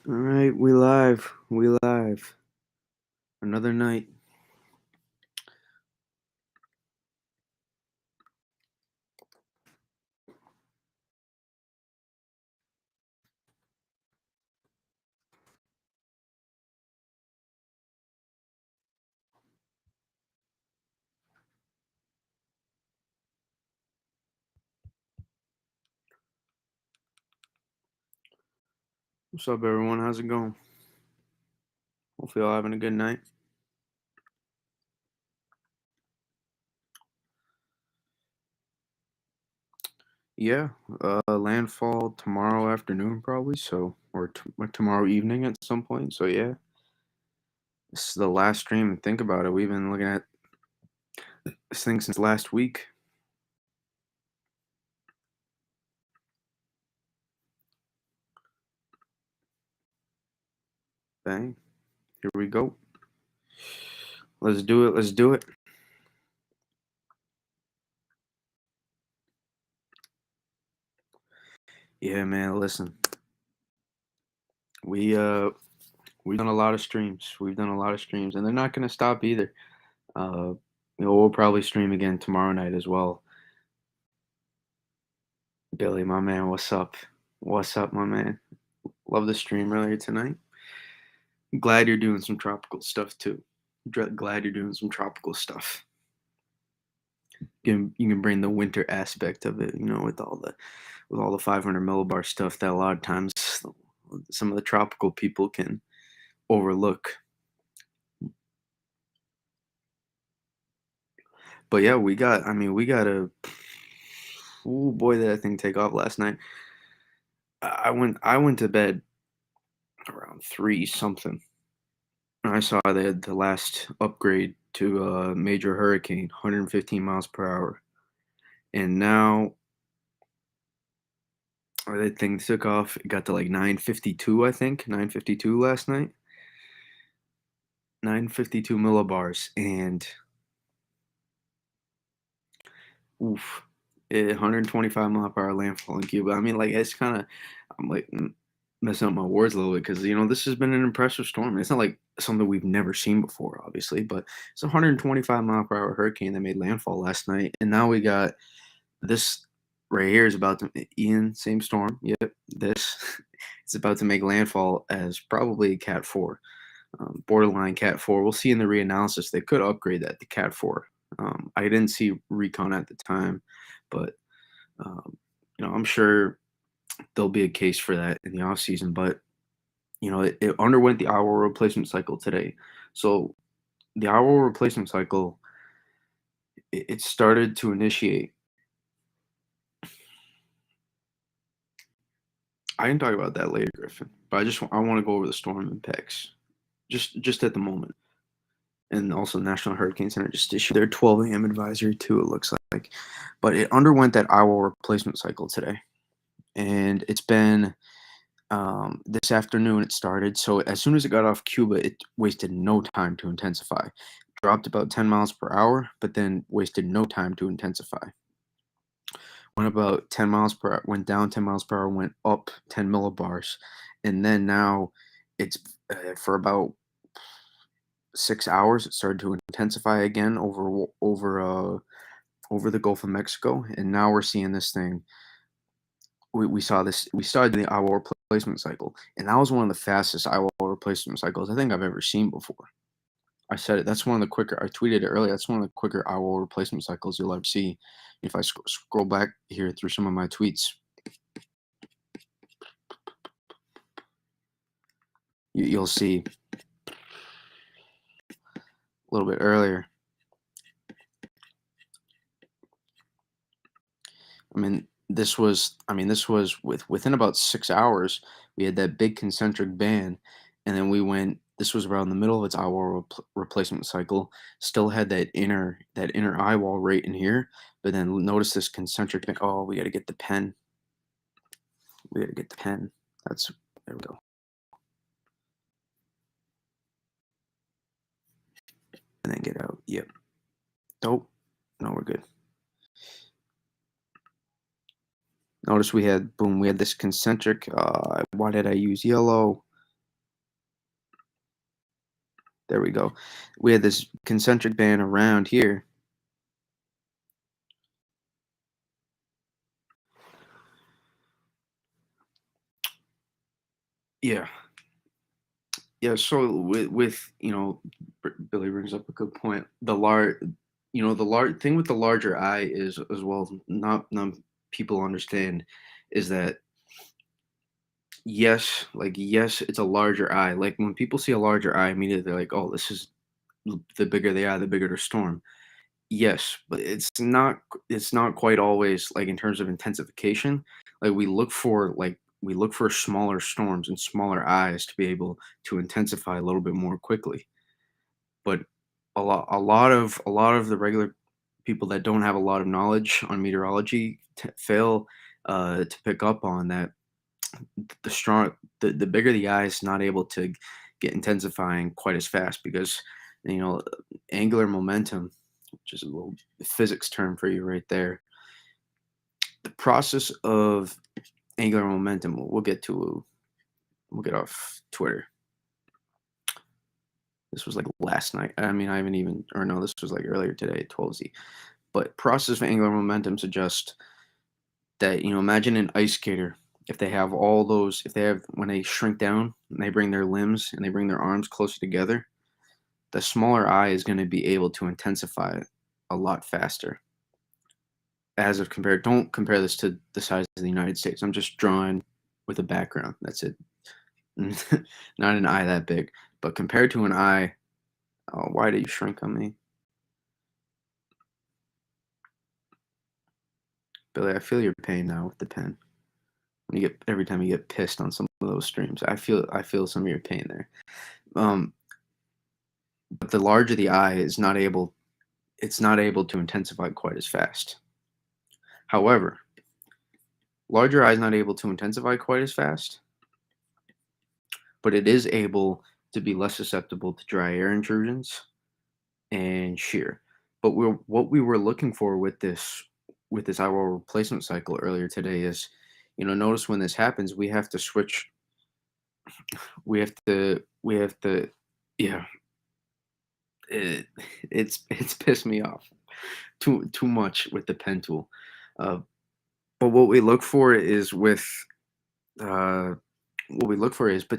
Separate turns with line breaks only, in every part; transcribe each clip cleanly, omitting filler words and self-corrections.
All right, we live. We live. Another night. What's up, everyone? How's it going? Hopefully, y'all having a good night. Yeah, landfall tomorrow afternoon, probably. So, or tomorrow evening at some point. So, yeah, this is the last stream. And think about it. We've been looking at this thing since last week. Bang. Here we go. Let's do it. Let's do it. Yeah, man. Listen, we've done a lot of streams. We've done a lot of streams, and they're not gonna stop either. We'll probably stream again tomorrow night as well. Billy, my man, what's up? What's up, my man? Love the stream earlier tonight. Glad you're doing some tropical stuff too. Glad you're doing some tropical stuff. You can bring the winter aspect of it, with all the 500 millibar stuff that a lot of times some of the tropical people can overlook. But yeah, we got a. Oh boy, did that thing take off last night. I went to bed around 3 something. I saw they had the last upgrade to a major hurricane, 115 miles per hour. And now that thing took off. It got to like 952, I think. 952 last night. 952 millibars. And oof. 125 mile per hour landfall in Cuba. I mean, like, it's kind of, I'm like messing up my words a little bit because, this has been an impressive storm. It's not like something we've never seen before, obviously, but it's a 125 mile per hour hurricane that made landfall last night. And now we got this right here is about to, Ian, same storm. Yep. This, it's about to make landfall as probably Cat 4, borderline Cat 4. We'll see in the reanalysis. They could upgrade that to Cat 4. I didn't see recon at the time, but I'm sure there'll be a case for that in the off season. But it underwent the hour replacement cycle today. So the hour replacement cycle, it started to initiate. I can talk about that later, Griffin. But I want to go over the storm impacts just at the moment. And also, National Hurricane Center just issued their 12 a.m. advisory too. It looks like, but it underwent that hour replacement cycle today, and it's been this afternoon. It started. So as soon as it got off Cuba, it wasted no time to intensify. Dropped about 10 miles per hour, but then wasted no time to intensify. Went about 10 miles per hour, went down 10 miles per hour, went up 10 millibars, and then now it's for about 6 hours. It started to intensify again over the Gulf of Mexico, and now we're seeing this thing. We saw this. We started the hour replacement cycle, and that was one of the fastest hour replacement cycles I think I've ever seen before. I said it. That's one of the quicker. I tweeted it earlier. That's one of the quicker hour replacement cycles you'll ever see. If I scroll back here through some of my tweets, you'll see a little bit earlier. This was within about 6 hours. We had that big concentric band, and then we went. This was around the middle of its eyewall replacement cycle. Still had that inner eyewall right in here, but then notice this concentric band. Oh, we got to get the pen. We got to get the pen. There we go. And then get out. Yep. Nope. No, we're good. Notice we had this concentric. Why did I use yellow? There we go. We had this concentric band around here. Yeah. Yeah, so with Billy brings up a good point. The large thing with the larger eye is as well not people understand is that yes, it's a larger eye. Like when people see a larger eye, immediately they're like, oh, this is the bigger the eye, the bigger the storm. Yes, but it's not quite always like in terms of intensification. Like we look for smaller storms and smaller eyes to be able to intensify a little bit more quickly. But a lot of the regular people that don't have a lot of knowledge on meteorology fail to pick up on that the strong the bigger the eye is not able to get intensifying quite as fast because you know angular momentum, which is a little physics term for you right there. The process of angular momentum, we'll get off Twitter. This was like last night. I mean, I haven't even, or no, this was like earlier today, 12Z. But process of angular momentum suggests that, imagine an ice skater. If they have all those, if they have, when they shrink down and they bring their limbs and they bring their arms closer together, the smaller eye is going to be able to intensify a lot faster. As of compared, don't compare this to the size of the United States. I'm just drawing with a background. That's it. Not an eye that big. But compared to an eye, oh, why did you shrink on me? Billy, I feel your pain now with the pen. When you get every time you get pissed on some of those streams, I feel some of your pain there. Um, but the larger the eye is not able, it's not able to intensify quite as fast. However, larger eye is not able to intensify quite as fast, but it is able to be less susceptible to dry air intrusions and shear. But what we were looking for with this eye wall replacement cycle earlier today is, notice when this happens, we have to switch. We have to, yeah. It, it's pissed me off too much with the pen tool. Uh, but uh, what we look for is, but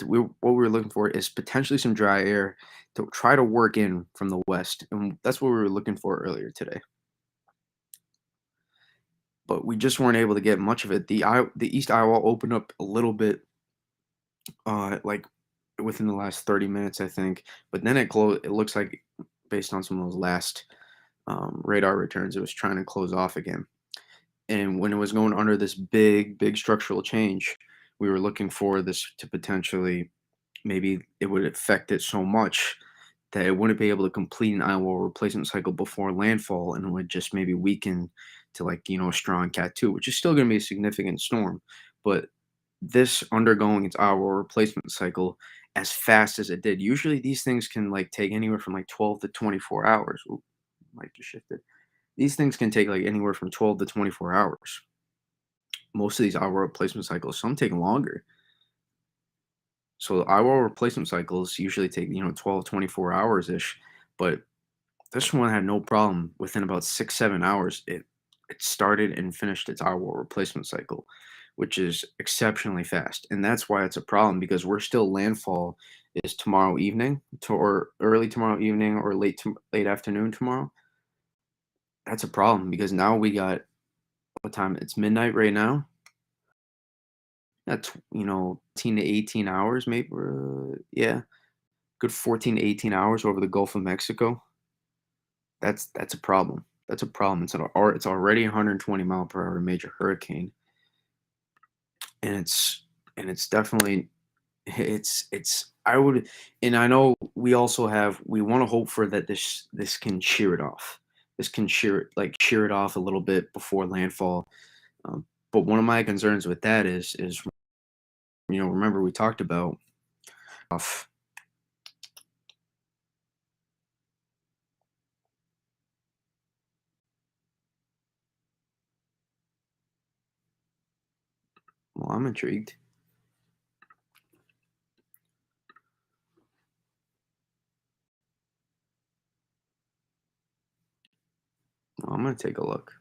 what we're looking for is potentially some dry air to try to work in from the west, and that's what we were looking for earlier today. But we just weren't able to get much of it. The east eye wall opened up a little bit, like within the last 30 minutes, I think. But then it closed. It looks like, based on some of those last radar returns, it was trying to close off again. And when it was going under this big structural change, we were looking for this to potentially, maybe it would affect it so much that it wouldn't be able to complete an eye wall replacement cycle before landfall, and it would just maybe weaken to, like, a strong Cat 2, which is still going to be a significant storm. But this undergoing its eye wall replacement cycle as fast as it did, usually these things can like take anywhere from like 12 to 24 hours. Oop, might just shifted. These things can take like anywhere from 12 to 24 hours. Most of these eye wall replacement cycles, some take longer. So the eye wall replacement cycles usually take, 12, 24 hours ish. But this one had no problem. Within about 6, 7 hours, it started and finished its eye wall replacement cycle, which is exceptionally fast. And that's why it's a problem, because we're still, landfall is tomorrow evening or early tomorrow evening or late afternoon tomorrow. That's a problem because now we got, what time? It's midnight right now. That's, 10 to 18 hours, maybe. Yeah, good 14 to 18 hours over the Gulf of Mexico. That's a problem. That's a problem. It's already 120-mile-per-hour major hurricane, and it's definitely, it's I would, and I know we want to hope for that this can shear it off. This can shear it off a little bit before landfall. But one of my concerns with that is remember we talked about off. Well, I'm intrigued. gonna take a look.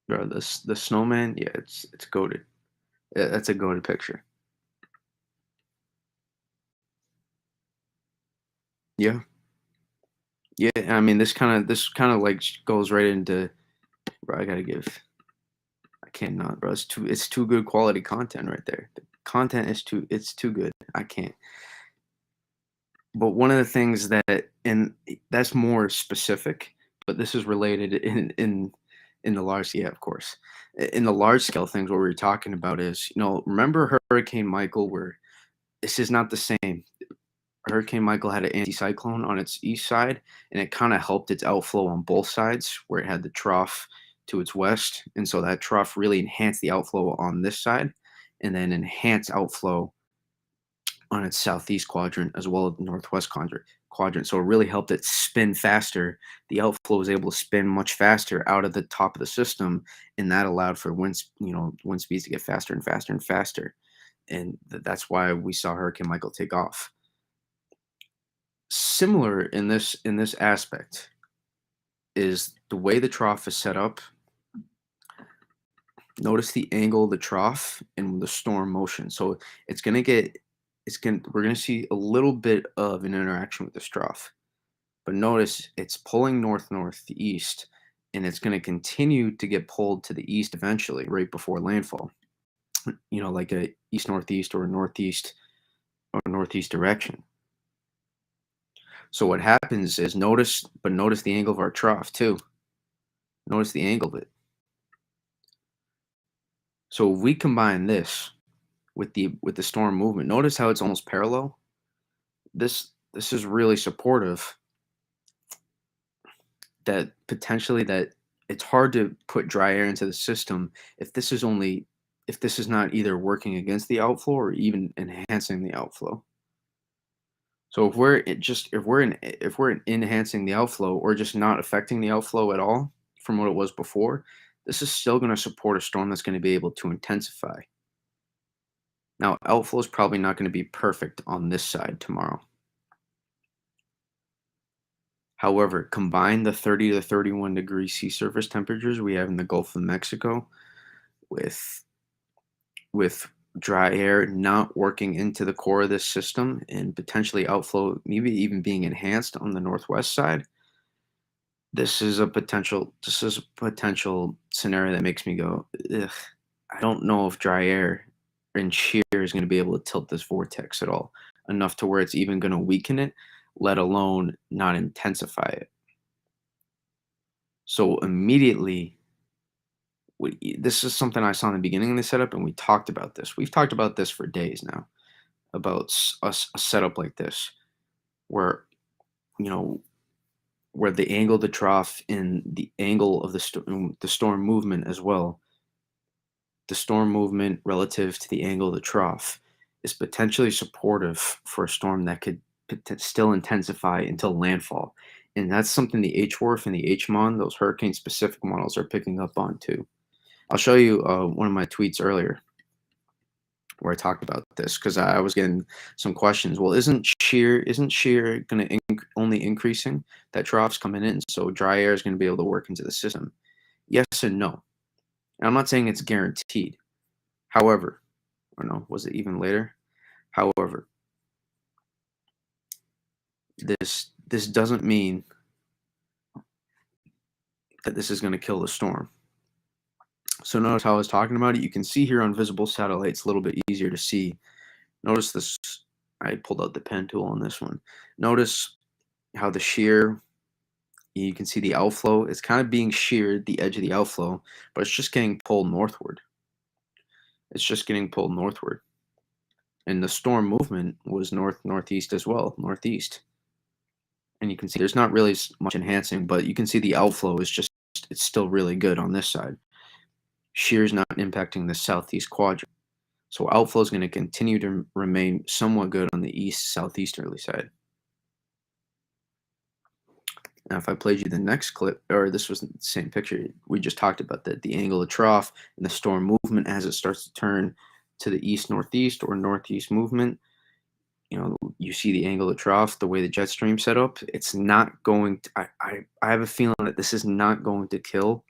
Bro, the snowman, yeah, it's goated. That's a goated picture. Yeah, yeah. I mean, this kind of like goes right into. Bro, I gotta give. I can't not, bro. It's too good quality content right there. The content is too good. I can't. But one of the things that, and that's more specific, but this is related in the large, yeah, of course. In the large scale things, what we were talking about is, remember Hurricane Michael, where this is not the same. Hurricane Michael had an anticyclone on its east side, and it kind of helped its outflow on both sides, where it had the trough to its west, and so that trough really enhanced the outflow on this side, and then enhanced outflow on its southeast quadrant as well as the northwest quadrant. So it really helped it spin faster. The outflow was able to spin much faster out of the top of the system, and that allowed for wind speeds to get faster and faster and faster. And that's why we saw Hurricane Michael take off. Similar in this aspect is the way the trough is set up. Notice the angle of the trough and the storm motion. So it's gonna get we're gonna see a little bit of an interaction with this trough. But notice it's pulling north northeast, and it's gonna continue to get pulled to the east eventually, right before landfall. Like a east northeast or northeast direction. So what happens is notice the angle of our trough too. Notice the angle of it. So if we combine this with the storm movement, notice how it's almost parallel. This is really supportive that potentially that it's hard to put dry air into the system if this is not either working against the outflow or even enhancing the outflow. So if we're enhancing the outflow or just not affecting the outflow at all from what it was before, this is still going to support a storm that's going to be able to intensify. Now, outflow is probably not going to be perfect on this side tomorrow. However, combine the 30 to 31 degree sea surface temperatures we have in the Gulf of Mexico with with dry air not working into the core of this system and potentially outflow maybe even being enhanced on the northwest side. This is a potential scenario that makes me go, ugh, I don't know if dry air and shear is going to be able to tilt this vortex at all enough to where it's even going to weaken it, let alone not intensify it. So immediately, this is something I saw in the beginning of the setup, and we talked about this. We've talked about this for days now, about a setup like this, where you know where the angle of the trough and the angle of the storm movement as well, the storm movement relative to the angle of the trough, is potentially supportive for a storm that could still intensify until landfall. And that's something the HWRF and the HMON, those hurricane specific models, are picking up on too. I'll show you one of my tweets earlier where I talked about this because I was getting some questions. Well, isn't shear going to only increasing that troughs coming in, so dry air is going to be able to work into the system? Yes and no. And I'm not saying it's guaranteed. However, or no, was it even later? However, this doesn't mean that this is going to kill the storm. So notice how I was talking about it. You can see here on visible satellites a little bit easier to see. Notice this. I pulled out the pen tool on this one. Notice how the shear, you can see the outflow. It's kind of being sheared, the edge of the outflow, but it's just getting pulled northward. It's just getting pulled northward. And the storm movement was northeast as well, northeast. And you can see there's not really much enhancing, but you can see the outflow it's still really good on this side. Shear is not impacting the southeast quadrant. So outflow is going to continue to remain somewhat good on the east southeasterly side. Now, if I played you the next clip, or this was the same picture, we just talked about the angle of trough and the storm movement as it starts to turn to the east northeast or northeast movement. You see the angle of trough, the way the jet stream set up. It's not going to, I have a feeling that this is not going to kill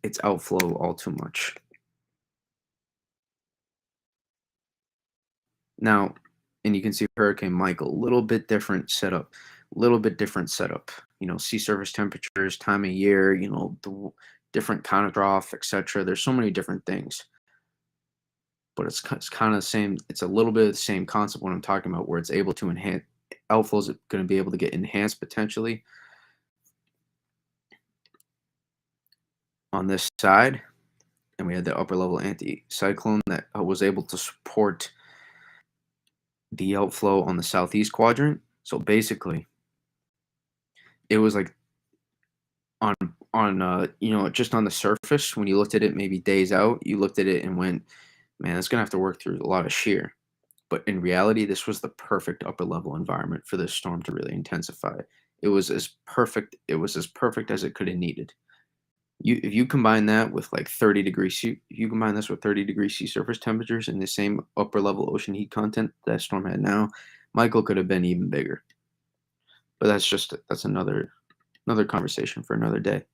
its outflow all too much. Now, and you can see Hurricane Michael, a little bit different setup, a little bit different setup. Sea surface temperatures, time of year, the different kind of trough, etc. There's so many different things, but it's kind of the same. It's a little bit of the same concept what I'm talking about, where it's able to enhance. Outflow is going to be able to get enhanced potentially on this side, and we had the upper level anticyclone that was able to support the outflow on the southeast quadrant. So basically, it was like on just on the surface when you looked at it maybe days out, you looked at it and went, man, it's gonna have to work through a lot of shear. But in reality, this was the perfect upper level environment for this storm to really intensify. It was as perfect as it could have needed. If you combine that with like 30 degrees C, if you combine this with 30-degree sea surface temperatures and the same upper level ocean heat content that storm had now, Michael could have been even bigger. But that's another conversation for another day.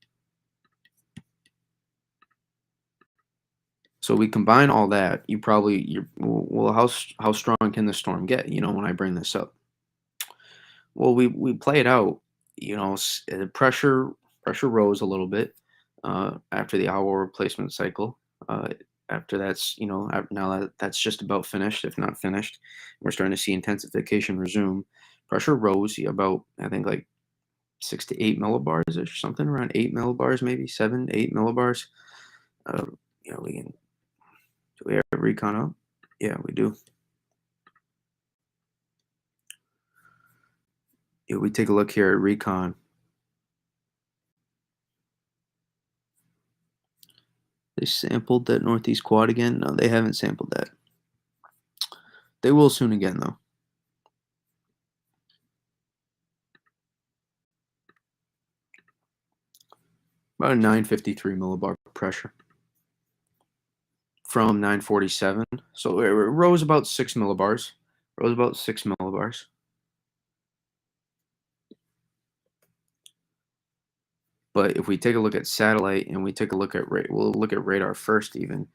So we combine all that. Well, how strong can the storm get? When I bring this up, well, we play it out. Pressure rose a little bit after the hour replacement cycle. Uh, After that's now that that's just about finished, if not finished, we're starting to see intensification resume. Pressure rose about, I think, like 6 to 8 millibars or something, around 8 millibars, maybe 7, 8 millibars. Uh, we can Do we have recon up? Yeah, we do. Yeah, we take a look here at recon. They sampled that northeast quad again? No, they haven't sampled that. They will soon again, though. About a 953 millibar pressure from 947. So it rose about 6 millibars. Rose about 6 millibars. But if we take a look at satellite and we take a look at we'll look at radar first. Even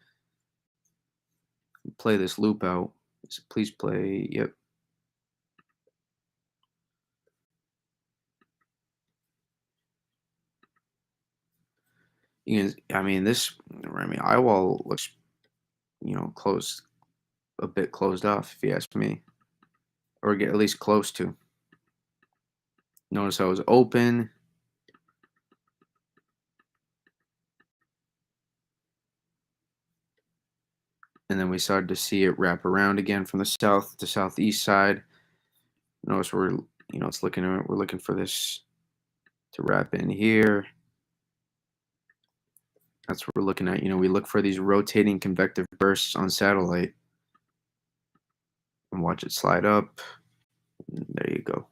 play this loop out. So please play. Yep. I mean, eyewall looks closed, a bit closed off, if you ask me, or get at least close to. Notice I was open. And then we started to see it wrap around again from the south to southeast side. Notice we're looking for this to wrap in here. That's what we're looking at. We look for these rotating convective bursts on satellite and watch it slide up. And there you go.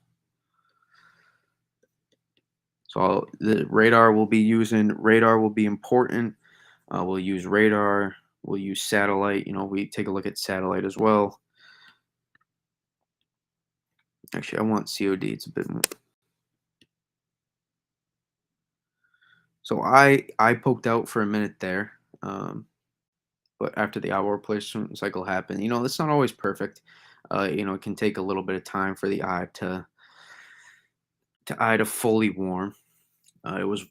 So the radar will be important. We'll use radar. We'll use satellite. We take a look at satellite as well. Actually, I want COD. It's a bit more. So I poked out for a minute there, but after the hour replacement cycle happened, it's not always perfect. It can take a little bit of time for the eye to fully warm. It was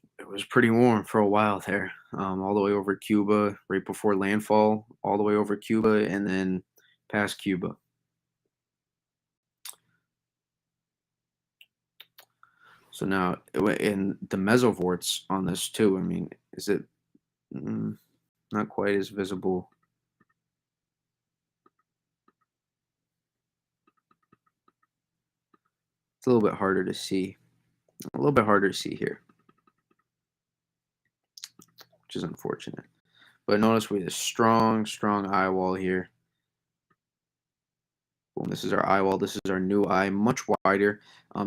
pretty warm for a while there, all the way over Cuba, right before landfall, all the way over Cuba, and then past Cuba. So now, in the mesovorts on this too. I mean, is it not quite as visible? It's a little bit harder to see. A little bit harder to see here, which is unfortunate. But notice we have a strong eye wall here. Boom, this is our eye wall. This is our new eye, much wider.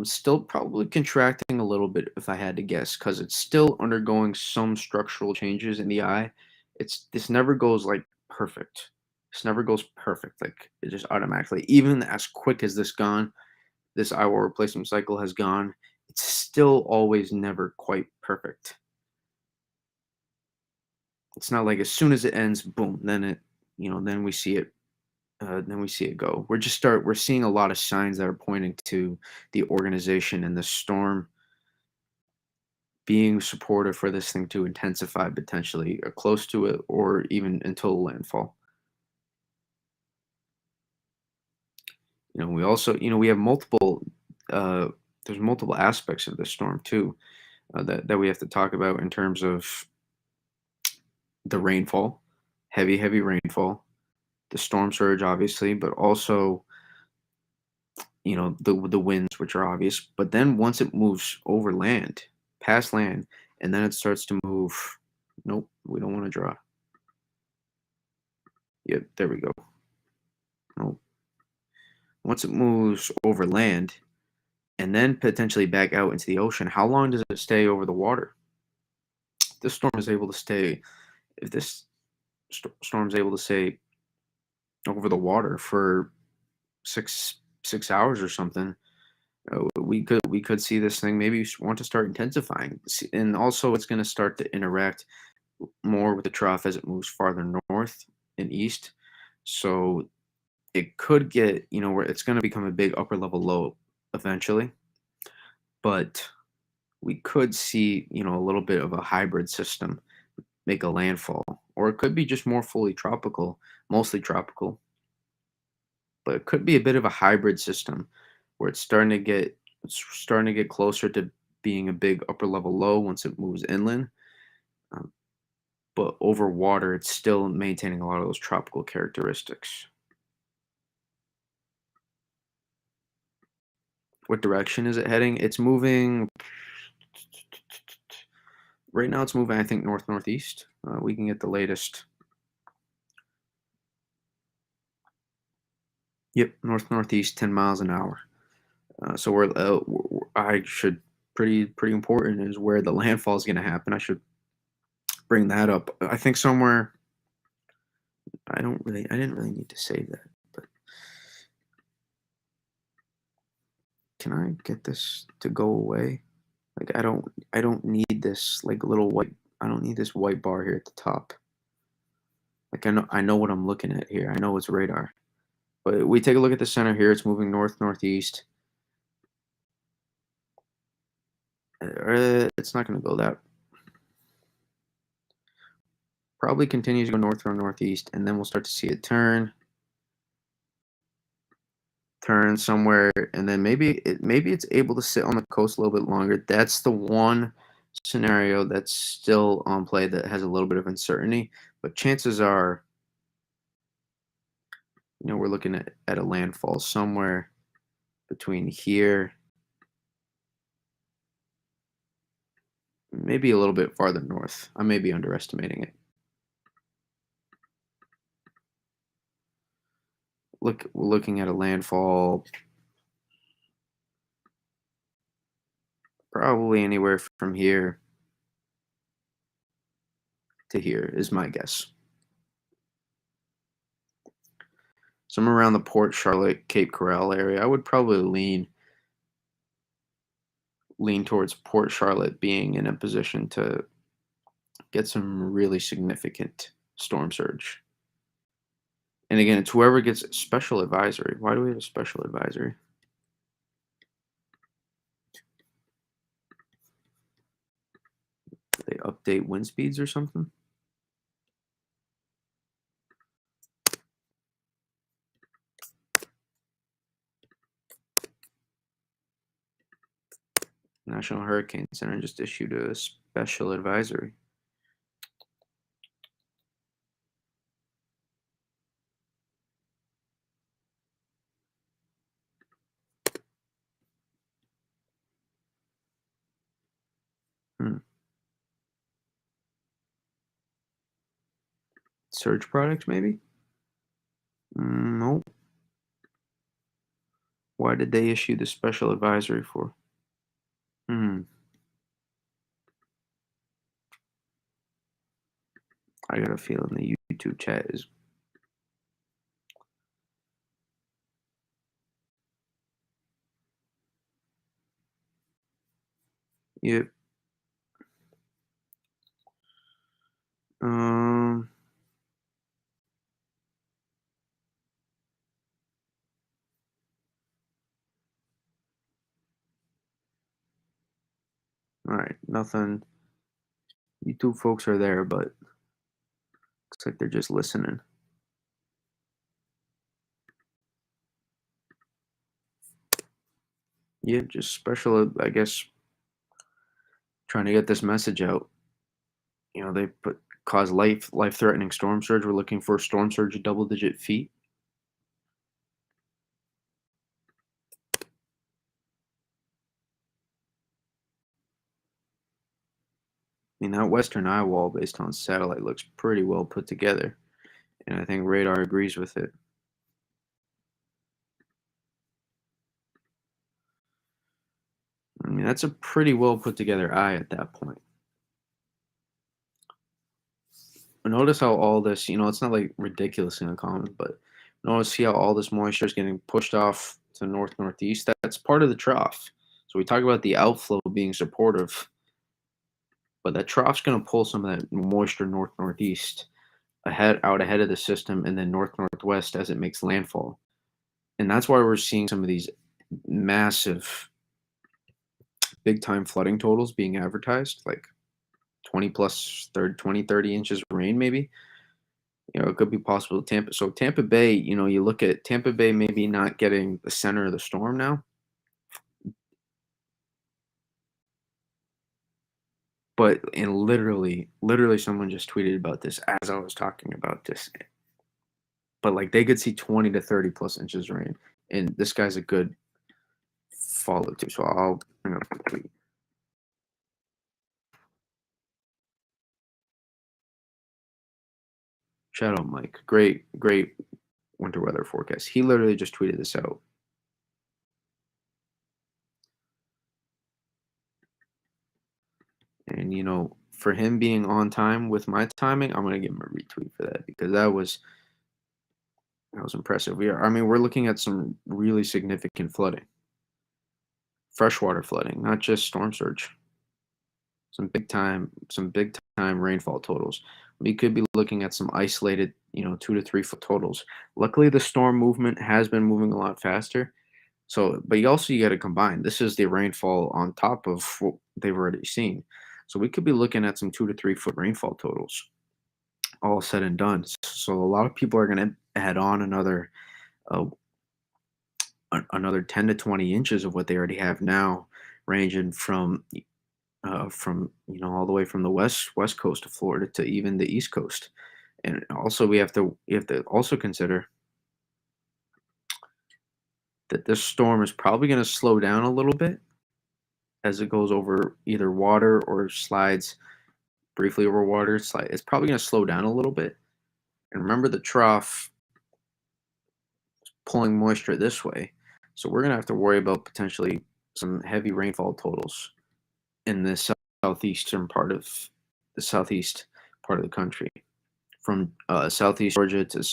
Still probably contracting a little bit if I had to guess, because it's still undergoing some structural changes in the eye. This never goes like perfect. This never goes perfect, like it just automatically. Even as quick as this eye wall replacement cycle has gone, it's still always never quite perfect. It's not like as soon as it ends, boom, then we see it then we see it go. We're seeing a lot of signs that are pointing to the organization and the storm being supportive for this thing to intensify potentially close to it or even until landfall. We also, we have uh, there's multiple aspects of the storm too that we have to talk about in terms of the rainfall, heavy rainfall, the storm surge, obviously, but also the winds, which are obvious. But then once it moves over land, past land, and then it starts to move. Nope, we don't want to draw. Yep, there we go. Nope. Once it moves over land and then potentially back out into the ocean, how long does it stay over the water? This storm is able to stay. If this storm is able to stay over the water for six hours or something, we could see this thing maybe want to start intensifying, and also it's going to start to interact more with the trough as it moves farther north and east. So it could get, where it's going to become a big upper level low eventually, but we could see, a little bit of a hybrid system make a landfall, or it could be just more fully tropical, mostly tropical, but it could be a bit of a hybrid system where it's starting to get closer to being a big upper level low once it moves inland. Um, but over water, it's still maintaining a lot of those tropical characteristics. What direction is it heading? It's moving. Right now, it's moving, I think, north northeast. We can get the latest. Yep, north northeast, 10 miles an hour. So I should pretty important is where the landfall is going to happen. I should bring that up. I think somewhere. I didn't really need to save that, but can I get this to go away? Like I don't need this like little white. I don't need this white bar here at the top. Like I know what I'm looking at here. I know it's radar. But we take a look at the center here. It's moving north northeast. It's not going to go that. Probably continues to go north or northeast, and then we'll start to see it turn somewhere, and then maybe it's able to sit on the coast a little bit longer. That's the one scenario that's still on play that has a little bit of uncertainty. But chances are, we're looking at a landfall somewhere between here, maybe a little bit farther north. I may be underestimating it. We're looking at a landfall probably anywhere from here to here is my guess. Somewhere around the Port Charlotte, Cape Coral area. I would probably lean towards Port Charlotte being in a position to get some really significant storm surge. And again, it's whoever gets special advisory. Why do we have a special advisory? They update wind speeds or something? National Hurricane Center just issued a special advisory. Hmm. Surge products, maybe? Nope. Why did they issue the special advisory for? Hmm. I got a feeling the YouTube chat is. Yep. Um. All right. Nothing. YouTube folks are there, but looks like they're just listening. Yeah, just special. I guess trying to get this message out. They put cause life threatening storm surge. We're looking for storm surge double digit feet. I mean, that western eye wall based on satellite looks pretty well put together, and I think radar agrees with it. I mean, that's a pretty well put together eye at that point. But notice how all this, it's not like ridiculously uncommon, but notice see how all this moisture is getting pushed off to north northeast. That's part of the trough. So we talk about the outflow being supportive, but that trough's going to pull some of that moisture north northeast ahead of the system, and then north northwest as it makes landfall. And that's why we're seeing some of these massive big time flooding totals being advertised, like 20 plus 30, 20, 30 inches of rain maybe. It could be possible. Tampa Bay, you look at Tampa Bay maybe not getting the center of the storm now, but and literally someone just tweeted about this as I was talking about this. But like they could see 20 to 30 plus inches of rain. And this guy's a good follow too. So I'll bring up the tweet. Shout out Mike. Great winter weather forecast. He literally just tweeted this out. And for him being on time with my timing, I'm gonna give him a retweet for that because that was impressive. We're looking at some really significant flooding, freshwater flooding, not just storm surge. Some big time rainfall totals. We could be looking at some isolated, 2 to 3 foot totals. Luckily, the storm movement has been moving a lot faster. So, but you got to combine. This is the rainfall on top of what they've already seen. So we could be looking at some 2 to 3 foot rainfall totals, all said and done. So a lot of people are going to add on uh, another 10 to 20 inches of what they already have now, ranging from all the way from the west coast of Florida to even the east coast. And also we have to also consider that this storm is probably going to slow down a little bit as it goes over either water or slides briefly over water. It's probably going to slow down a little bit. And remember the trough pulling moisture this way. So we're going to have to worry about potentially some heavy rainfall totals in the southeastern part of the southeast part of the country, from southeast Georgia to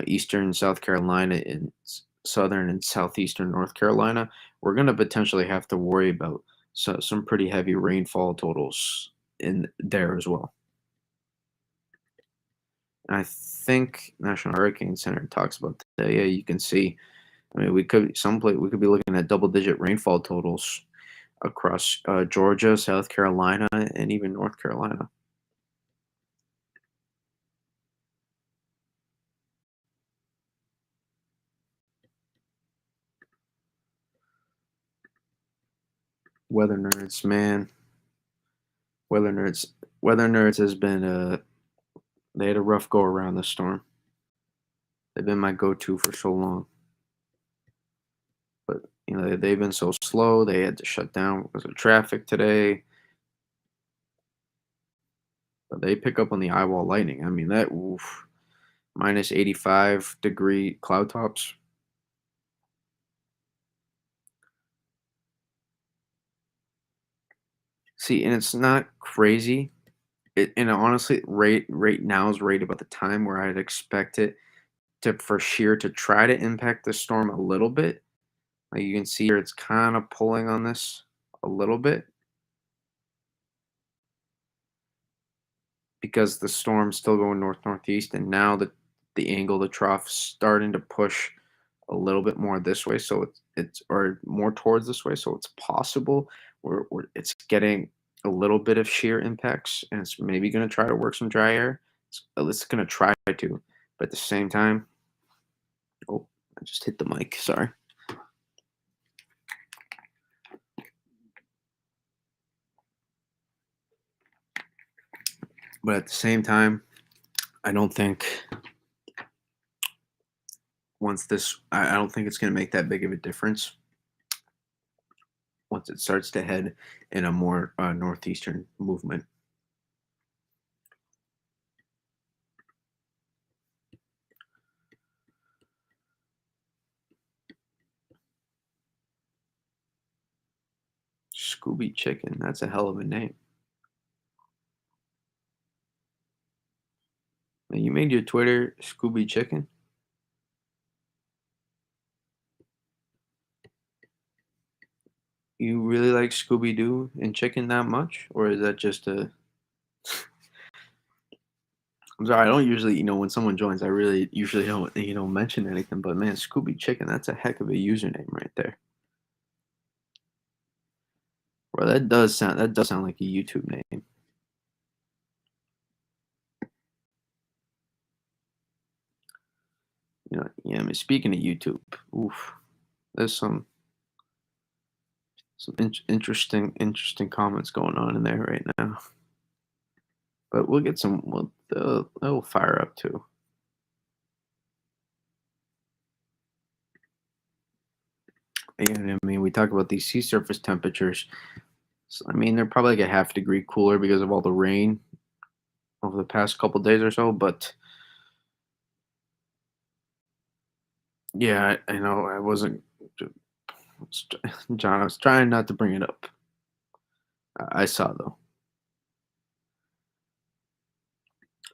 eastern South Carolina and southern and southeastern North Carolina. We're going to potentially have to worry about some pretty heavy rainfall totals in there as well. And I think National Hurricane Center talks about that. Yeah, you can see. We could be looking at double digit rainfall totals across Georgia, South Carolina, and even North Carolina. Weather nerds, man. Weather nerds. Weather nerds has been they had a rough go around the storm. They've been my go-to for so long, but they've been so slow. They had to shut down because of traffic today. But they pick up on the eyewall lightning. I mean that oof, minus 85 degree cloud tops. See, and it's not crazy. And honestly, right now is right about the time where I'd expect it to for shear to try to impact the storm a little bit. Like you can see here, it's kind of pulling on this a little bit because the storm's still going north northeast, and now the angle of the trough starting to push a little bit more this way, so it's or more towards this way, so it's possible where it's getting a little bit of shear impacts, and it's maybe going to try to work some dry air. At least it's going to try to, but at the same time, oh, I just hit the mic. Sorry. But at the same time, I don't think once this, I don't think it's going to make that big of a difference once it starts to head in a more northeastern movement. Scooby Chicken, that's a hell of a name. Man, you made your Twitter Scooby Chicken? You really like Scooby Doo and chicken that much? Or is that just a. I'm sorry, I don't usually, when someone joins, I really usually don't, mention anything. But man, Scooby Chicken, that's a heck of a username right there. Bro, that does sound like a YouTube name. Yeah, I mean, speaking of YouTube, oof, there's some interesting comments going on in there right now. But we'll get some. They'll fire up too. And I mean, we talk about these sea surface temperatures. So, I mean, they're probably like a half degree cooler because of all the rain over the past couple days or so. But yeah, I know I wasn't. John, I was trying not to bring it up. I saw though.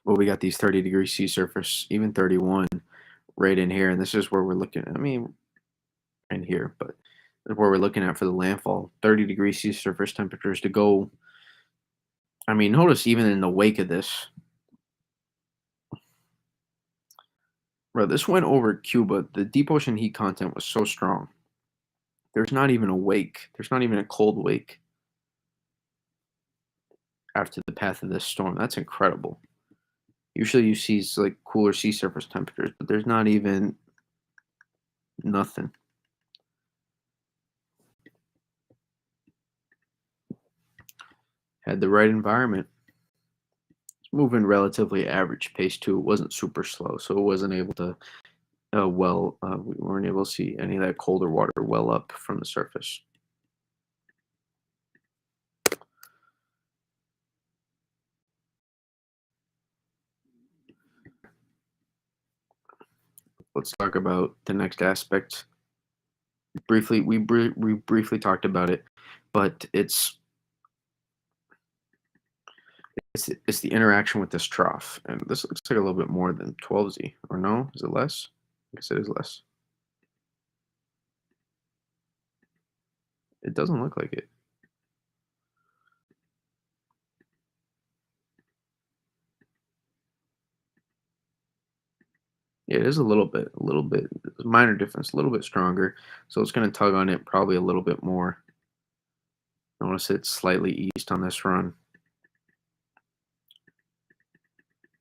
Well, we got these 30-degree sea surface, even 31, right in here, and this is where we're looking. I mean, in here, but this is where we're looking at for the landfall. 30-degree sea surface temperatures to go. I mean, notice even in the wake of this, bro, this went over Cuba. The deep ocean heat content was so strong. There's not even a wake. There's not even a cold wake after the path of this storm. That's incredible. Usually you see like cooler sea surface temperatures, but there's not even nothing. Had the right environment. It's moving relatively average pace too. It wasn't super slow, so it wasn't able to we weren't able to see any of that colder water well up from the surface. Let's talk about the next aspect. Briefly, we briefly talked about it, but it's the interaction with this trough, and this looks like a little bit more than 12Z, or no? Is it less? I guess it is less. It doesn't look like it. Yeah, it is a little bit, minor difference, a little bit stronger. So it's going to tug on it probably a little bit more. Notice it's slightly east on this run.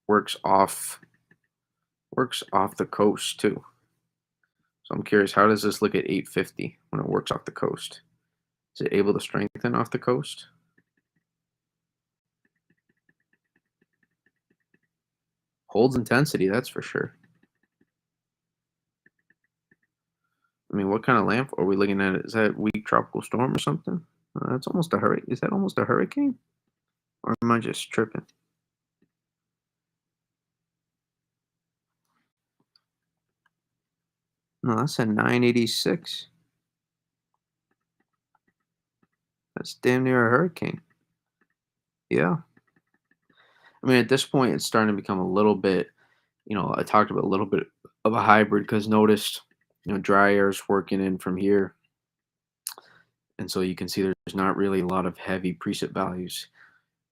Works off, works off the coast too. So I'm curious, how does this look at 850 when it works off the coast? Is it able to strengthen off the coast? Holds intensity, that's for sure. I mean, what kind of lamp are we looking at? Is that weak tropical storm or something? That's almost a hurricane. Is that almost a hurricane? Or am I just tripping? No, that's a 986. That's damn near a hurricane. Yeah. I mean, at this point, it's starting to become a little bit, I talked about a little bit of a hybrid because noticed, dry air is working in from here. And so you can see there's not really a lot of heavy precip values.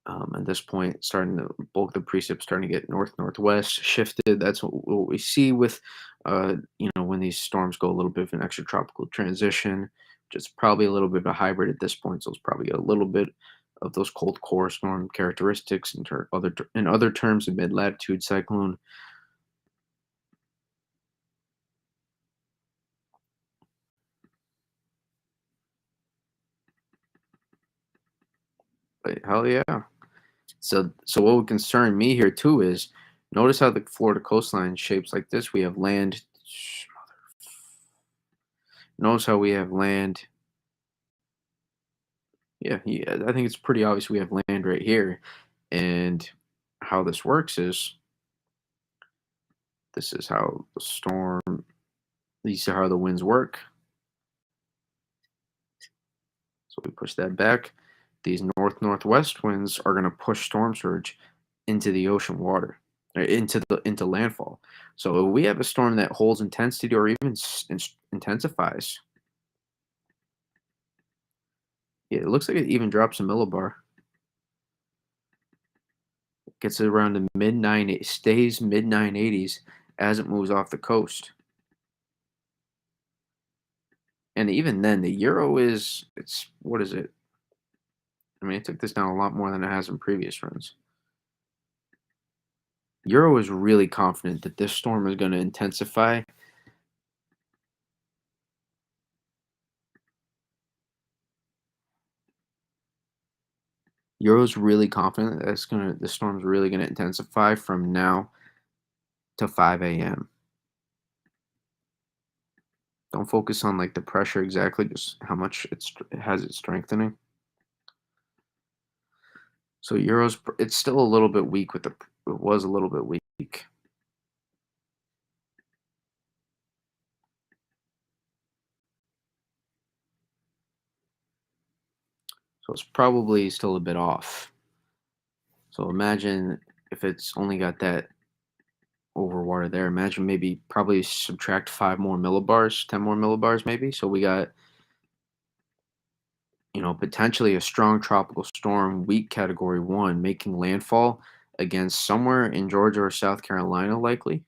At this point, starting to bulk the precip starting to get north northwest shifted. That's what we see with, when these storms go a little bit of an extratropical transition, which is probably a little bit of a hybrid at this point. So it's probably a little bit of those cold core storm characteristics in other terms, a mid latitude cyclone. But hell yeah. So what would concern me here too is notice how the Florida coastline shapes like this. We have land. Notice how we have land. Yeah, yeah, I think it's pretty obvious we have land right here. And how this works is this is how the storm, these are how the winds work. So we push that back. These north northwest winds are going to push storm surge into the ocean water, into landfall. So if we have a storm that holds intensity or even intensifies, yeah, it looks like it even drops a millibar. Gets around the mid nine, stays mid 980s as it moves off the coast. And even then, the euro is it's what is it? I mean, it took this down a lot more than it has in previous runs. Euro is really confident that this storm is going to intensify. Euro's really confident that the storm's really gonna intensify from now to 5 a.m. Don't focus on like the pressure exactly, just how much it has it strengthening. So it's still a little bit weak it was a little bit weak. So it's probably still a bit off. So imagine if it's only got that over water there. Imagine maybe probably subtract 5 more millibars, 10 more millibars maybe. So we got, potentially a strong tropical storm, weak category one, making landfall against somewhere in Georgia or South Carolina, likely.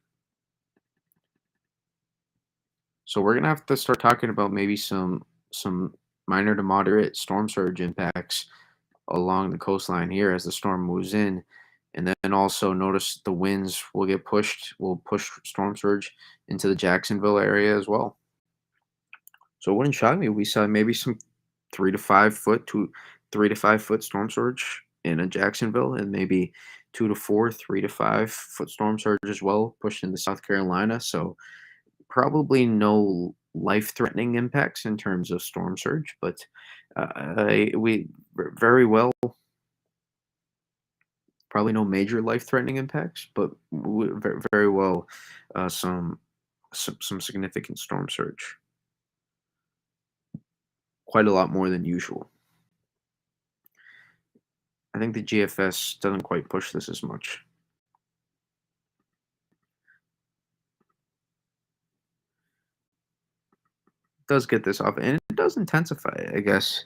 So we're gonna have to start talking about maybe some minor to moderate storm surge impacts along the coastline here as the storm moves in. And then also notice the winds will push storm surge into the Jacksonville area as well. So it wouldn't shock me if we saw maybe some 3 to 5 foot storm surge in a Jacksonville, and maybe 2 to 4, 3 to 5 foot storm surge as well, pushed into South Carolina. So probably no life-threatening impacts in terms of storm surge, but we very well probably no major life-threatening impacts, but very well some significant storm surge, quite a lot more than usual. I think the GFS doesn't quite push this as much. Does get this off, and it does intensify, I guess.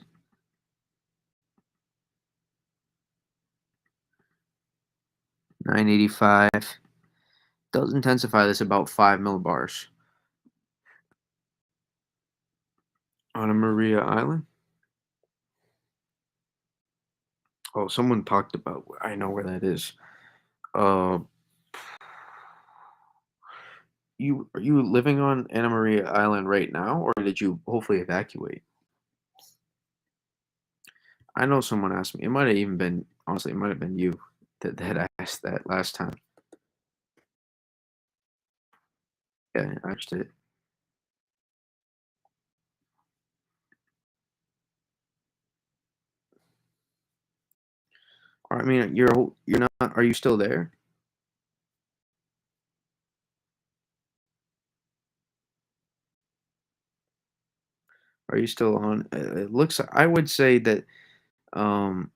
985 does intensify this about 5 millibars on a Maria Island. Oh, someone talked about. I know where that is. Uh, you are you living on Anna Maria Island right now, or did you hopefully evacuate? I know someone asked me. It might have even been honestly, it might have been you that asked that last time. Yeah, I asked it. Or I mean, you're not. Are you still there? Are you still on? It looks. I would say that. Um,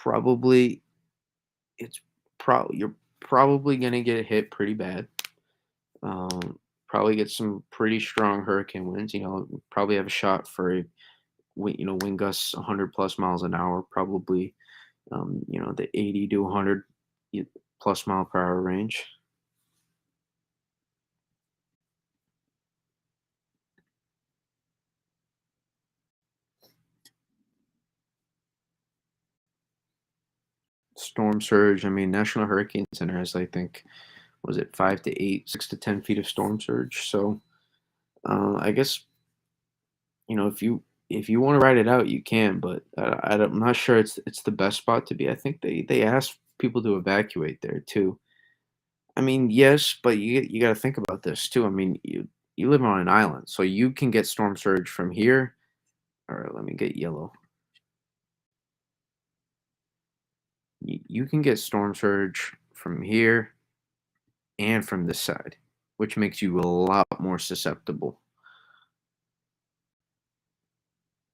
probably it's you're probably gonna get hit pretty bad. Um, Probably get some pretty strong hurricane winds. Probably have a shot for wind gusts 100 plus miles an hour. Probably the 80 to 100 plus mile per hour range. Storm surge. I mean, National Hurricane Center has, I think, was it 5 to 8, 6 to 10 feet of storm surge. So I guess if you want to ride it out, you can, but I'm not sure it's the best spot to be. I think they asked people to evacuate there too. I mean, yes, but you got to think about this too. I mean, you live on an island, so you can get storm surge from here. Or let me get yellow. You can get storm surge from here and from this side, which makes you a lot more susceptible.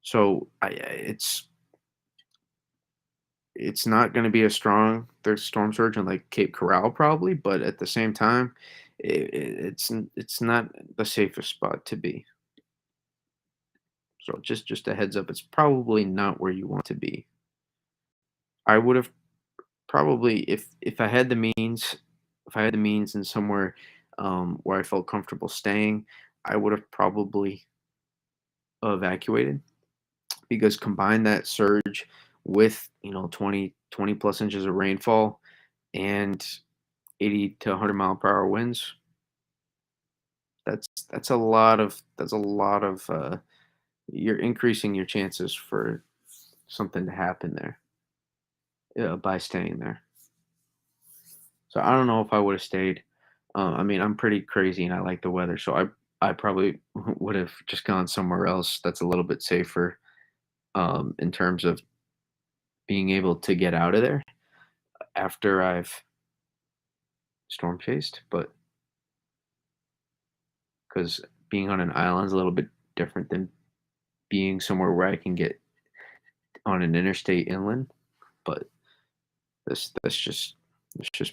So it's not going to be as strong. There's storm surge in like Cape Coral probably, but at the same time, it's not the safest spot to be. So just a heads up, it's probably not where you want to be. I would have probably if I had the means, if I had the means and somewhere where I felt comfortable staying, I would have probably evacuated because combine that surge with 20 plus inches of rainfall and 80 to 100 mile per hour winds. That's a lot of you're increasing your chances for something to happen there by staying there. So I don't know if I would have stayed. I mean, I'm pretty crazy and I like the weather, so I probably would have just gone somewhere else that's a little bit safer in terms of being able to get out of there after I've storm chased. But because being on an island is a little bit different than being somewhere where I can get on an interstate inland. But that's just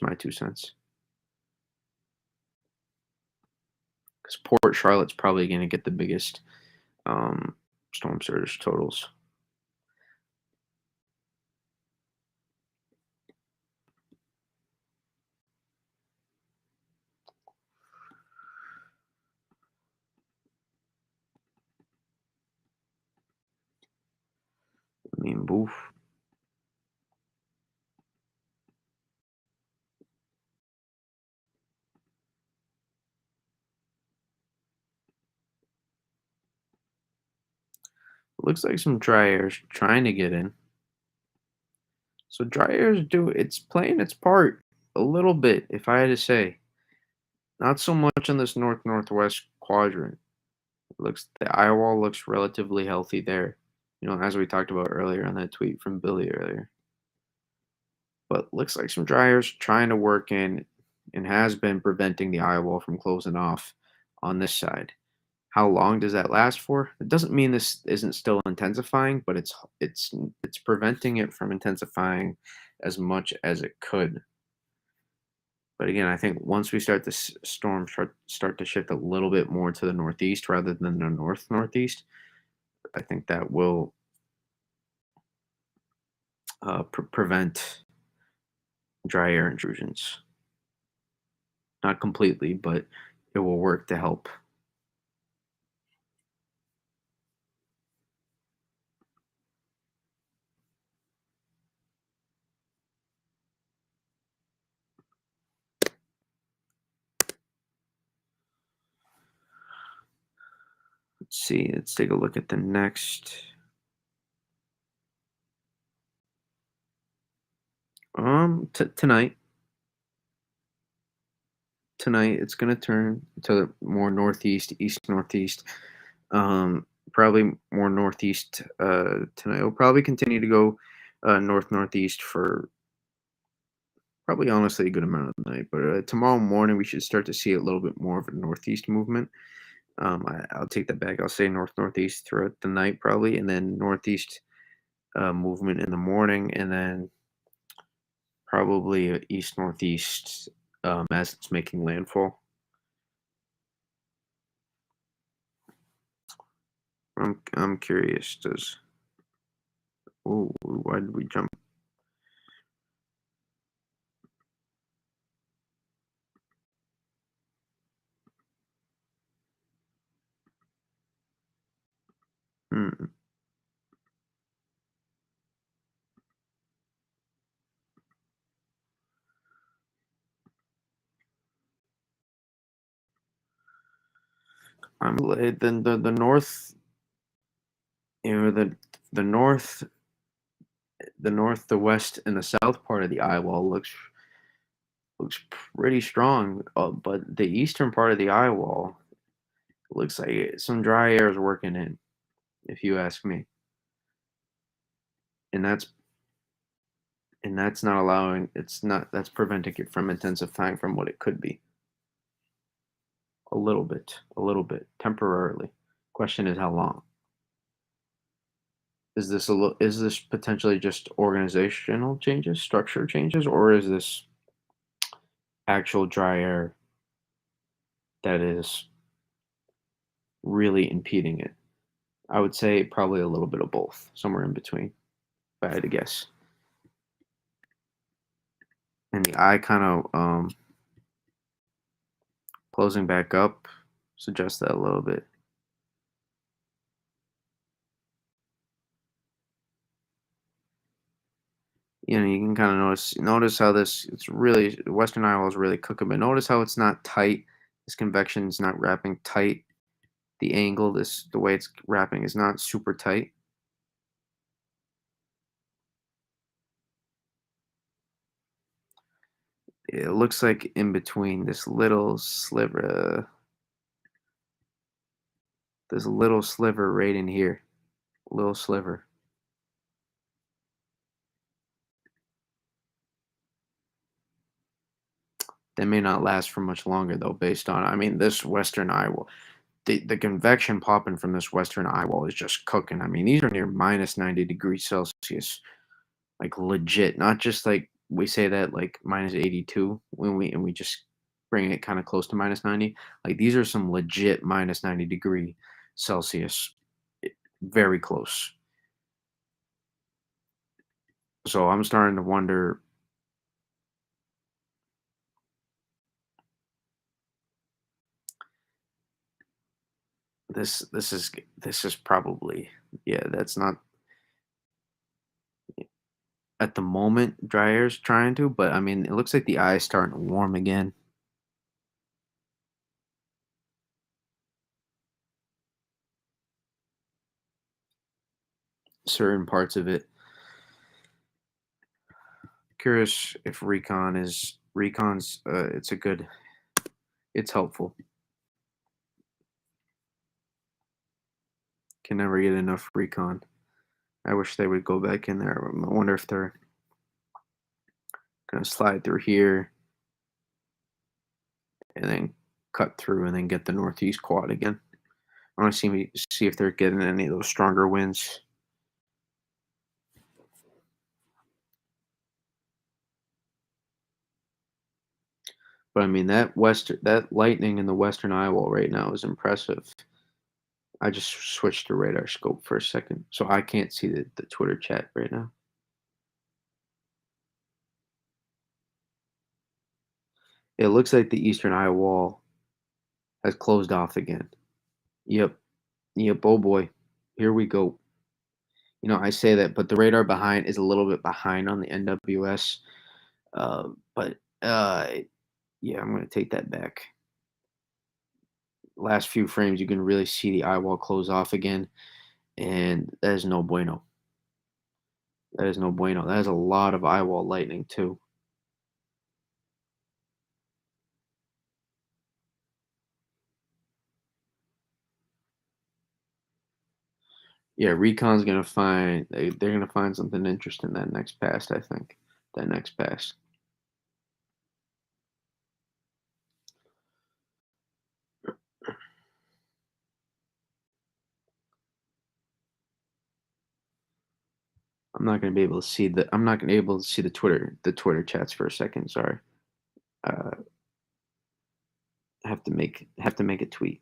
my 2 cents. Because Port Charlotte's probably going to get the biggest um, storm surge totals. I mean, boof. Looks like some dry air's trying to get in. So dry air's it's playing its part a little bit, if I had to say. Not so much in this north northwest quadrant. Looks the eye wall looks relatively healthy there. As we talked about earlier on that tweet from Billy earlier. But looks like some dryers trying to work in and has been preventing the eye wall from closing off on this side. How long does that last for? It doesn't mean this isn't still intensifying, but it's preventing it from intensifying as much as it could. But again, I think once we start this storm start to shift a little bit more to the northeast rather than the north northeast, I think that will prevent dry air intrusions. Not completely, but it will work to help. Let's see. Let's take a look at the next. Tonight. Tonight it's gonna turn to more northeast, east northeast. Probably more northeast. Tonight will probably continue to go north northeast for probably honestly a good amount of the night. But tomorrow morning we should start to see a little bit more of a northeast movement. I'll take that back. I'll say north northeast throughout the night probably, and then northeast movement in the morning, and then Probably east northeast as it's making landfall. I'm curious. Does oh why did we jump? Hmm, then the north, the north, the west, and the south part of the eye wall looks pretty strong. But the eastern part of the eye wall looks like some dry air is working in, if you ask me, and that's not allowing. It's not that's preventing it from intensifying from what it could be. A little bit, temporarily. Question is how long. Is this potentially just organizational changes, structure changes, or is this actual dry air that is really impeding it? I would say probably a little bit of both, somewhere in between, if I had to guess. And the eye kind of closing back up suggests that a little bit. You can kind of notice how this it's really Western eye wall is really cooking, but notice how it's not tight. This convection is not wrapping tight. The angle, the way it's wrapping is not super tight. It looks like in between this little sliver right in here, little sliver. They may not last for much longer though, based on I mean this Western eye wall. The convection popping from this Western eye wall is just cooking. I mean, these are near minus 90 degrees Celsius, like legit. Not just like we say that like minus 82 when we just bring it kind of close to minus 90. Like these are some legit minus 90 degree Celsius, very close. So I'm starting to wonder. This is probably yeah. That's not at the moment dry air's trying to, but I mean it looks like the eye's starting to warm again. Certain parts of it. Curious if recon's it's a good it's helpful. Can never get enough recon. I wish they would go back in there. I wonder if they're gonna slide through here and then cut through and then get the northeast quad again. I want to see if they're getting any of those stronger winds. But I mean that lightning in the western eye wall right now is impressive. I just switched to radar scope for a second, so I can't see the Twitter chat right now. It looks like the eastern eye wall has closed off again. Yep. Yep. Oh boy. Here we go. I say that, but the radar behind is a little bit behind on the NWS. But yeah, I'm gonna take that back. Last few frames, you can really see the eye wall close off again, and that is no bueno. That is no bueno. That is a lot of eye wall lightning too. Yeah, Recon's gonna they're gonna find something interesting that next pass. I think that next pass. I'm not gonna be able to see the Twitter chats for a second. Sorry. Uh, have to make a tweet.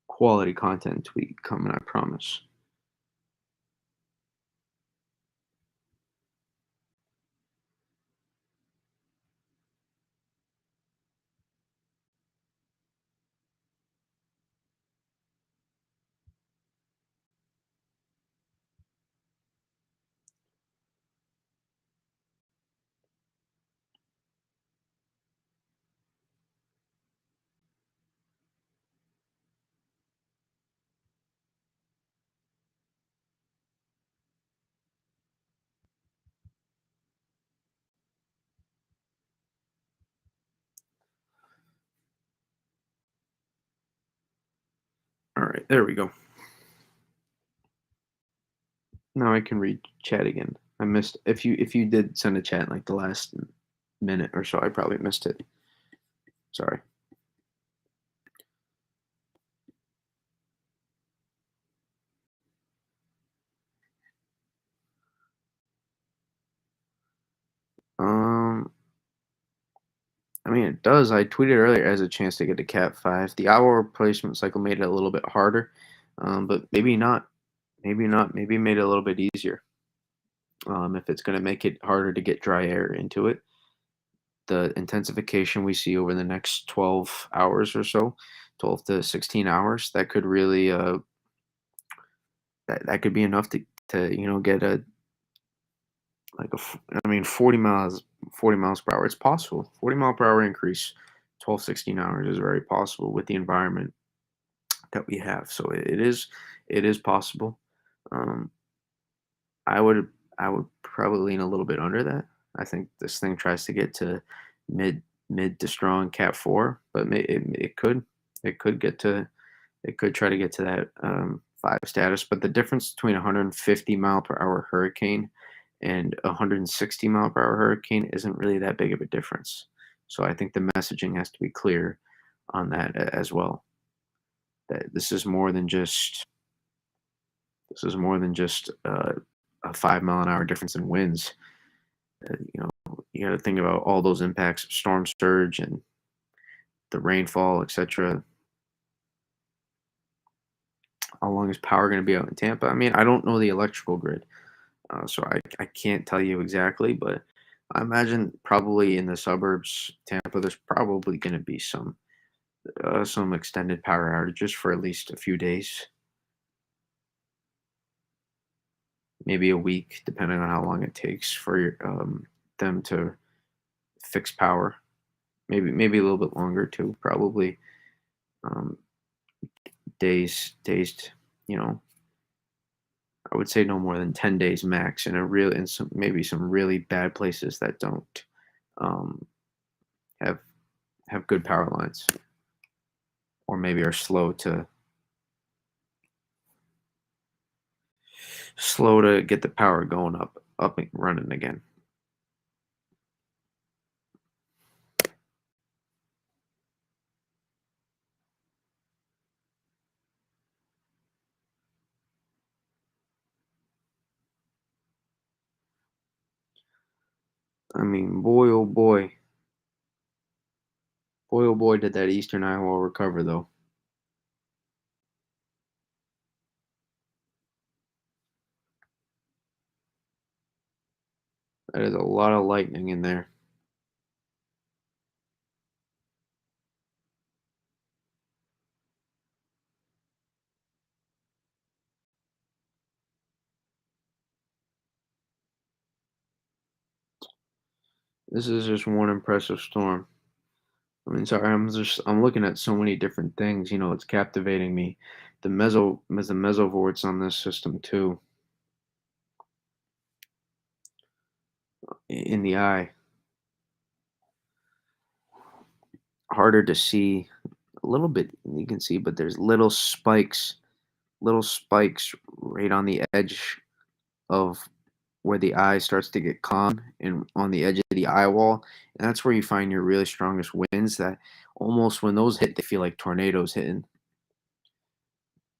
Quality content tweet coming, I promise. All right, there we go. Now I can read chat again. I missed if you did send a chat in like the last minute or so, I probably missed it. Sorry. Um, I mean, it does. I tweeted earlier as a chance to get to Cat 5. The hour replacement cycle made it a little bit harder, but maybe not. Maybe not. Maybe made it a little bit easier. If it's going to make it harder to get dry air into it, the intensification we see over the next 12 hours or so, 12 to 16 hours, that could really that could be enough to get a like a I mean 40 miles per hour. It's possible. 40 mile per hour increase, 12 16 hours is very possible with the environment that we have. So it is possible. Um, I would I would probably lean a little bit under that. I think this thing tries to get to mid mid to strong Cat 4, but it could get to it could try to get to that 5 status. But the difference between 150 mile per hour hurricane and 160 mile per hour hurricane isn't really that big of a difference. So I think the messaging has to be clear on that as well. That this is more than just a 5 mile an hour difference in winds. You got to think about all those impacts of storm surge and the rainfall, etc. How long is power going to be out in Tampa? I mean, I don't know the electrical grid, so I can't tell you exactly, but I imagine probably in the suburbs, Tampa, there's probably going to be some extended power outages for at least a few days, maybe a week, depending on how long it takes for them to fix power. Maybe a little bit longer too. Probably um, days. You know, I would say no more than 10 days max. In some maybe some really bad places that don't um, have good power lines, or maybe are slow to get the power going up and running again. I mean, boy, oh boy, did that Eastern Iowa recover though. That is a lot of lightning in there. This is just one impressive storm. I mean, sorry, I'm looking at so many different things. It's captivating me. The mesovorts on this system too, in the eye, harder to see. A little bit you can see, but there's little spikes right on the edge of where the eye starts to get calm and on the edge of the eye wall. And that's where you find your really strongest winds that almost when those hit, they feel like tornadoes hitting.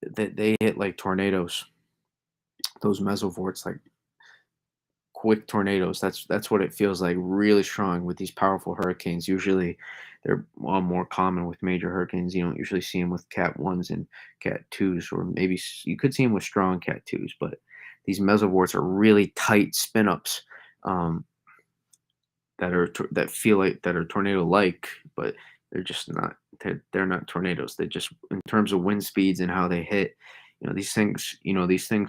They hit like tornadoes, those mesovorts, like quick tornadoes. That's what it feels like, really strong with these powerful hurricanes. Usually, they're more common with major hurricanes. You don't usually see them with Cat ones and Cat twos, or maybe you could see them with strong Cat twos. But these mesovorts are really tight spin ups. Um, that feel like that are tornado like, but they're just not. They're not tornadoes. They just, in terms of wind speeds and how they hit, these things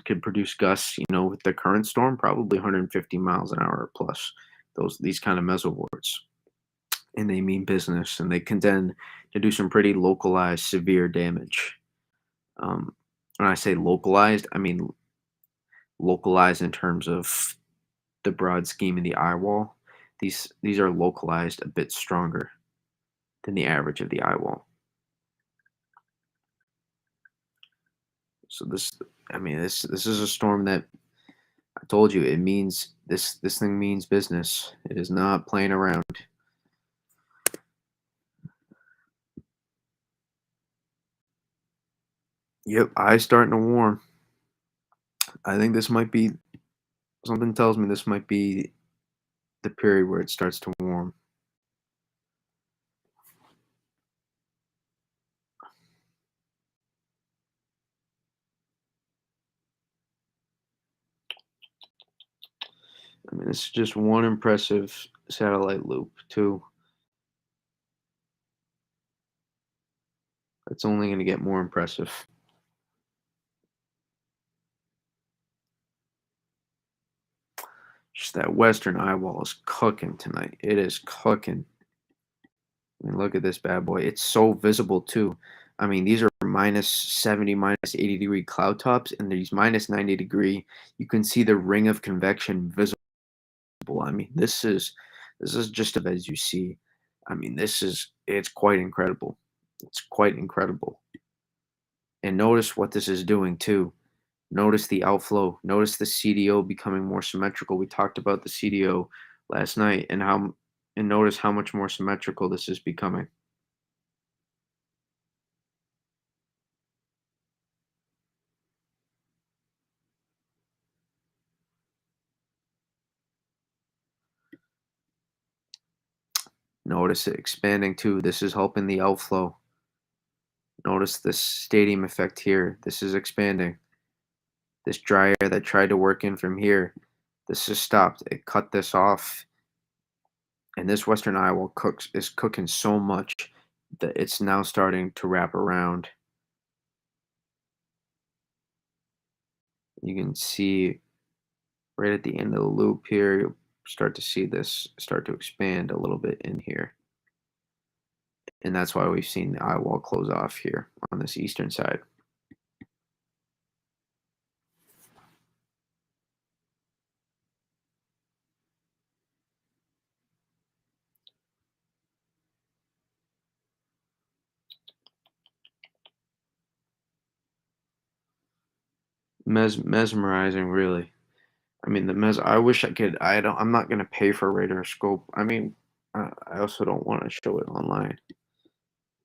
could produce gusts. With the current storm, probably 150 miles an hour or plus. These kind of mesovorts, and they mean business, and they can then to do some pretty localized severe damage. Um, when I say localized, I mean localized in terms of the broad scheme of the eye wall. These are localized a bit stronger than the average of the eye wall. So this is a storm that I told you, it means this thing means business. It is not playing around. Yep, eyes starting to warm. I think this might be something tells me this might be the period where it starts to warm. I mean, this is just one impressive satellite loop. Two, it's only going to get more impressive. Just that western eye wall is cooking tonight. It is cooking. I mean, look at this bad boy. It's so visible too. I mean, these are minus 70, minus 80-degree cloud tops, and these minus 90-degree. You can see the ring of convection visible. I mean, this is just about as you see. I mean, it's quite incredible. It's quite incredible. And notice what this is doing too. Notice the outflow. Notice the CDO becoming more symmetrical. We talked about the CDO last night, and notice how much more symmetrical this is becoming. Notice it expanding too. This is helping the outflow. Notice this stadium effect here. This is expanding. This dry air that tried to work in from here, this is stopped. It cut this off. And this western Iowa is cooking so much that it's now starting to wrap around. You can see right at the end of the loop here, you'll start to see this start to expand a little bit in here. And that's why we've seen the eye wall close off here on this eastern side. Mesmerizing, really. I mean, I wish I could. I'm not gonna pay for radar scope. I mean, I also don't want to show it online.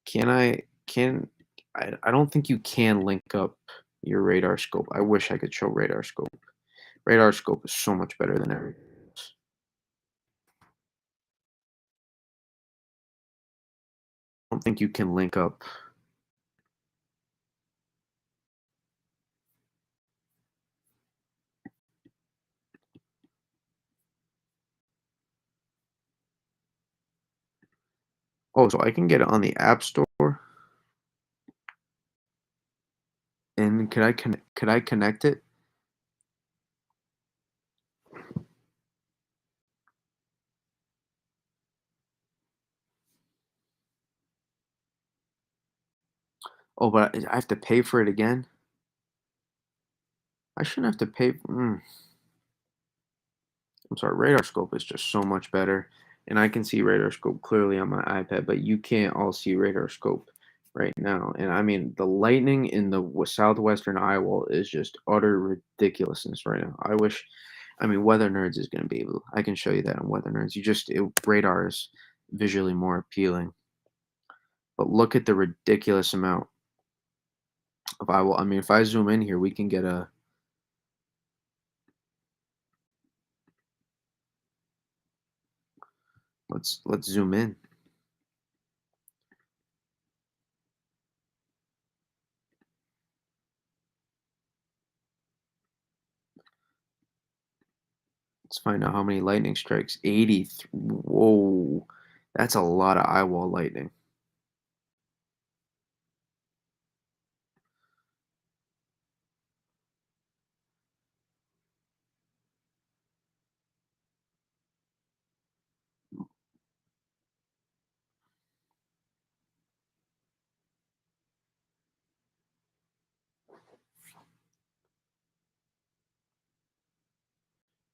Can I? Can I don't think you can link up your radar scope. I wish I could show radar scope. Radar scope is so much better than everything else. I don't think you can link up. Oh, so I can get it on the App Store. And could I connect it? Oh, but I have to pay for it again? I shouldn't have to pay. I'm sorry, Radar Scope is just so much better, and I can see Radar Scope clearly on my iPad, but you can't all see Radar Scope right now. And I mean, the lightning in the southwestern Iowa is just utter ridiculousness right now. I wish, I mean, Weather Nerds is going to be able. I can show you that on Weather Nerds. Radar is visually more appealing, but look at the ridiculous amount of Iowa. I mean, if I zoom in here, we can get a. Let's zoom in. Let's find out how many lightning strikes. 83. Whoa. That's a lot of eyewall lightning.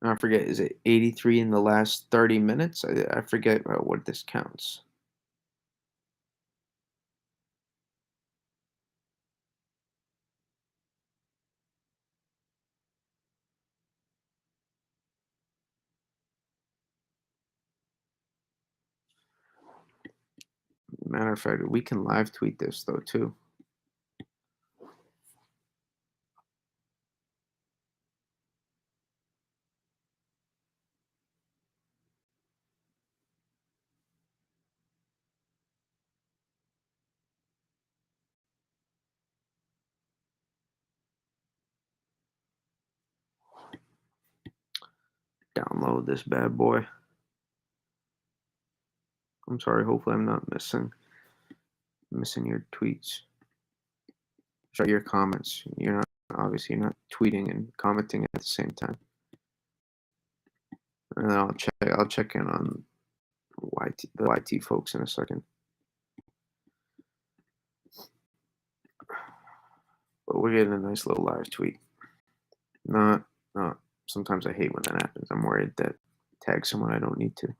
I forget, is it 83 in the last 30 minutes? I forget what this counts. Matter of fact, we can live tweet this though too. Download this bad boy. I'm sorry, hopefully I'm not missing your tweets. Sorry, your comments. You're not tweeting and commenting at the same time. And then I'll check in on the YT folks in a second. But we're getting a nice little live tweet. Not, not. Sometimes I hate when that happens. I'm worried that tag someone I don't need to.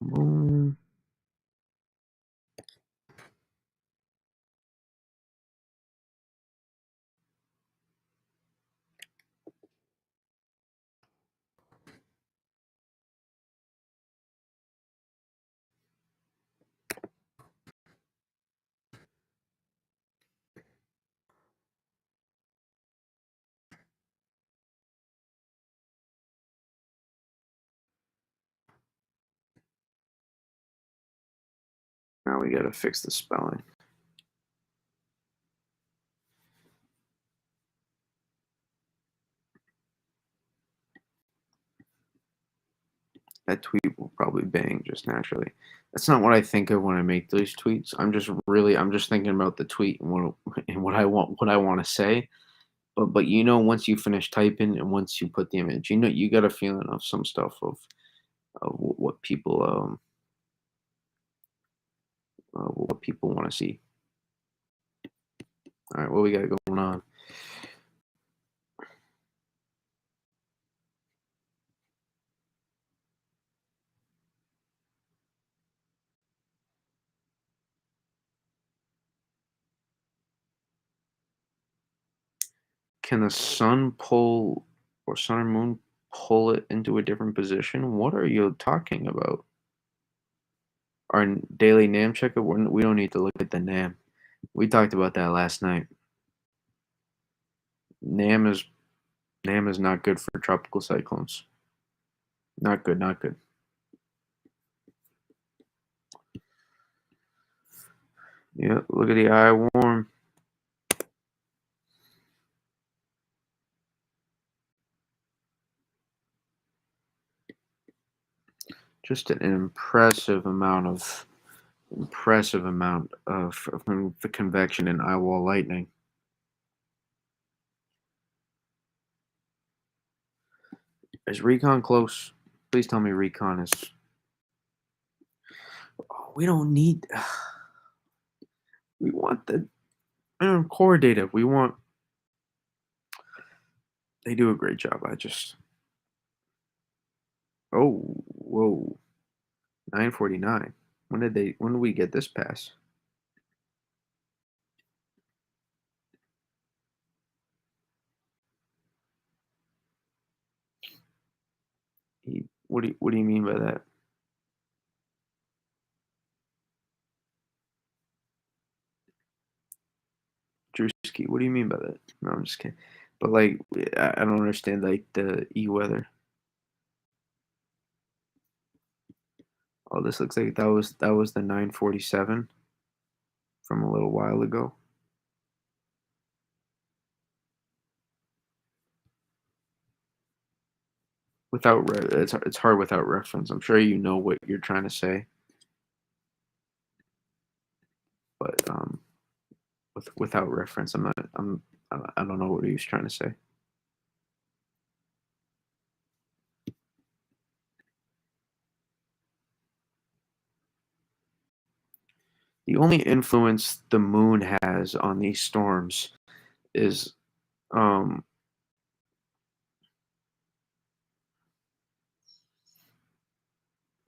Mm, Now we gotta fix the spelling. That tweet will probably bang just naturally. That's not what I think of when I make those tweets. I'm just thinking about the tweet and what I want to say. But once you finish typing and once you put the image, you got a feeling of some stuff of what people want to see. All right, what we got going on? Can the sun pull or sun or moon pull it into a different position? What are you talking about? Our daily NAM checkup, we don't need to look at the NAM. We talked about that last night. NAM is NAM is not good for tropical cyclones. Not good, not good. Yeah, look at the eye warm. Just an impressive amount of the convection and eye wall lightning. Is recon close? Please tell me recon is. Oh, we don't need. We want the core data. We want. They do a great job. I just. Oh, whoa. 9:49. When did we get this pass? What do you mean by that? Drewski, what do you mean by that? No, I'm just kidding. But like, I don't understand like the weather. Oh, this looks like that was the 9:47 from a little while ago. It's hard without reference. I'm sure you know what you're trying to say, but without reference, I'm not. I don't know what he was trying to say. The only influence the moon has on these storms is um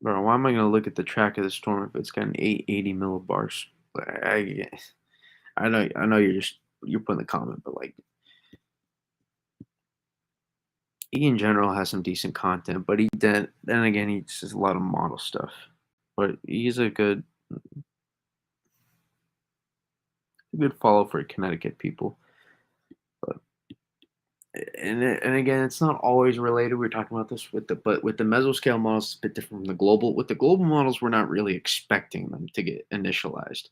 bro, why am I gonna look at the track of the storm if it's got an 880 millibars? I, I know you're putting the comment, but like he in general has some decent content, but then again he just has a lot of model stuff. But he's a good follow for Connecticut people. But and again, it's not always related. We are talking about this with the mesoscale models, it's a bit different from the global. With the global models, we're not really expecting them to get initialized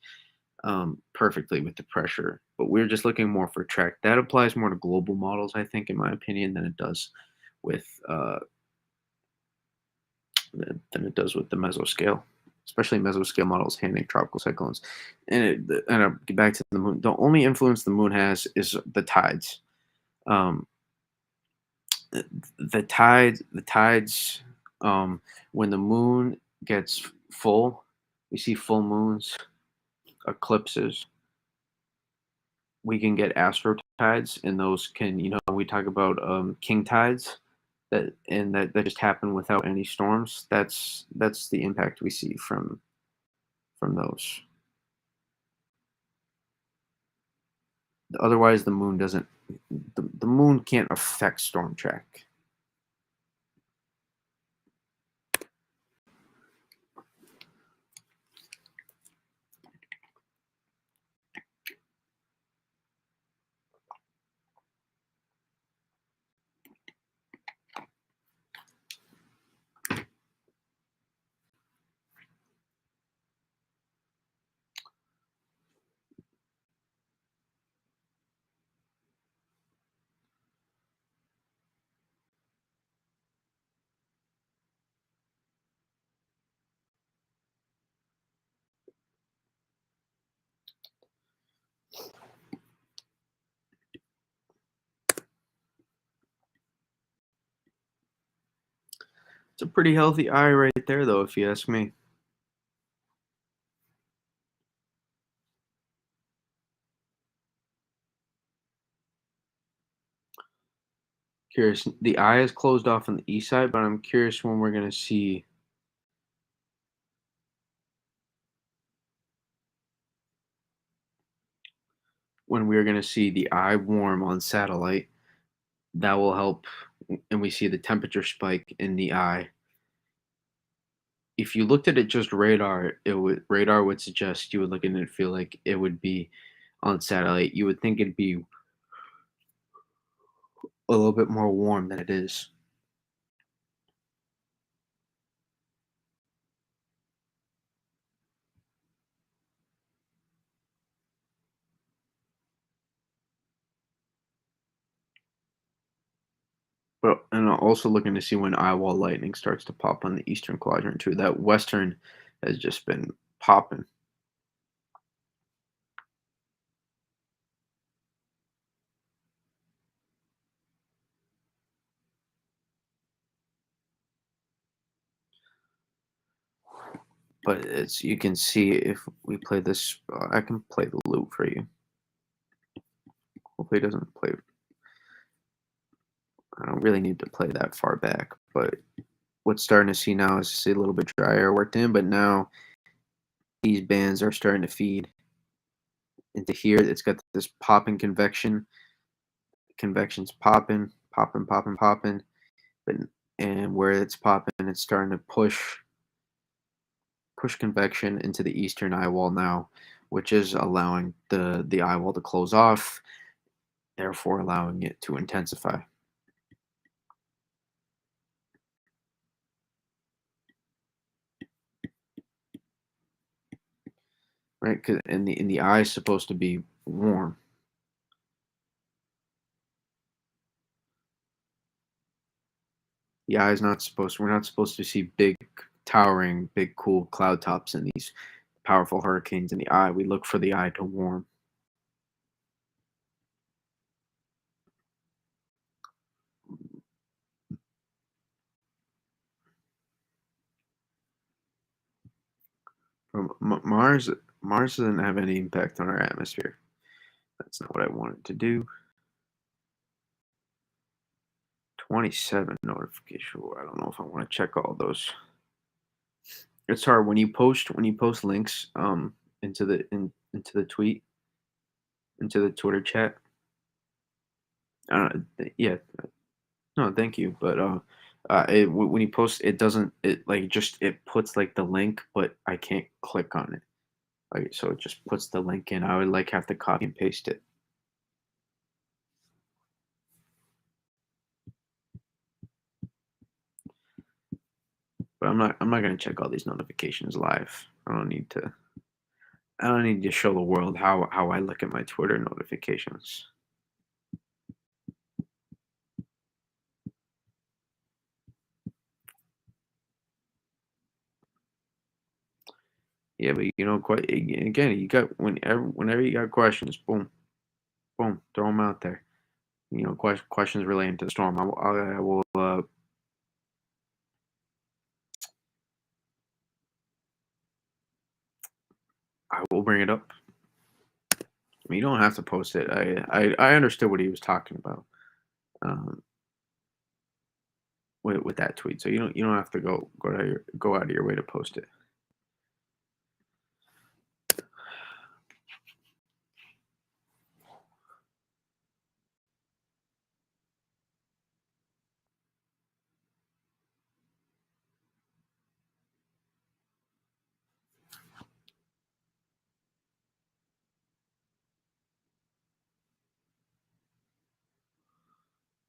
perfectly with the pressure, but we're just looking more for track. That applies more to global models, I think, in my opinion, than it does with the mesoscale, especially mesoscale models handling tropical cyclones. And I'll get back to the moon. The only influence the moon has is the tides. Um, the tides, when the moon gets full, we see full moons, eclipses. We can get astro tides, and those can, we talk about king tides that just happen without any storms. That's the impact we see from those. Otherwise, the moon can't affect storm track. It's a pretty healthy eye right there, though, if you ask me. Curious. The eye is closed off on the east side, but I'm curious when we're gonna see the eye warm on satellite. that will help, and we see the temperature spike in the eye. If you looked at it just radar would suggest you would look at it and feel like it would be on satellite. You would think it'd be a little bit more warm than it is. But and I'm also looking to see when eyewall lightning starts to pop on the eastern quadrant too. That western has just been popping. But it's you can see if we play this. I can play the loop for you. Hopefully, it doesn't play. I don't really need to play that far back. But what's starting to see now is see a little bit drier worked in. But now these bands are starting to feed into here. It's got this popping convection. Convection's popping, popping, popping, popping. But and where it's popping, it's starting to push convection into the eastern eye wall now, which is allowing the eye wall to close off, therefore allowing it to intensify. Right? 'Cause in the eye is supposed to be warm. The eye is not supposed. We're not supposed to see big, towering, big, cool cloud tops in these powerful hurricanes in the eye. We look for the eye to warm. Mars, Mars doesn't have any impact on our atmosphere. That's not what I wanted to do. 27 notification. I don't know if I want to check all those. It's hard when you post links into the tweet into the Twitter chat. Yeah, no, thank you. But when you post, it doesn't it like just it puts like the link, but I can't click on it. Like so, it just puts the link in. I would like have to copy and paste it, but I'm not gonna check all these notifications live. I don't need to. I don't need to show the world how I look at my Twitter notifications. Yeah, but quite again, you got whenever you got questions, boom, boom, throw them out there. Questions relating to the storm. I will bring it up. I mean, you don't have to post it. I understood what he was talking about um, with that tweet, so you don't have to go out of your way to post it.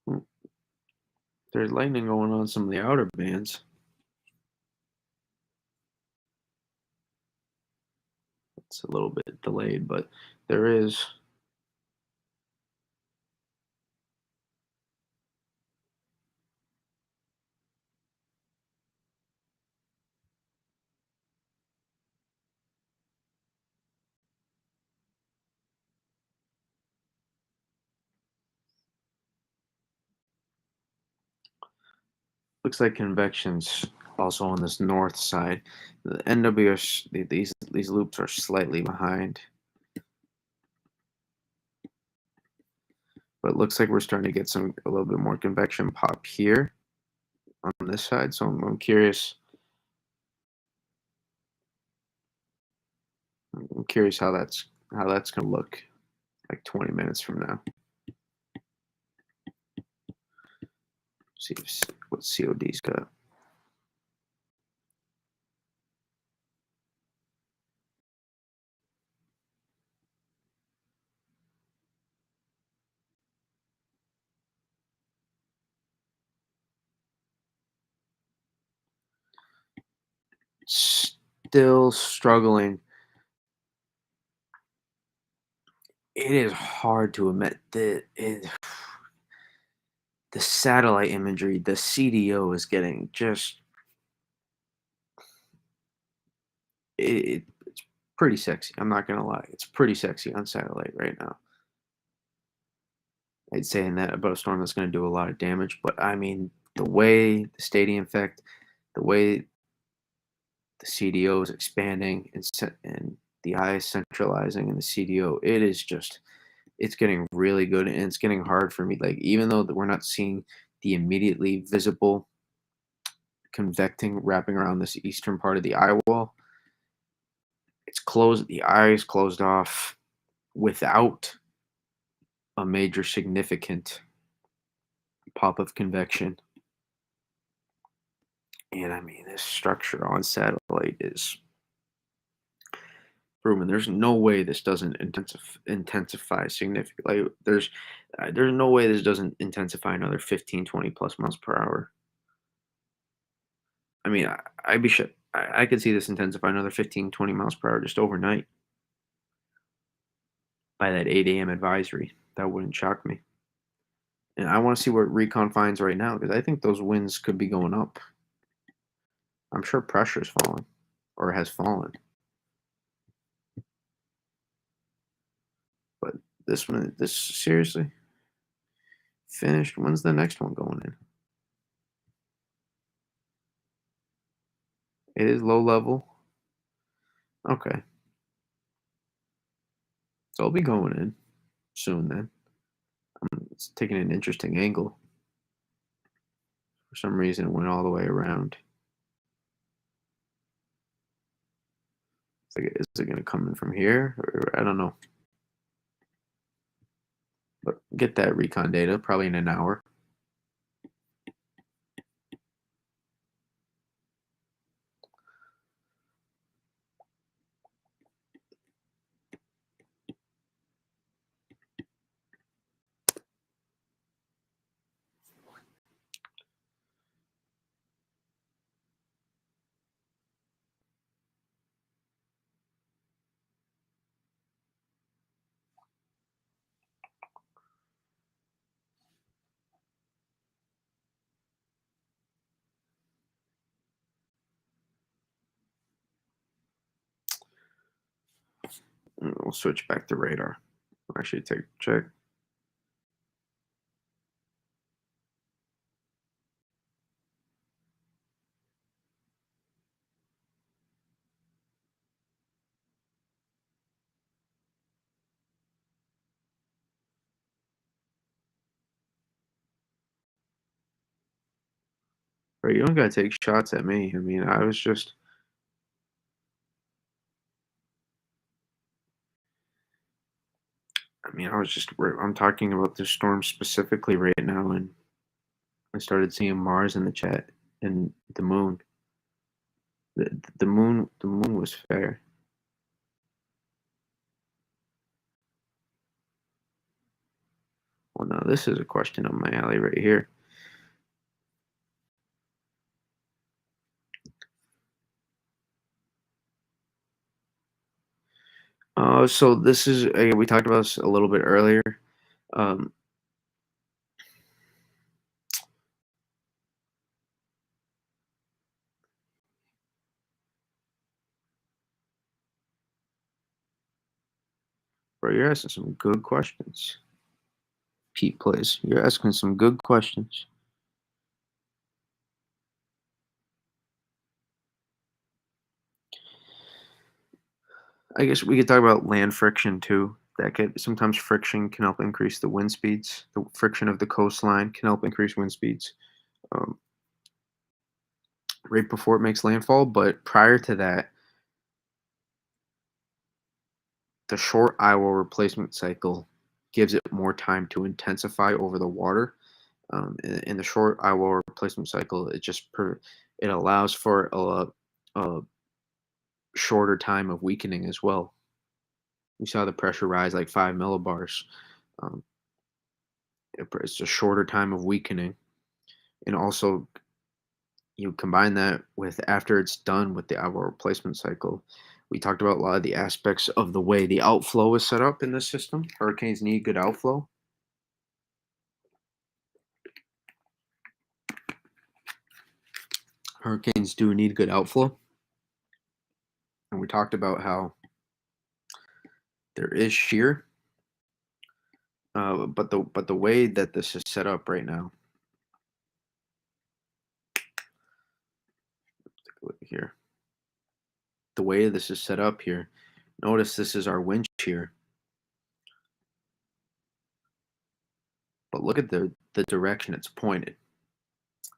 Mm, There's lightning going on some of the outer bands. It's a little bit delayed, but there is. Looks like convection's also on this north side. The NWS these loops are slightly behind, but it looks like we're starting to get a little bit more convection pop here on this side. So I'm curious. I'm curious how that's gonna look like 20 minutes from now. See what COD's got. Still struggling. It is hard to admit that the satellite imagery, the CDO is getting just it's pretty sexy. I'm not gonna lie, it's pretty sexy on satellite right now. I'd saying that about a storm that's going to do a lot of damage, but I mean the way the stadium effect, the way the CDO is expanding and the eye is centralizing in the CDO, it is just it's getting really good and it's getting hard for me. Like even though that we're not seeing the immediately visible convecting wrapping around this eastern part of the eye wall, it's closed. The eye is closed off without a major significant pop of convection. And I mean, this structure on satellite is proven. There's no way this doesn't intensify significantly. Like, there's no way this doesn't intensify another 15, 20 plus miles per hour. I mean, I'd be shit. I could see this intensify another 15, 20 miles per hour just overnight by that 8 a.m. advisory. That wouldn't shock me. And I want to see what recon finds right now because I think those winds could be going up. I'm sure pressure's falling or has fallen. But this seriously finished. When's the next one going in? It is low level. Okay, so I'll be going in soon then. It's taking an interesting angle. For some reason, it went all the way around. It's like, is it going to come in from here? Or I don't know. But get that recon data probably in an hour. And we'll switch back to radar. Actually, take a check. Bro, you don't gotta take shots at me. I mean, I'm talking about this storm specifically right now, and I started seeing Mars in the chat and the moon. The moon was fair. Well, no, this is a question up my alley right here. So this is we talked about this a little bit earlier. Um, bro, you're asking some good questions. Pete plays. You're asking some good questions. I guess we could talk about land friction too. Sometimes friction can help increase the wind speeds. The friction of the coastline can help increase wind speeds um, right before it makes landfall. But prior to that, the short Iowa replacement cycle gives it more time to intensify over the water. In the short eye wall replacement cycle, it allows for a shorter time of weakening as well. We saw the pressure rise like 5 millibars. Um, it's a shorter time of weakening, and also you combine that with after it's done with the eye wall replacement cycle. We talked about a lot of the aspects of the way the outflow is set up in this system. Hurricanes need good outflow. Hurricanes do need good outflow, and we talked about how there is shear, but the way that this is set up right now, look here, the way this is set up here, notice this is our wind shear, but look at the direction it's pointed.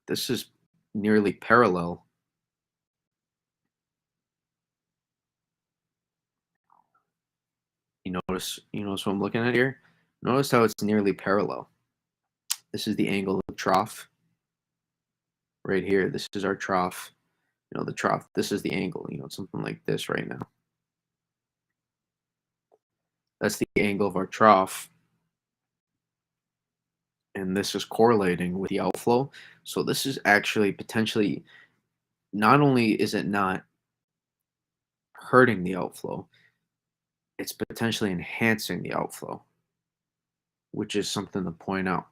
This is nearly parallel. You notice what I'm looking at here? Notice how it's nearly parallel. This is the angle of the trough right here. This is our trough. The trough, this is the angle, something like this right now. That's the angle of our trough. And this is correlating with the outflow. So this is actually potentially, not only is it not hurting the outflow, it's potentially enhancing the outflow, which is something to point out.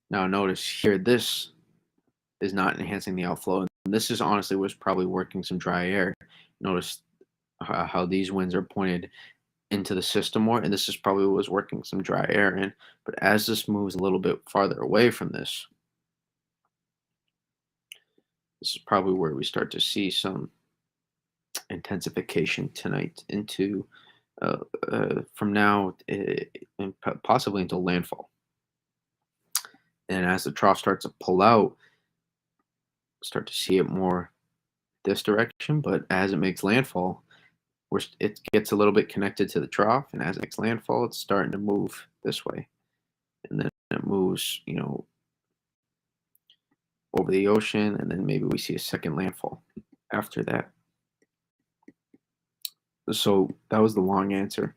Now notice here, this is not enhancing the outflow. And this is honestly was probably working some dry air. Notice how these winds are pointed into the system more, and this is probably what was working some dry air in. But as this moves a little bit farther away from this is probably where we start to see some intensification tonight into from now and possibly until landfall. And as the trough starts to pull out, start to see it more this direction. But as it makes landfall, it gets a little bit connected to the trough, and as it makes landfall, it's starting to move this way, and then it moves, over the ocean, and then maybe we see a second landfall after that. So that was the long answer,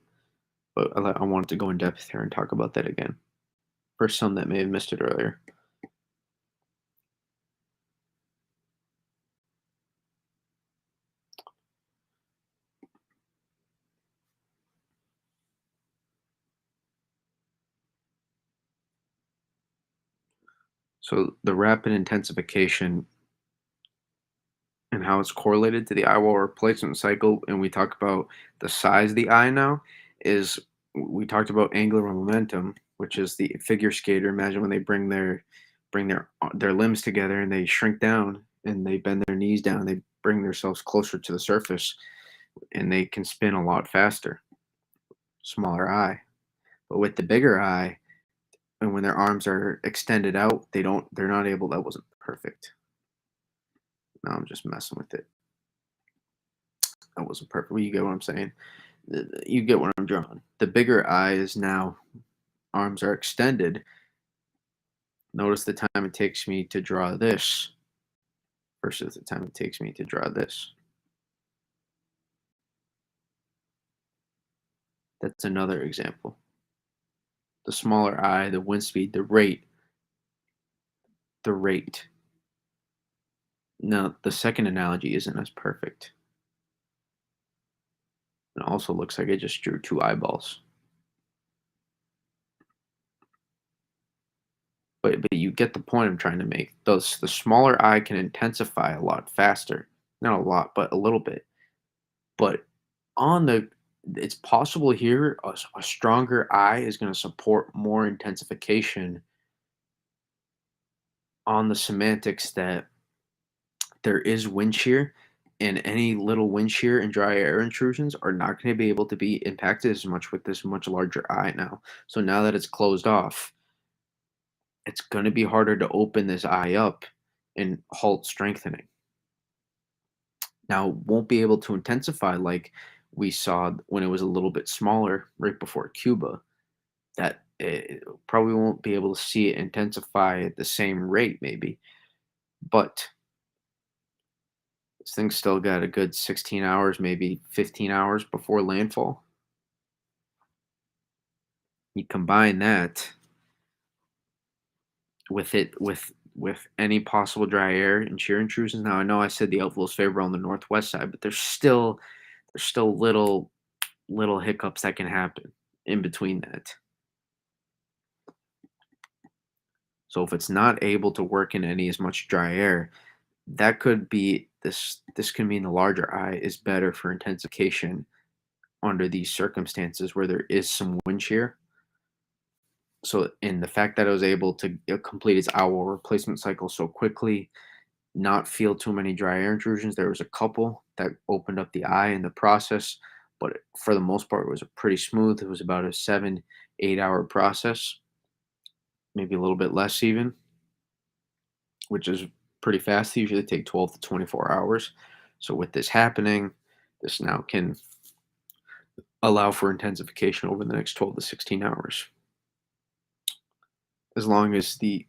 but I wanted to go in depth here and talk about that again for some that may have missed it earlier. So the rapid intensification and how it's correlated to the eye wall replacement cycle, and we talk about the size of the eye now, is we talked about angular momentum, which is the figure skater. Imagine when they bring their limbs together and they shrink down and they bend their knees down, they bring themselves closer to the surface, and they can spin a lot faster. Smaller eye, but with the bigger eye, and when their arms are extended out, they're not able. That wasn't perfect. No, I'm just messing with it. That wasn't perfect. Well, you get what I'm saying. You get what I'm drawing. The bigger eye is now arms are extended. Notice the time it takes me to draw this versus the time it takes me to draw this. That's another example. The smaller eye, the wind speed, the rate. The rate. Now, the second analogy isn't as perfect. It also looks like I just drew two eyeballs. But you get the point I'm trying to make. Those the smaller eye can intensify a lot faster. Not a lot, but a little bit. But on the it's possible here a stronger eye is going to support more intensification on the semantics that there is wind shear, and any little wind shear and dry air intrusions are not going to be able to be impacted as much with this much larger eye now. So now that it's closed off, it's going to be harder to open this eye up and halt strengthening. Now, won't be able to intensify like we saw when it was a little bit smaller right before Cuba, that it probably won't be able to see it intensify at the same rate, maybe. But this thing's still got a good 16 hours, maybe 15 hours before landfall. You combine that with any possible dry air and shear intrusions. Now I know I said the outflow is favorable on the northwest side, but there's still little hiccups that can happen in between that. So if it's not able to work in any as much dry air, that could be this can mean the larger eye is better for intensification under these circumstances where there is some wind shear. So in the fact that I was able to complete its owl replacement cycle so quickly, not feel too many dry air intrusions. There was a couple that opened up the eye in the process, but for the most part, it was a pretty smooth. It was about a 7, 8 hour process, maybe a little bit less even, which is pretty fast. They usually take 12 to 24 hours. So with this happening, this now can allow for intensification over the next 12 to 16 hours, as long as the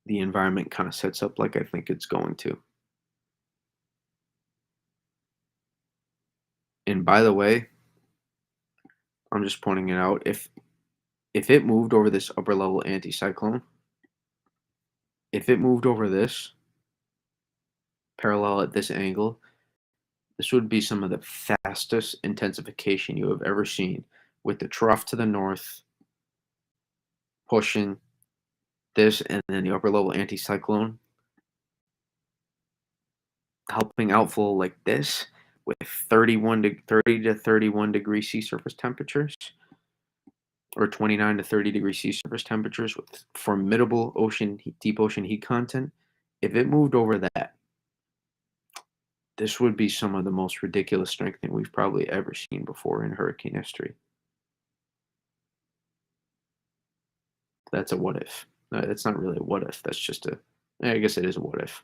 environment kind of sets up like I think it's going to. And by the way, I'm just pointing it out. If it moved over this upper level anticyclone, if it moved over this parallel at this angle, this would be some of the fastest intensification you have ever seen, with the trough to the north pushing this, and then the upper level anticyclone helping outflow like this with 30 to 31 degree sea surface temperatures, or 29 to 30 degree sea surface temperatures with formidable deep ocean heat content. If it moved over that, this would be some of the most ridiculous strengthening we've probably ever seen before in hurricane history. That's a what if. It's not really a what if. That's just a. I guess it is a what if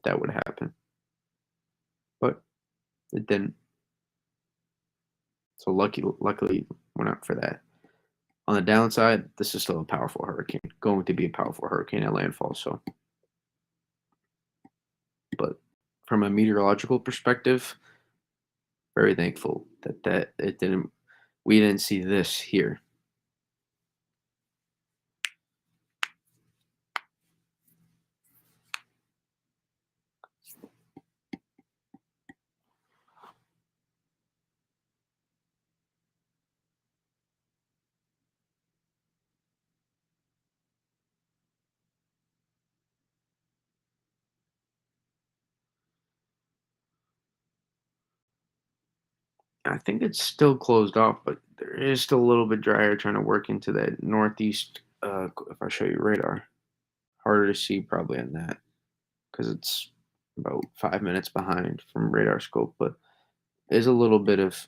that would happen, but it didn't. So luckily, we're not for that. On the downside, this is still a powerful hurricane, going to be a powerful hurricane at landfall. So, but from a meteorological perspective, very thankful that it didn't. We didn't see this here. I think it's still closed off, but there is still a little bit drier trying to work into that northeast. If I show you radar, harder to see probably on that because it's about 5 minutes behind from radar scope, but there's a little bit of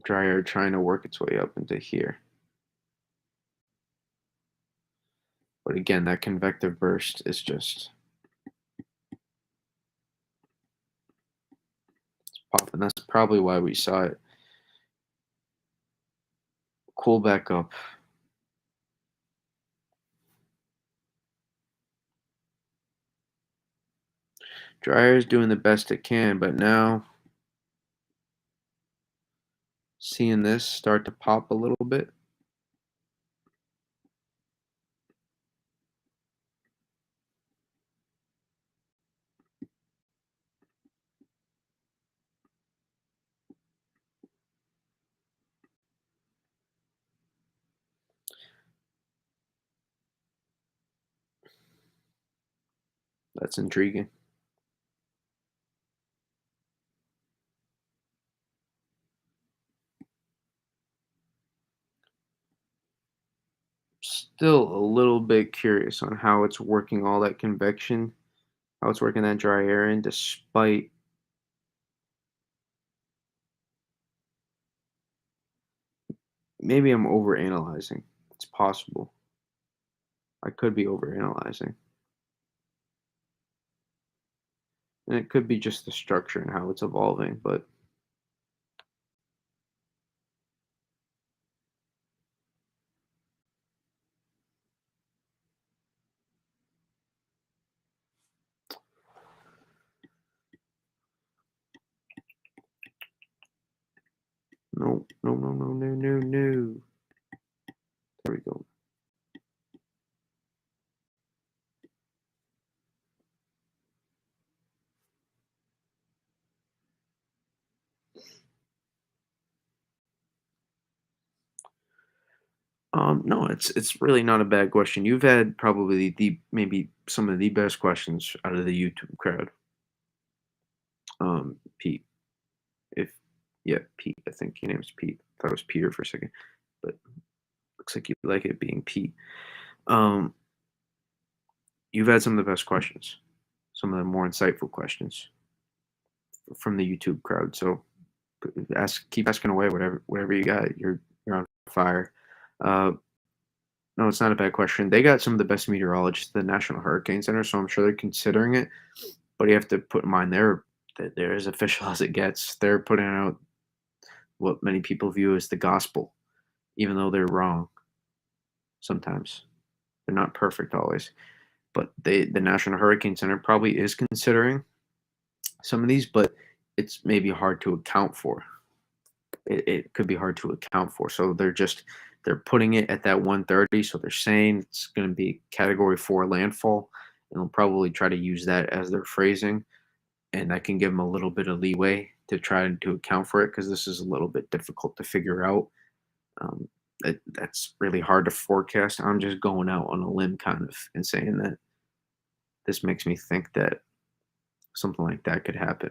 dryer trying to work its way up into here. But again, that convective burst is just popping. That's probably why we saw it cool back up. Dryer is doing the best it can, but now seeing this start to pop a little bit, that's intriguing. Still a little bit curious on how it's working all that convection, how it's working that dry air in, despite maybe I'm overanalyzing. It's possible. I could be overanalyzing. And it could be just the structure and how it's evolving, but no, no, no, no, no, no, no. There we go. No, it's really not a bad question. You've had probably the maybe some of the best questions out of the YouTube crowd. Pete, if yeah, Pete. I think your name's Pete. Thought it was Peter for a second, but looks like you like it being Pete. Um, you've had some of the best questions, some of the more insightful questions from the YouTube crowd. So keep asking away, whatever you got. You're on fire. Uh, no, it's not a bad question. They got some of the best meteorologists at the National Hurricane Center, so I'm sure they're considering it. But you have to put in mind they're as official as it gets. They're putting out what many people view as the gospel, even though they're wrong sometimes. They're not perfect always. But the National Hurricane Center probably is considering some of these, but it's maybe hard to account for. It could be hard to account for. So they're putting it at that 130. So they're saying it's going to be Category 4 landfall, and they'll probably try to use that as their phrasing, and that can give them a little bit of leeway to try to account for it because this is a little bit difficult to figure out. Um, that's really hard to forecast. I'm just going out on a limb kind of and saying that this makes me think that something like that could happen.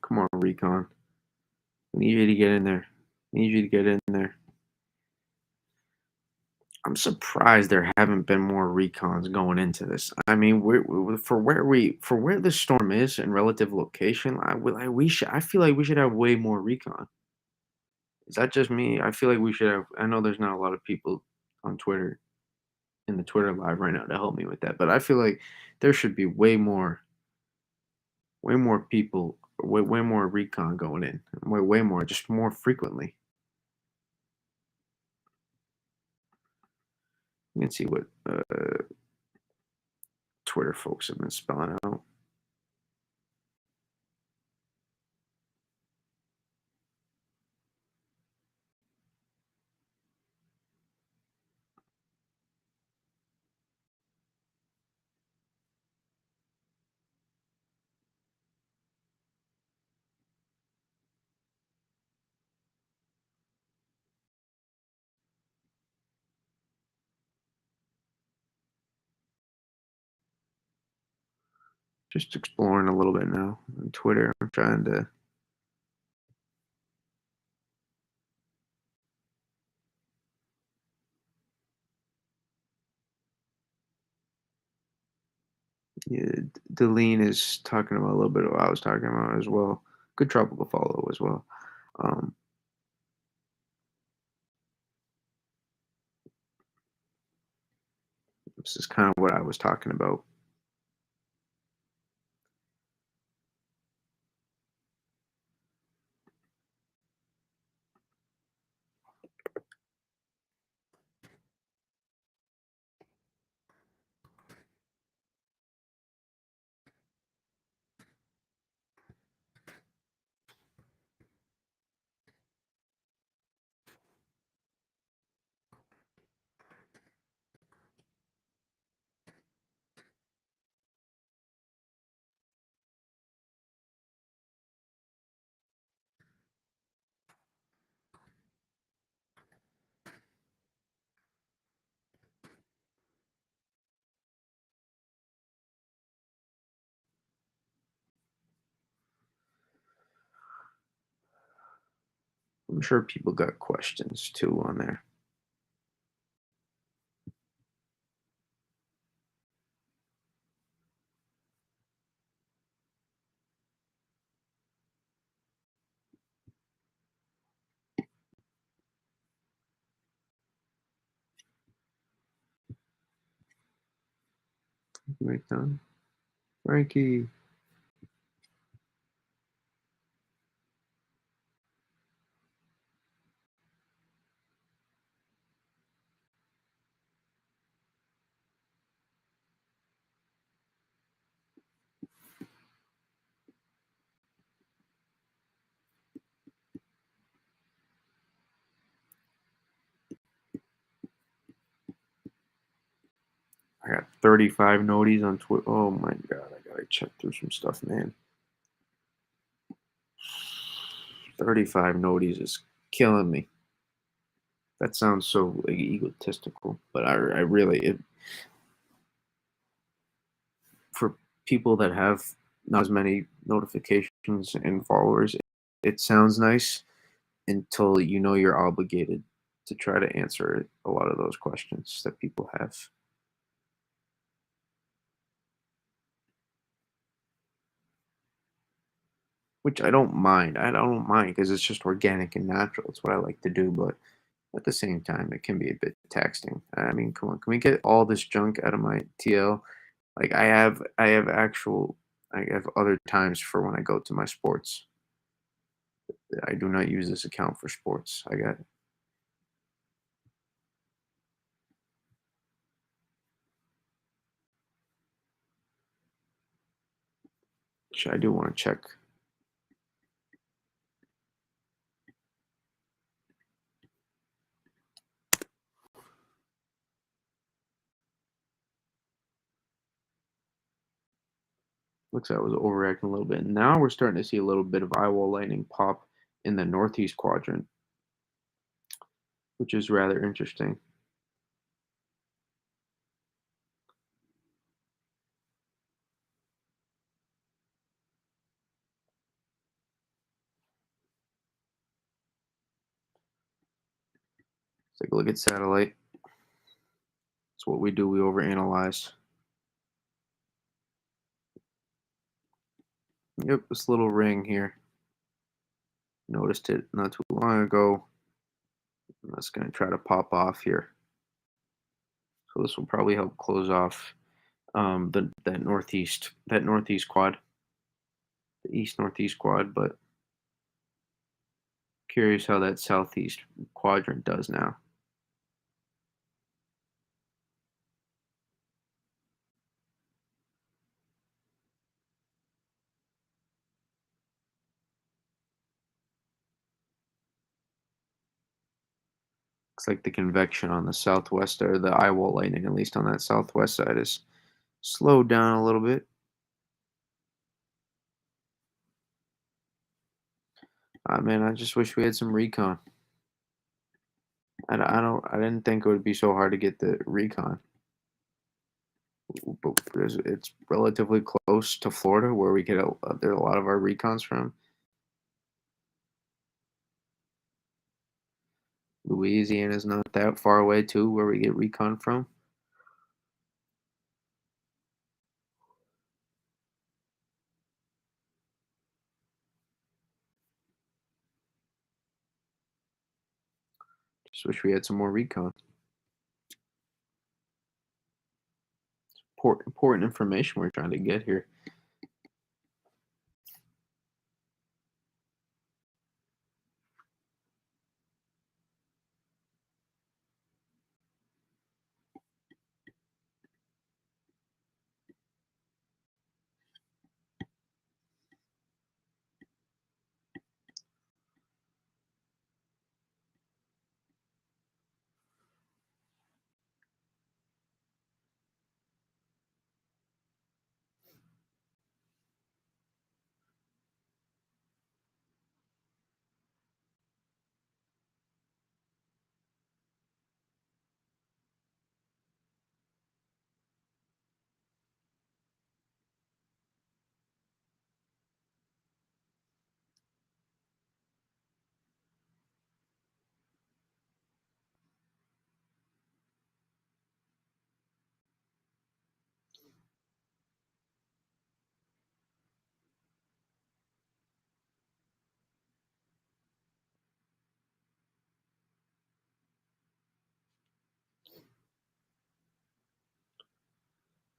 Come on, Recon. I need you to get in there. I need you to get in there. I'm surprised there haven't been more recons going into this. I mean, for where the storm is in relative location, I feel like we should have way more recon. Is that just me? I feel like we should have. I know there's not a lot of people on Twitter in the Twitter live right now to help me with that, but I feel like there should be way more people, way more recon going in, way more, just more frequently. You can see what Twitter folks have been spelling out. Just exploring a little bit now on Twitter. I'm trying to. Yeah, Deline is talking about a little bit of what I was talking about as well. Good tropical follow as well. Um, this is kind of what I was talking about. I'm sure people got questions too on there. Right done. Frankie. I got 35 noties on Twitter. Oh my god, I gotta check through some stuff, man. 35 noties is killing me. That sounds so like, egotistical, but I really for people that have not as many notifications and followers, it sounds nice until you know you're obligated to try to answer a lot of those questions that people have, which I don't mind. I don't mind because it's just organic and natural. It's what I like to do, but at the same time, it can be a bit taxing. I mean, come on, can we get all this junk out of my TL? Like I have other times for when I go to my sports. I do not use this account for sports. I got, which I do want to check. Looks like I was overreacting a little bit. Now we're starting to see a little bit of eye wall lightning pop in the northeast quadrant, which is rather interesting. Let's take a look at satellite. That's what we do. We overanalyze. Yep, this little ring here. Noticed it not too long ago. That's going to try to pop off here. So this will probably help close off that northeast quad, the east northeast quad. But curious how that southeast quadrant does now. Looks like the convection on the southwest, or the eye wall lightning, at least on that southwest side, is slowed down a little bit. Man, I just wish we had some recon. I didn't think it would be so hard to get the recon, but it's relatively close to Florida, where we get there a lot of our recons from. Louisiana's not that far away too, where we get recon from. Just wish we had some more recon. Important information we're trying to get here.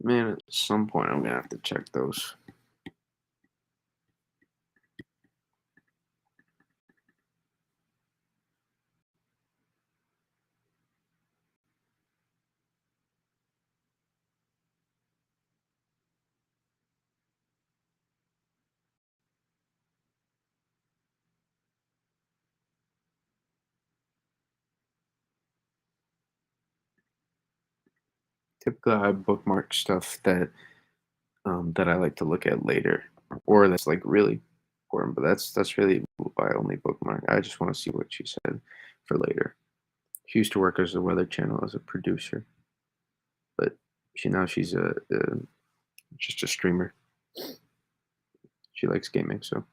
Man, at some point I'm gonna have to check those. Typically, I bookmark stuff that I like to look at later, or that's like really important. But that's really my only bookmark. I just want to see what she said for later. She used to work as a Weather Channel as a producer, but she's a just a streamer. She likes gaming, so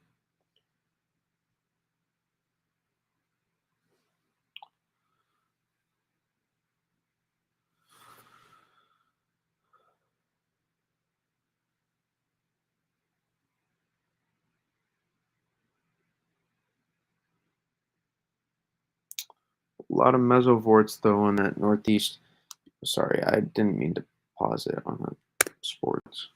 a lot of mesovorts though on that northeast. Sorry, I didn't mean to pause it on the sports.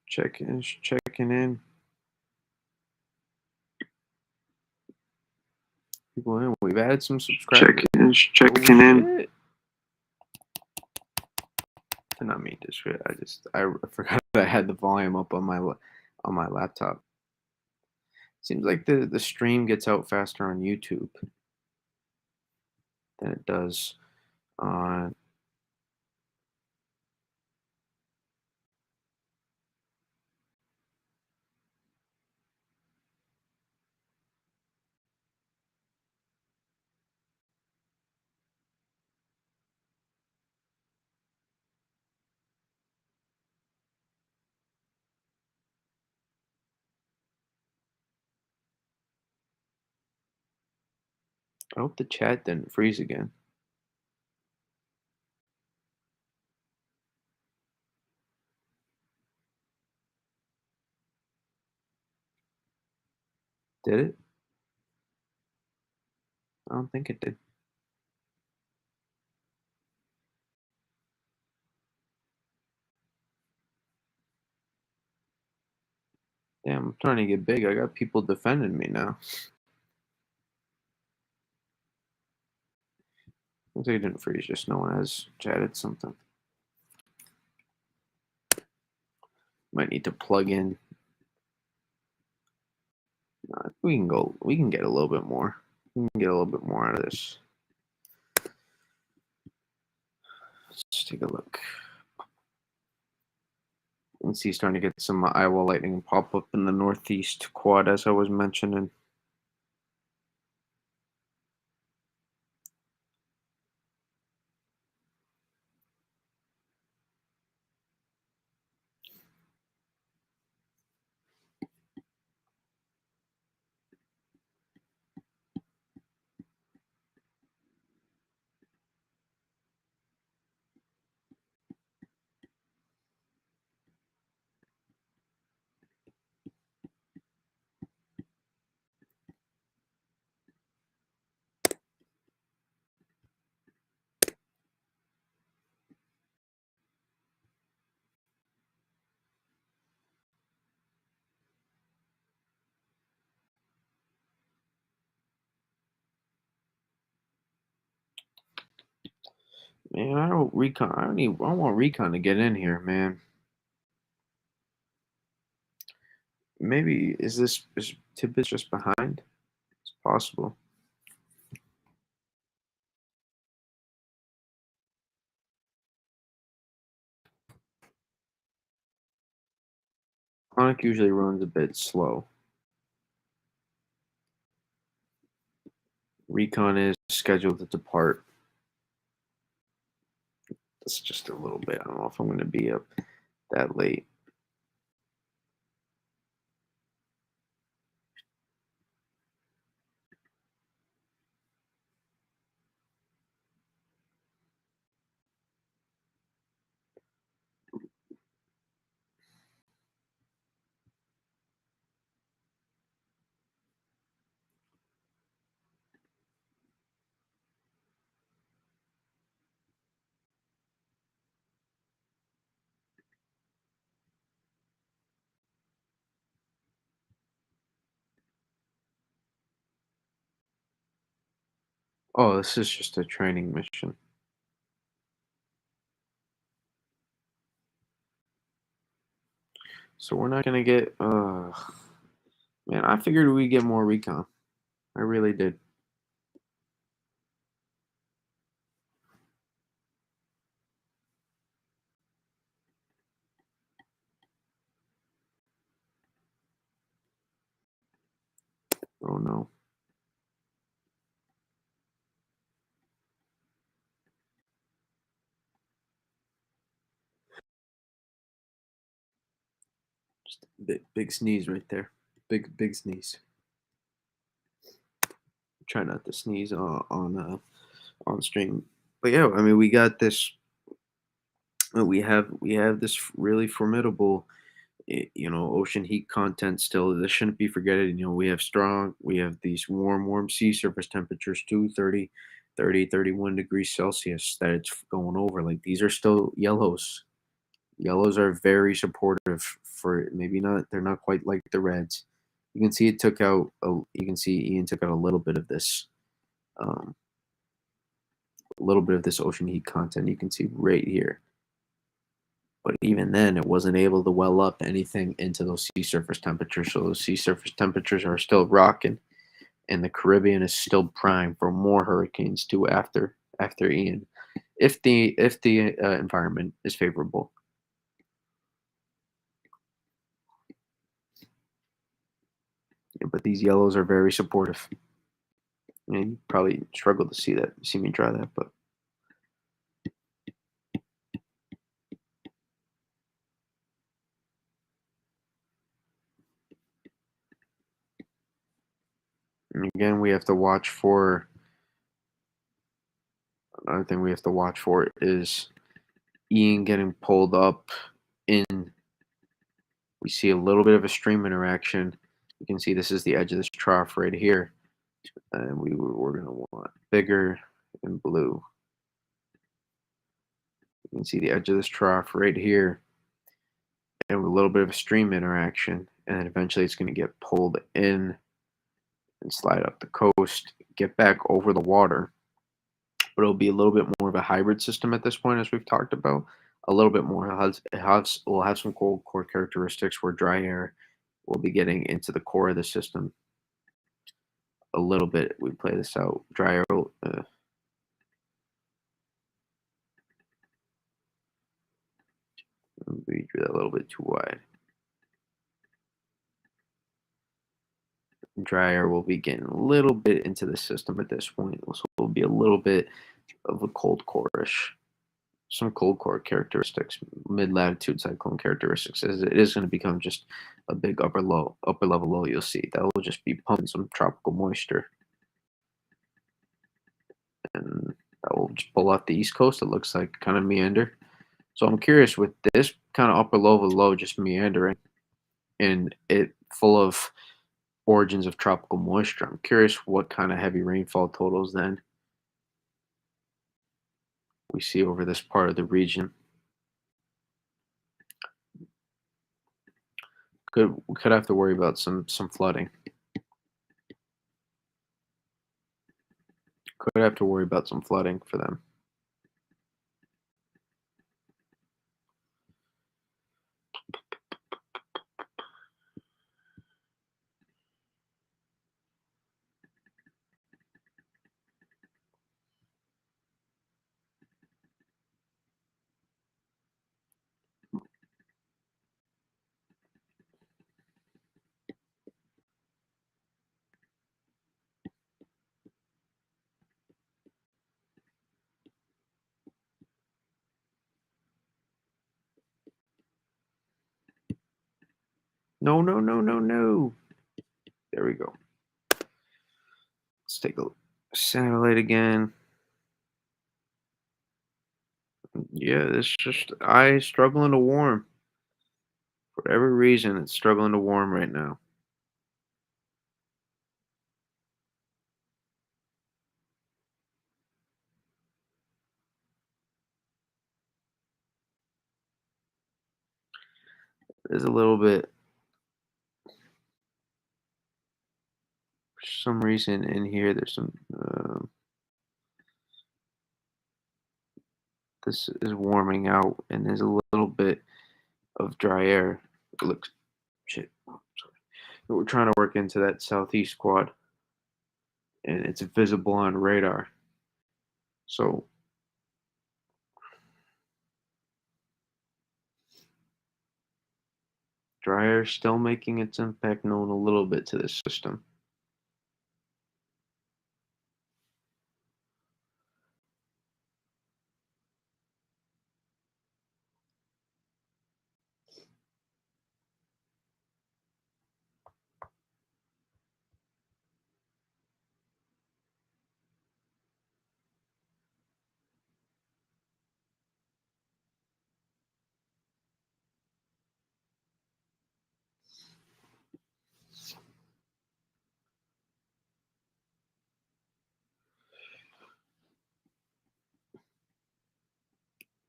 Checking in. People in. We've added some subscribers. Checking in. Did not mean to shit. I forgot that I had the volume up on my laptop. Seems like the stream gets out faster on YouTube than it does on. I hope the chat didn't freeze again. Did it? I don't think it did. Damn, I'm trying to get big. I got people defending me now. Looks like it didn't freeze, just no one has chatted something. Might need to plug in. We can get a little bit more. We can get a little bit more out of this. Let's take a look. You can see starting to get some Iowa lightning pop up in the northeast quad, as I was mentioning. Man, I don't recon. I want recon to get in here, man. Maybe is Tibbetts just behind? It's possible. Chronic usually runs a bit slow. Recon is scheduled to depart. It's just a little bit. I don't know if I'm going to be up that late. Oh, this is just a training mission. So we're not going to get. Man, I figured we'd get more recon. I really did. Oh no. Just a big sneeze right there. Big sneeze. Try not to sneeze on stream. But yeah, I mean, we got this. We have this really formidable, ocean heat content still. This shouldn't be forgetted. We have these warm sea surface temperatures too, 31 degrees Celsius that it's going over. Like these are still yellows. Yellows are very supportive for maybe not. They're not quite like the reds. You can see it took out. You can see Ian took out a little bit of this, um, ocean heat content. You can see right here. But even then, it wasn't able to well up anything into those sea surface temperatures. So those sea surface temperatures are still rocking, and the Caribbean is still prime for more hurricanes too after Ian, if the environment is favorable. Yeah, but these yellows are very supportive. And you probably struggle to see me draw that, but and again, we have to watch for another thing we have to watch for is Ian getting pulled up in. We see a little bit of a stream interaction. You can see this is the edge of this trough right here. And we're going to want bigger and blue. You can see the edge of this trough right here. And with a little bit of a stream interaction. And then eventually it's going to get pulled in and slide up the coast, get back over the water. But it'll be a little bit more of a hybrid system at this point, as we've talked about. A little bit more. Will have some cold core characteristics where dry air will be getting into the core of the system a little bit. We play this out. Dry air. We drew that a little bit too wide. Dry air will be getting a little bit into the system at this point. So it'll be a little bit of a cold core-ish. Some cold core characteristics, mid-latitude cyclone characteristics. As it is going to become just a big upper level low. You'll see that will just be pumping some tropical moisture, and that will just pull off the east coast. It looks like kind of meander. So I'm curious with this kind of upper level low just meandering and it full of origins of tropical moisture. I'm curious what kind of heavy rainfall totals then we see over this part of the region. We could have to worry about some flooding. Could have to worry about some flooding for them. No, no, no, no, no. There we go. Let's take a look. Satellite again. Yeah, it's just I struggling to warm. For whatever reason, it's struggling to warm right now. There's a little bit, for some reason in here. There's some. This is warming out, and there's a little bit of dry air. It looks shit. Oh, sorry. We're trying to work into that southeast quad, and it's visible on radar. So dry air is still making its impact known a little bit to this system.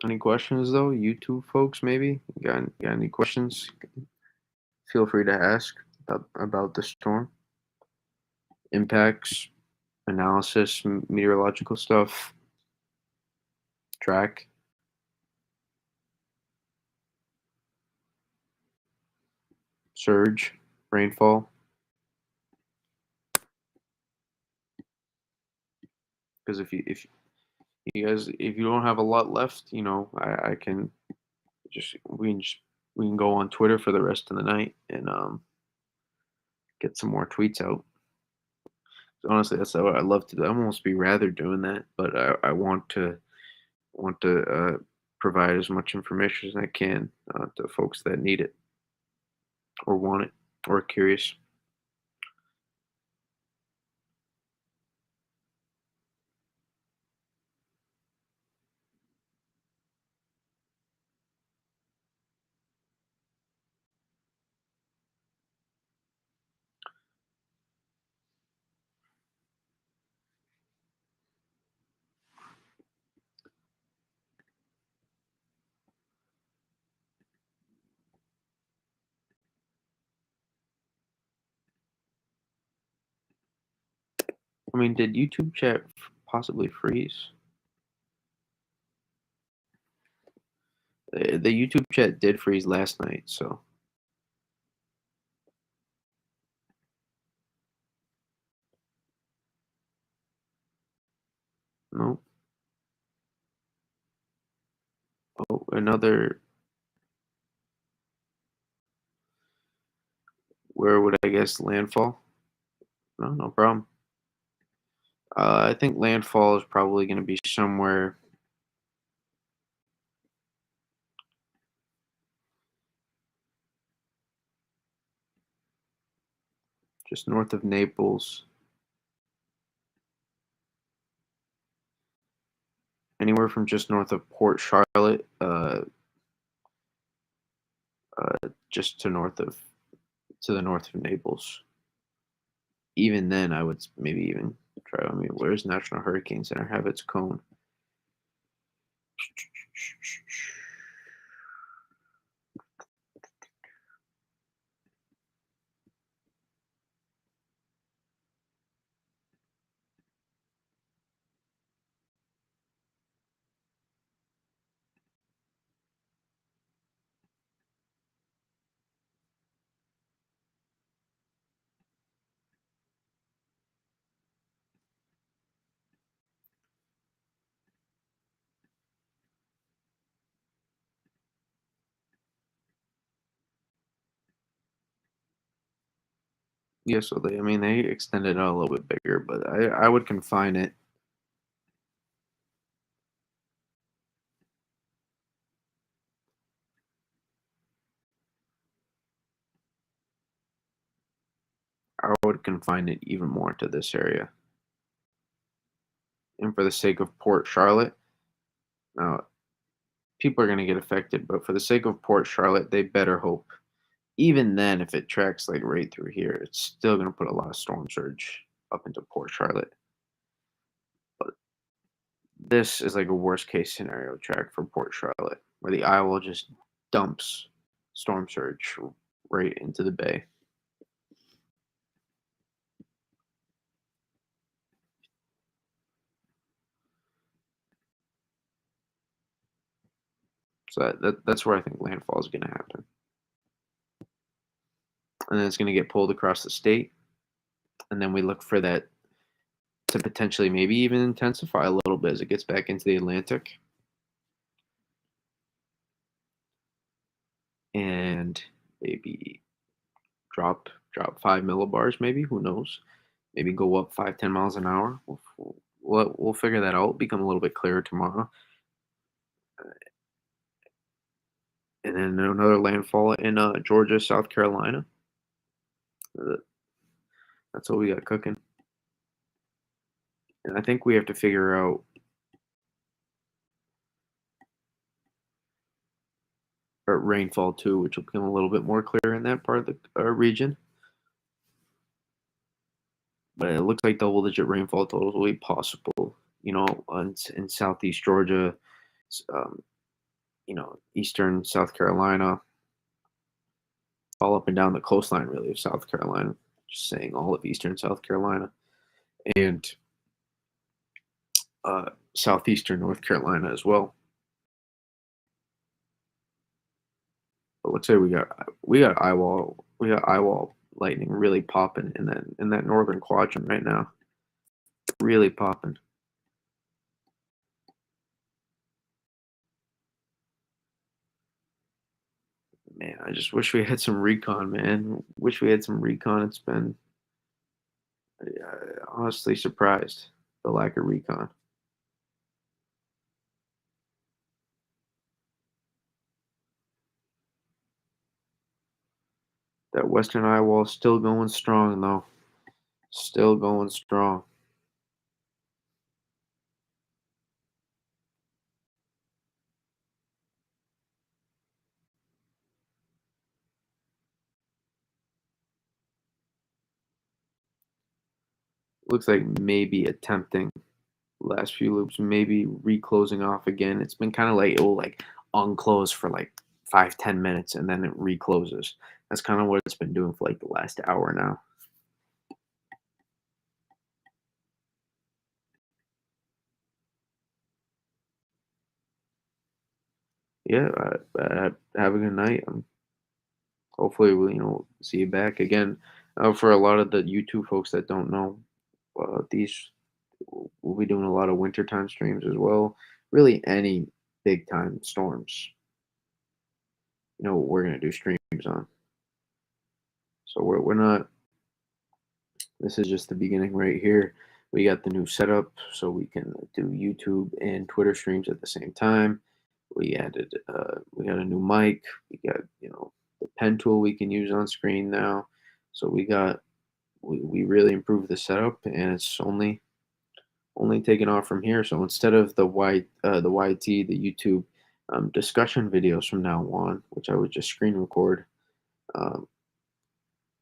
Any questions though, YouTube folks? Maybe got any questions? Feel free to ask about the storm impacts, analysis, meteorological stuff, track, surge, rainfall. Because if you guys if you don't have a lot left, I can just we can go on Twitter for the rest of the night and get some more tweets out. Honestly, that's what I love to do. I almost be rather doing that, but I want to provide as much information as I can to folks that need it or want it or are curious. I mean, did YouTube chat possibly freeze? The YouTube chat did freeze last night, so no. Oh, another. Where would I guess landfall? No, no problem. I think landfall is probably going to be somewhere just north of Naples, anywhere from just north of Port Charlotte, just to the north of Naples. Even then, I would maybe even try. I mean, where's National Hurricane Center have its cone? Yeah, so I mean, they extended it out a little bit bigger, but I would confine it. I would confine it even more to this area. And for the sake of Port Charlotte, now people are going to get affected, but for the sake of Port Charlotte, they better hope. Even then, if it tracks like right through here, it's still going to put a lot of storm surge up into Port Charlotte. But this is like a worst case scenario track for Port Charlotte, where the eye wall just dumps storm surge right into the bay. So that's where I think landfall is going to happen. And then it's going to get pulled across the state. And then we look for that to potentially maybe even intensify a little bit as it gets back into the Atlantic. And maybe drop 5 millibars, maybe, who knows? Maybe go up 5-10 miles an hour. We'll figure that out. Become a little bit clearer tomorrow. And then another landfall in Georgia, South Carolina. Uh, That's what we got cooking. And I think we have to figure out rainfall too, which will become a little bit more clear in that part of the region. But it looks like double-digit rainfall totals will be possible. In southeast Georgia, um, eastern South Carolina, all up and down the coastline, really, of South Carolina. Just saying, all of eastern South Carolina and southeastern North Carolina as well. But let's say we got eyewall lightning really popping in that northern quadrant right now. Really popping. Man, I just wish we had some recon, man. Wish we had some recon. It's been honestly surprised the lack of recon. That western eye wall is still going strong though. Still going strong. Looks like maybe attempting last few loops, maybe reclosing off again. It's been kind of like it will like unclose for like 5-10 minutes and then it recloses. That's kind of what it's been doing for like the last hour now. Yeah, have a good night. Hopefully we'll see you back again. For a lot of the YouTube folks that don't know, these we'll be doing a lot of wintertime streams as well. Really, any big time storms, we're gonna do streams on. So we're not. This is just the beginning right here. We got the new setup, so we can do YouTube and Twitter streams at the same time. We got a new mic. We got the pen tool we can use on screen now. So we really improved the setup, and it's only taking off from here. So instead of the YT, the YouTube discussion videos from now on, which I would just screen record, um,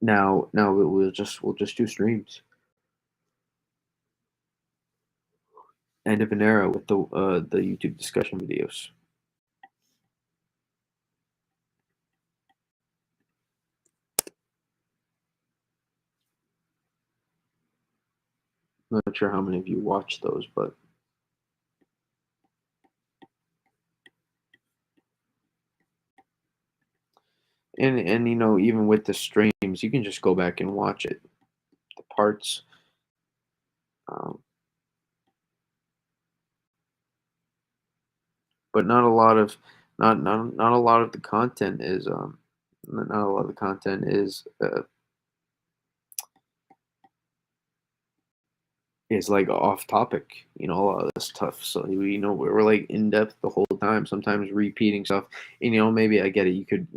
now we'll just do streams. End of an era with the YouTube discussion videos. Not sure how many of you watch those, but and even with the streams, you can just go back and watch it, the parts. Um, but not a lot of not a lot of the content is not a lot of the content is like off topic, a lot of this stuff. So we're like in depth the whole time, sometimes repeating stuff. And maybe I get it. You could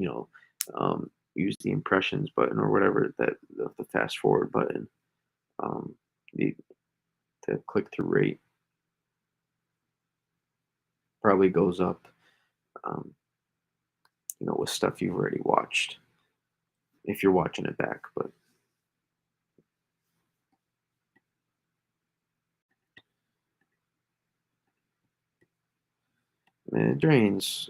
use the impressions button or whatever that the fast forward button, um, the the click through rate probably goes up, um, with stuff you've already watched if you're watching it back. But man, it drains.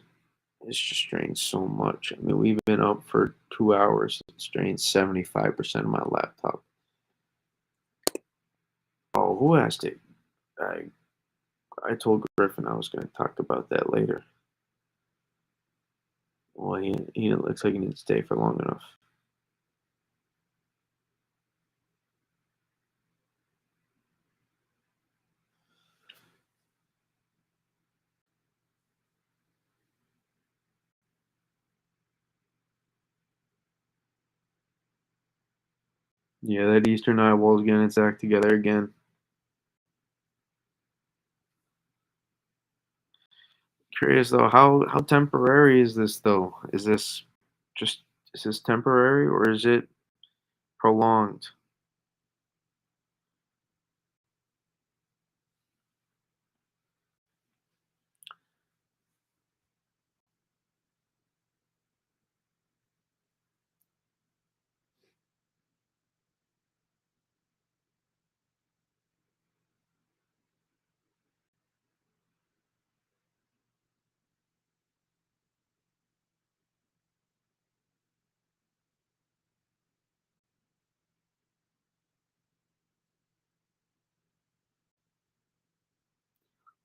It's just drained so much. I mean, we've been up for 2 hours. It's drained 75% of my laptop. Oh, who asked it? I I told Griffin I was going to talk about that later. Well, he looks like he didn't stay for long enough. Yeah, that Eastern eye wall's getting its act together again. Curious though, how temporary is this though? Just is this temporary or is it prolonged?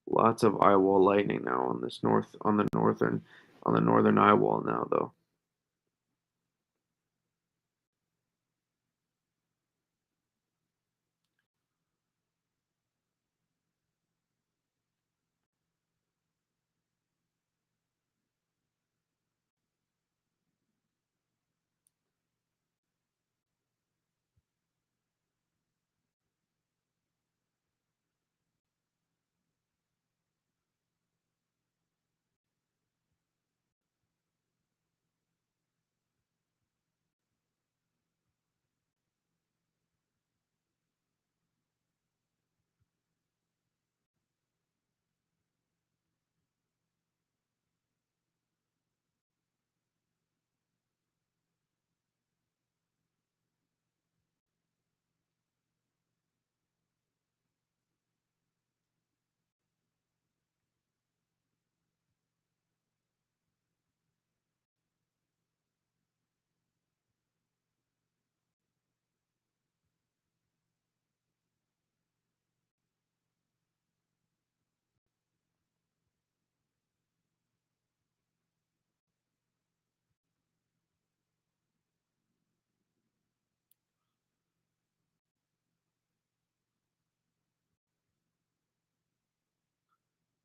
Lots of eye wall lightning now on this on the northern eye wall now though.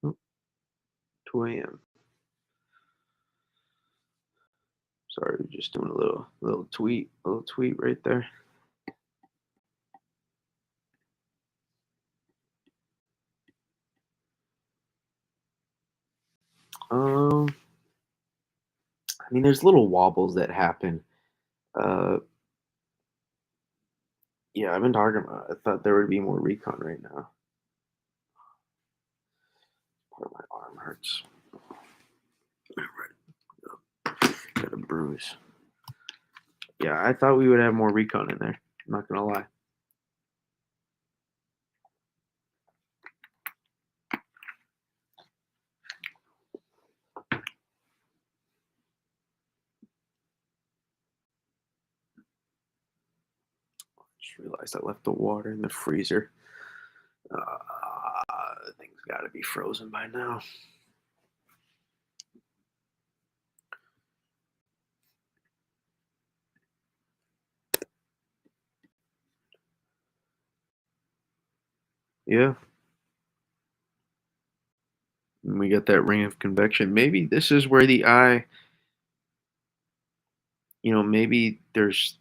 Oh, 2 a.m. Sorry, just doing a little tweet right there. Um, I mean, there's little wobbles that happen. Uh, yeah, I've been talking about. I thought there would be more recon right now. Part of my arm hurts. Got a bruise. Yeah, I thought we would have more recon in there. I'm not gonna lie. Just realized I left the water in the freezer. Things got to be frozen by now. Yeah, and we got that ring of convection. Maybe this is where the eye. Maybe there's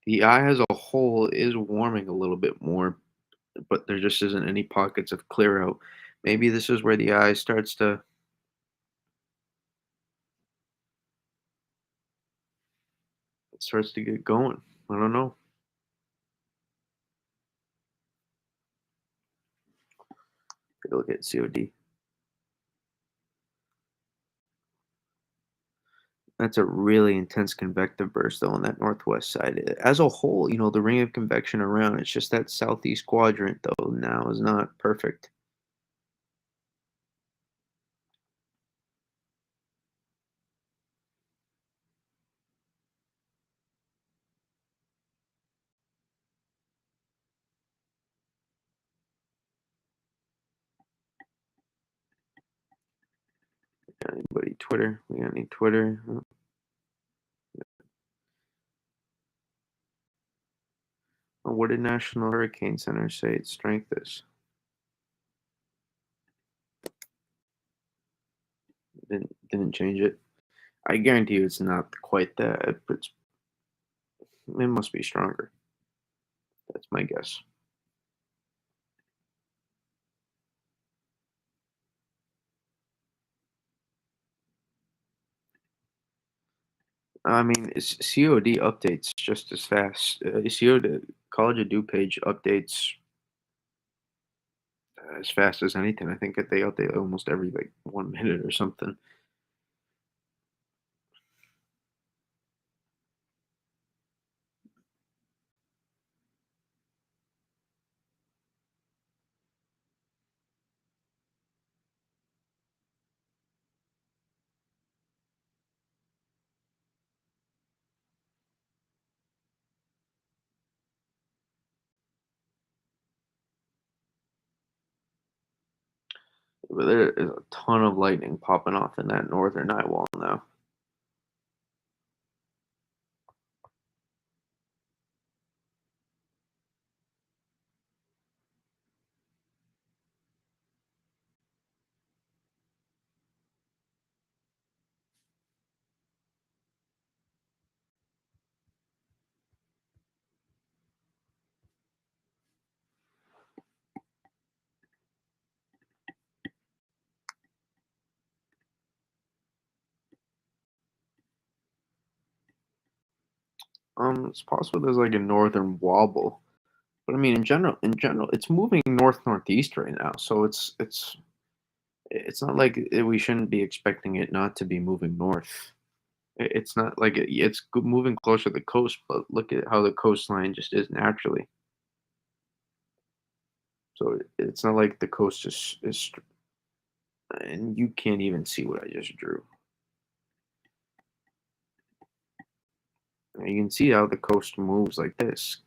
the eye as a whole is warming a little bit more, but there just isn't any pockets of clear out. Maybe this is where the eye starts to. starts to get going. I don't know. Take a look at COD. That's a really intense convective burst, though, on that northwest side. As a whole, the ring of convection around, it's just that southeast quadrant, though, now is not perfect. Got anybody Twitter? We got any Twitter? What did National Hurricane Center say its strength is? Didn't change it. I guarantee you it's not quite that, but it must be stronger. That's my guess. I mean, COD updates just as fast. COD College of Dew page updates as fast as anything. I think that they update almost every like 1 minute or something. But there is a ton of lightning popping off in that northern eye wall now. It's possible there's like a northern wobble, but I mean, in general, it's moving north northeast right now. So it's not like we shouldn't be expecting it not to be moving north. It's not like it's moving closer to the coast, but look at how the coastline just is naturally. So it's not like the coast is, and you can't even see what I just drew. You can see how the coast moves like this,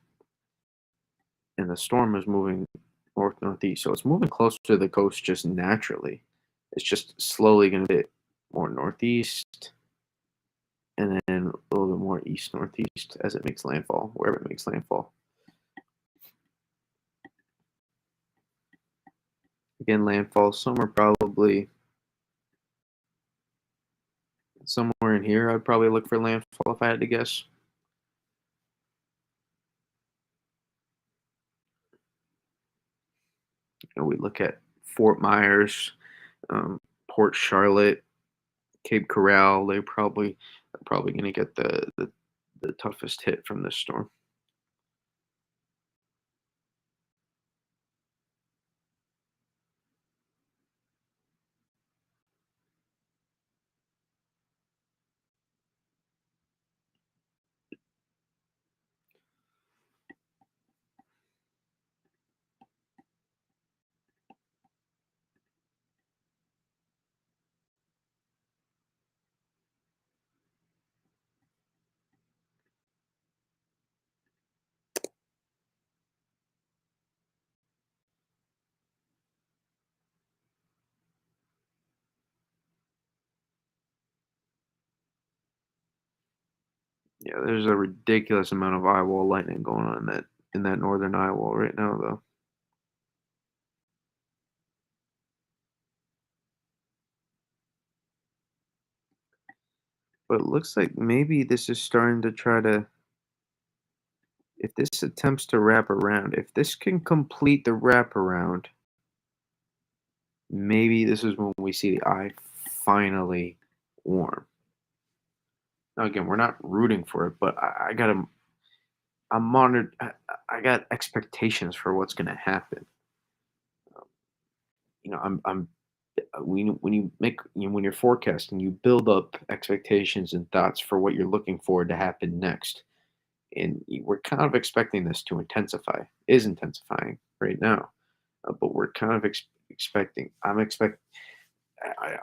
and the storm is moving north northeast. So it's moving closer to the coast just naturally. It's just slowly going to get more northeast, and then a little bit more east northeast as it makes landfall, wherever it makes landfall. Again, landfall somewhere probably somewhere in here. I'd probably look for landfall if I had to guess. We look at Fort Myers, um, Port Charlotte, Cape Coral. They're probably going to get the toughest hit from this storm. Yeah, there's a ridiculous amount of eye wall lightning going on in that northern eye wall right now, though. But it looks like maybe this is starting to try to. If this attempts to wrap around, if this can complete the wraparound, maybe this is when we see the eye finally warm. Now again, we're not rooting for it, but I gotta I'm monitored. I got expectations for what's gonna happen. I'm when you make when you're forecasting, you build up expectations and thoughts for what you're looking forward to happen next, and we're kind of expecting this to intensify. Is intensifying right now, but we're kind of expecting. I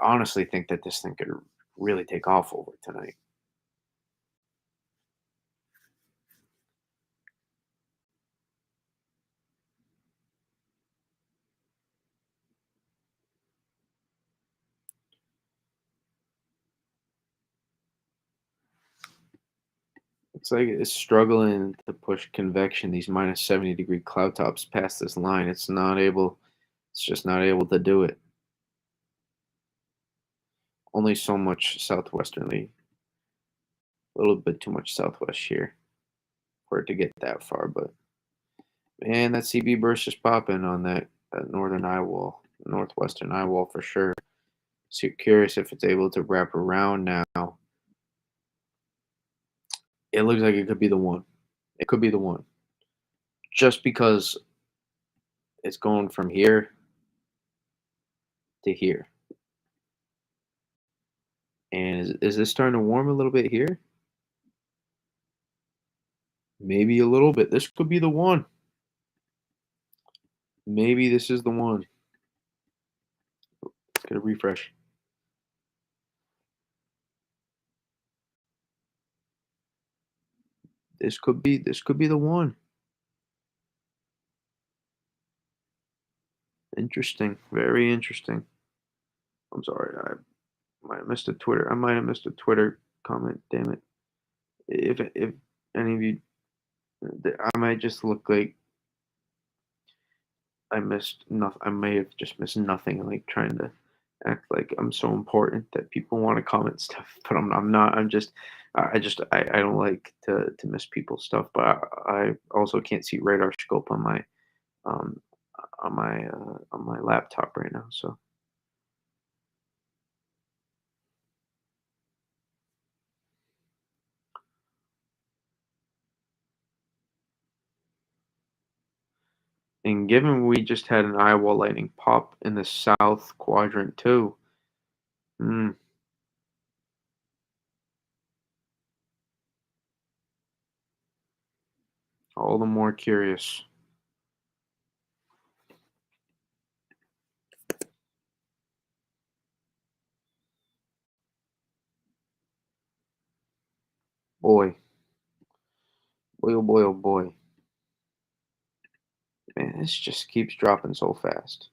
honestly think that this thing could really take off over tonight. It's like it's struggling to push convection, these minus 70-degree cloud tops past this line. It's just not able to do it. Only so much southwesterly, a little bit too much southwest here for it to get that far. But man, that CB burst is popping on that northern eye wall, northwestern eye wall for sure. So curious if it's able to wrap around now. It looks like it could be the one. It could be the one. Just because it's going from here to here. And is this starting to warm a little bit here? Maybe a little bit. This could be the one. Maybe this is the one. Let's get a refresh. This could be the one. Interesting. Very interesting. I'm sorry. I might have missed a Twitter. I might have missed a Twitter comment. Damn it. If any of you, I might just look like I missed nothing. I may have just missed nothing. Like trying to act like I'm so important that people want to comment stuff, but I'm not. I don't like to miss people's stuff, but I also can't see radar scope um on my laptop right now. So and given we just had an Iowa lightning pop in the south quadrant too, mm, all the more curious. Boy, boy, oh boy, oh boy. Man, this just keeps dropping so fast.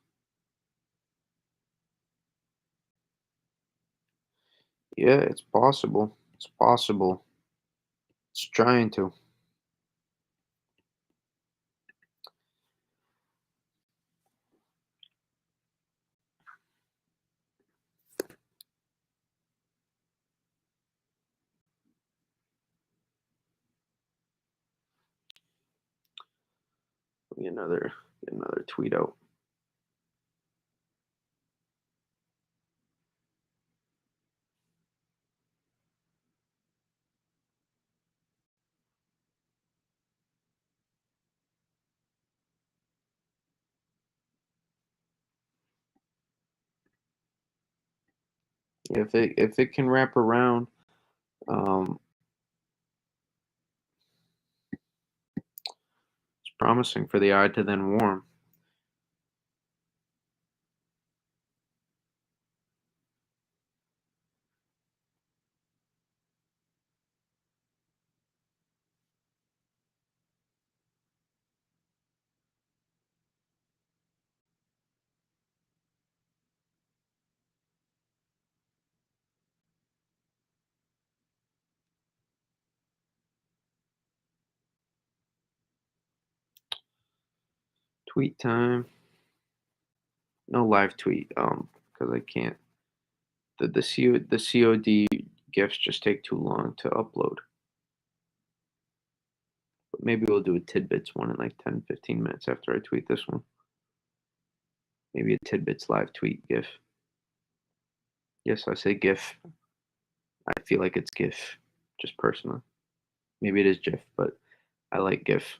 Yeah, it's possible. It's possible. It's trying to. Get another tweet out. If it can wrap around, um, it's promising for the eye to then warm. Tweet time. No live tweet. Because I can't. The COD gifs just take too long to upload. But maybe we'll do a tidbits one in like 10, 15 minutes after I tweet this one. Maybe a tidbits live tweet gif. Yes, I say gif. I feel like it's gif. just personally. Maybe it is GIF, but I like GIF.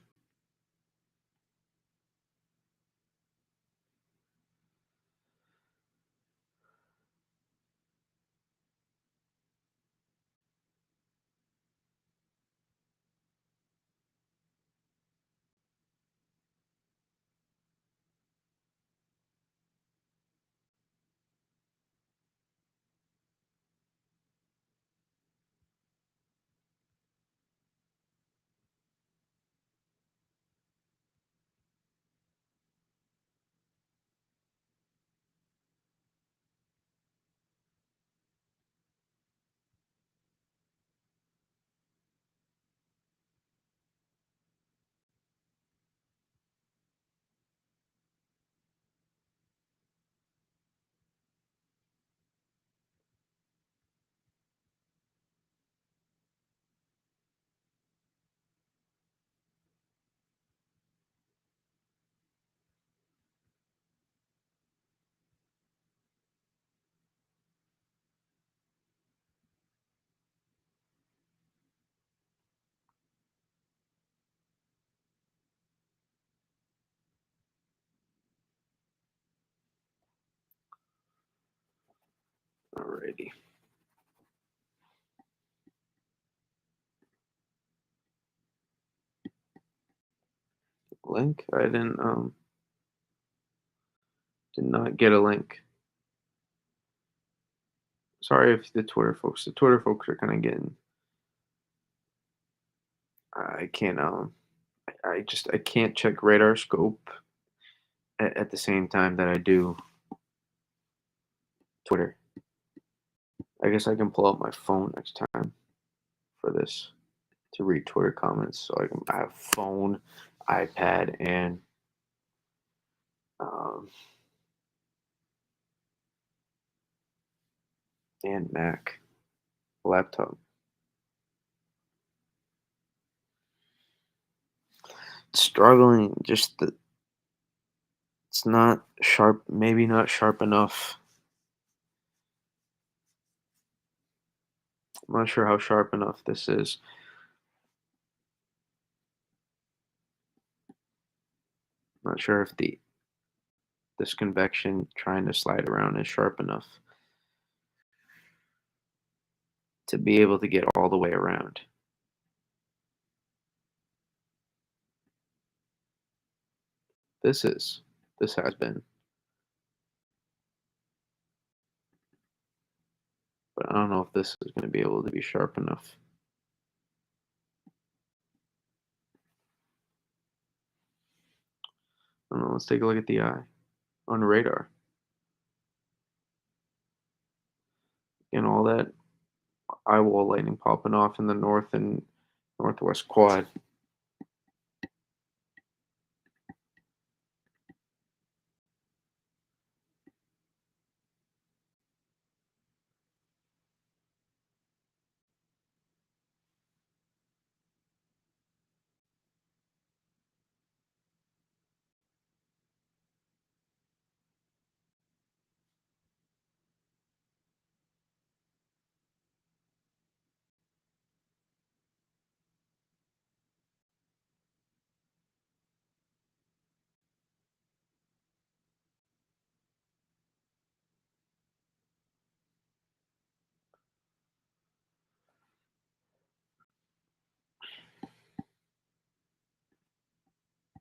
Alrighty. Link? I did not get a link. Sorry if the Twitter folks are kind of getting. I can't I can't check radar scope at the same time that I do Twitter. I guess I can pull up my phone next time for this to read Twitter comments. So I have phone, iPad, um, and Mac laptop. Struggling, it's not sharp. Maybe not sharp enough. I'm not sure how sharp enough this is. I'm not sure if the this convection trying to slide around is sharp enough to be able to get all the way around. This is. This has been. But I don't know if this is going to be able to be sharp enough. I don't know. Let's take a look at the eye on radar. And all that eye wall lightning popping off in the north and northwest quad.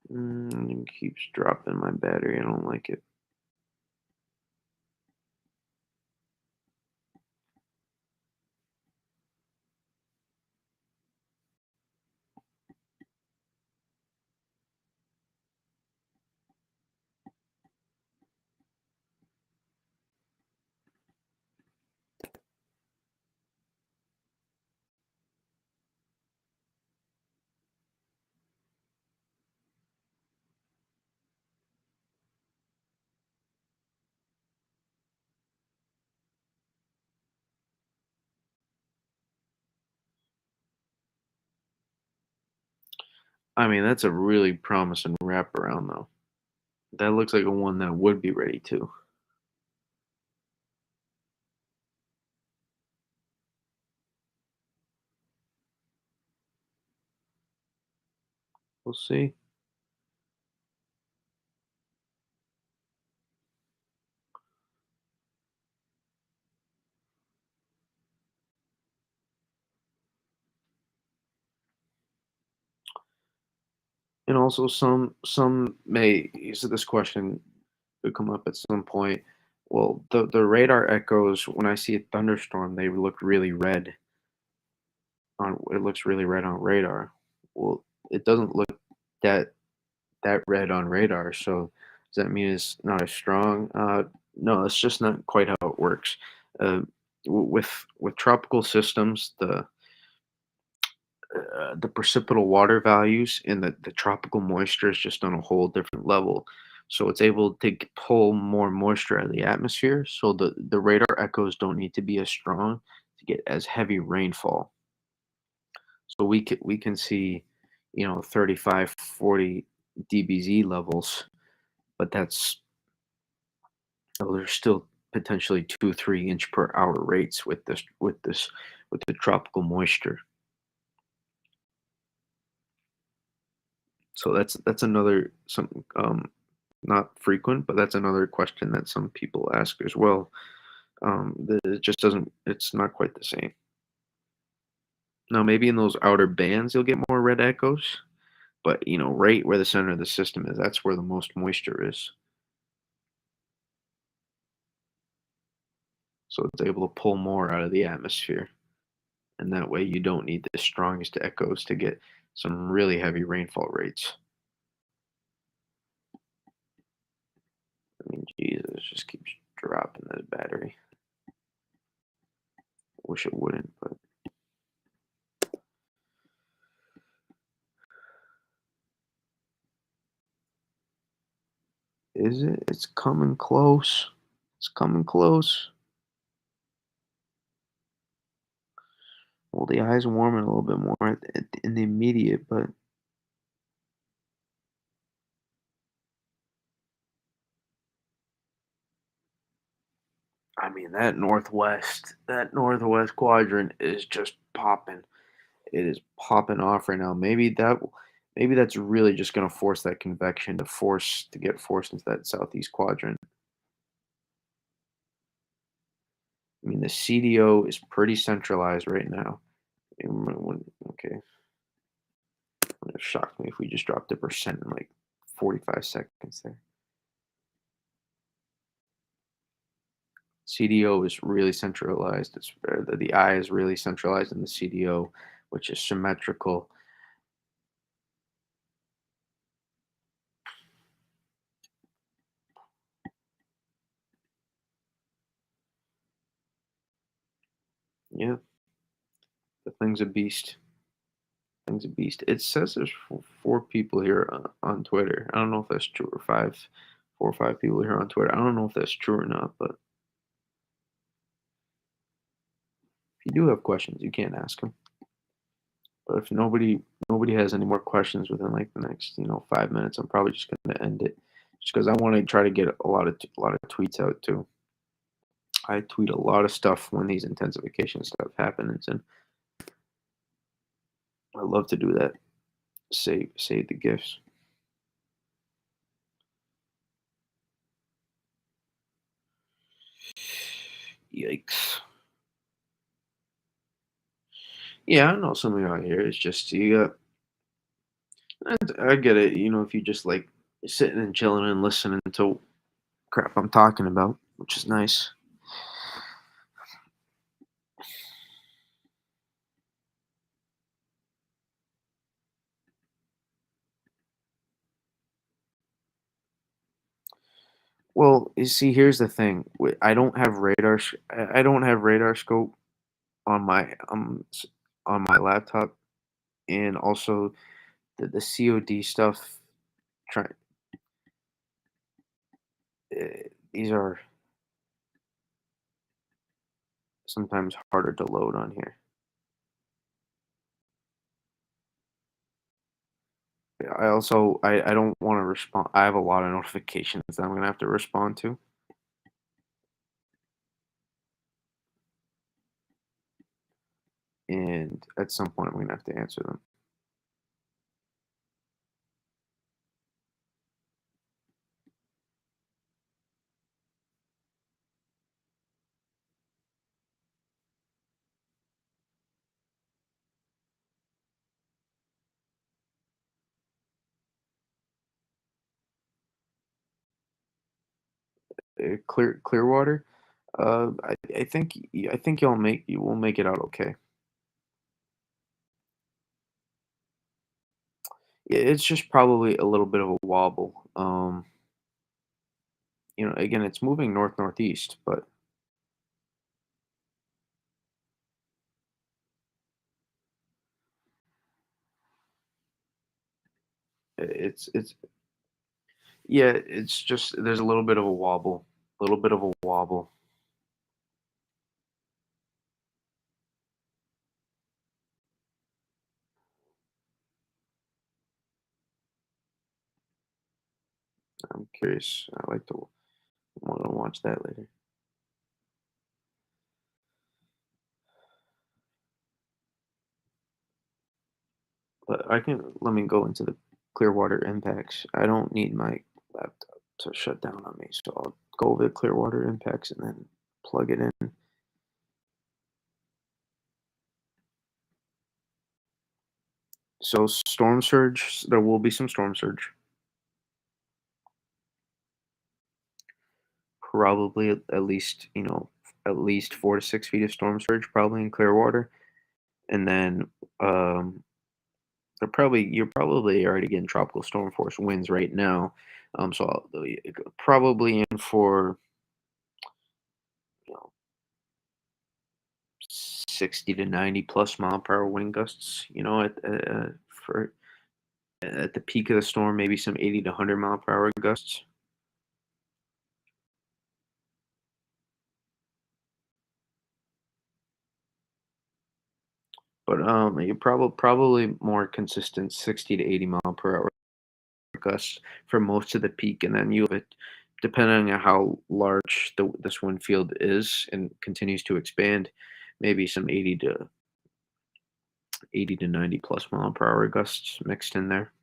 It keeps dropping my battery. I don't like it. I mean, that's a really promising wraparound, though. That looks like a one that would be ready to. We'll see. And also some may so this question could come up at some point. Well, the radar echoes when I see a thunderstorm, they look really red on it looks really red on radar. Well, it doesn't look that that red on radar, so does that mean it's not as strong? No, it's just not quite how it works. Uh, with tropical systems, the precipitable water values and the tropical moisture is just on a whole different level. So it's able to pull more moisture out of the atmosphere. So the radar echoes don't need to be as strong to get as heavy rainfall. So we can see, 35, 40 dBz levels, but there's still potentially 2, 3 inch per hour rates with the tropical moisture. So that's another some not frequent, but that's another question that some people ask as well. That it just doesn't it's not quite the same. Now maybe in those outer bands you'll get more red echoes, but right where the center of the system is, that's where the most moisture is. So it's able to pull more out of the atmosphere. And that way you don't need the strongest echoes to get some really heavy rainfall rates. I mean, Jesus, just keeps dropping this battery. Wish it wouldn't, but is it? It's coming close. It's coming close. Well, the eye's warming a little bit more in the immediate, but I mean that northwest quadrant is just popping. It is popping off right now. Maybe that's really just gonna force that convection to get forced into that southeast quadrant. I mean, the CDO is pretty centralized right now. Okay, it shocked me if we just dropped a percent in like 45 seconds there. CDO is really centralized. The eye is really centralized in the CDO, which is symmetrical. Yeah, the thing's a beast. Thing's a beast. It says there's four people here on Twitter. I don't know if that's true or 4 or 5 people here on Twitter. I don't know if that's true or not, but if you do have questions, you can ask them. But if nobody has any more questions within like the next 5 minutes, I'm probably just gonna end it, just because I want to try to get a lot of tweets out too. I tweet a lot of stuff when these intensification stuff happens, and I love to do that. Save the gifts. Yikes. Yeah, I know some of you out here. It's just I get it. If you just like sitting and chilling and listening to crap I'm talking about, which is nice. Well, you see, here's the thing. I don't have I don't have radar scope on on my laptop, and also the COD stuff. Try these are sometimes harder to load on here. Yeah, I don't want to respond. I have a lot of notifications that I'm gonna have to respond to, and at some point I'm gonna have to answer them. Clearwater. I think you will make it out okay. It's just probably a little bit of a wobble. Again, it's moving north northeast, but it's yeah, it's just there's a little bit of a wobble, little bit of a wobble. I'm curious. I like to want to watch that later. But I can let me go into the Clearwater impacts. I don't need my laptop to shut down on me, so I'll go over the Clearwater impacts and then plug it in. So storm surge, there will be some storm surge. Probably at least, at least 4 to 6 feet of storm surge, probably in Clearwater. And then you're probably already getting tropical storm force winds right now. So probably in for you know 60 to 90 plus mile per hour wind gusts. For at the peak of the storm, maybe some 80 to 100 mile per hour gusts. But you're probably more consistent 60 to 80 mile per hour gusts for most of the peak, and then you have it depending on how large this wind field is and continues to expand, maybe some 80 to 90 plus mile per hour gusts mixed in there.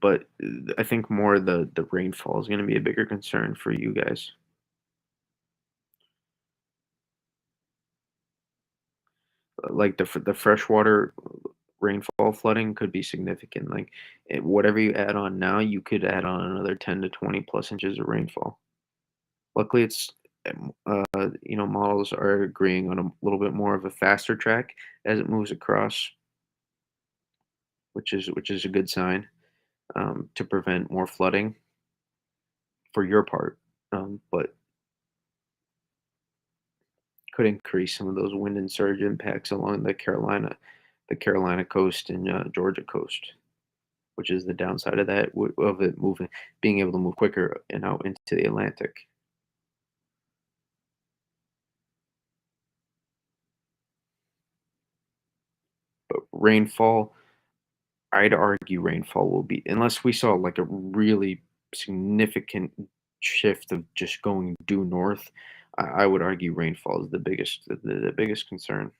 But I think more the rainfall is going to be a bigger concern for you guys. Like the freshwater rainfall flooding could be significant. Like whatever you add on now, you could add on another 10 to 20 plus inches of rainfall. Luckily, models are agreeing on a little bit more of a faster track as it moves across, which is a good sign, to prevent more flooding for your part. But could increase some of those wind and surge impacts along the Carolina coast and Georgia coast, which is the downside of that of it moving, being able to move quicker and out into the Atlantic. But rainfall, I'd argue rainfall will be, unless we saw like a really significant shift of just going due north. I would argue rainfall is the biggest concern,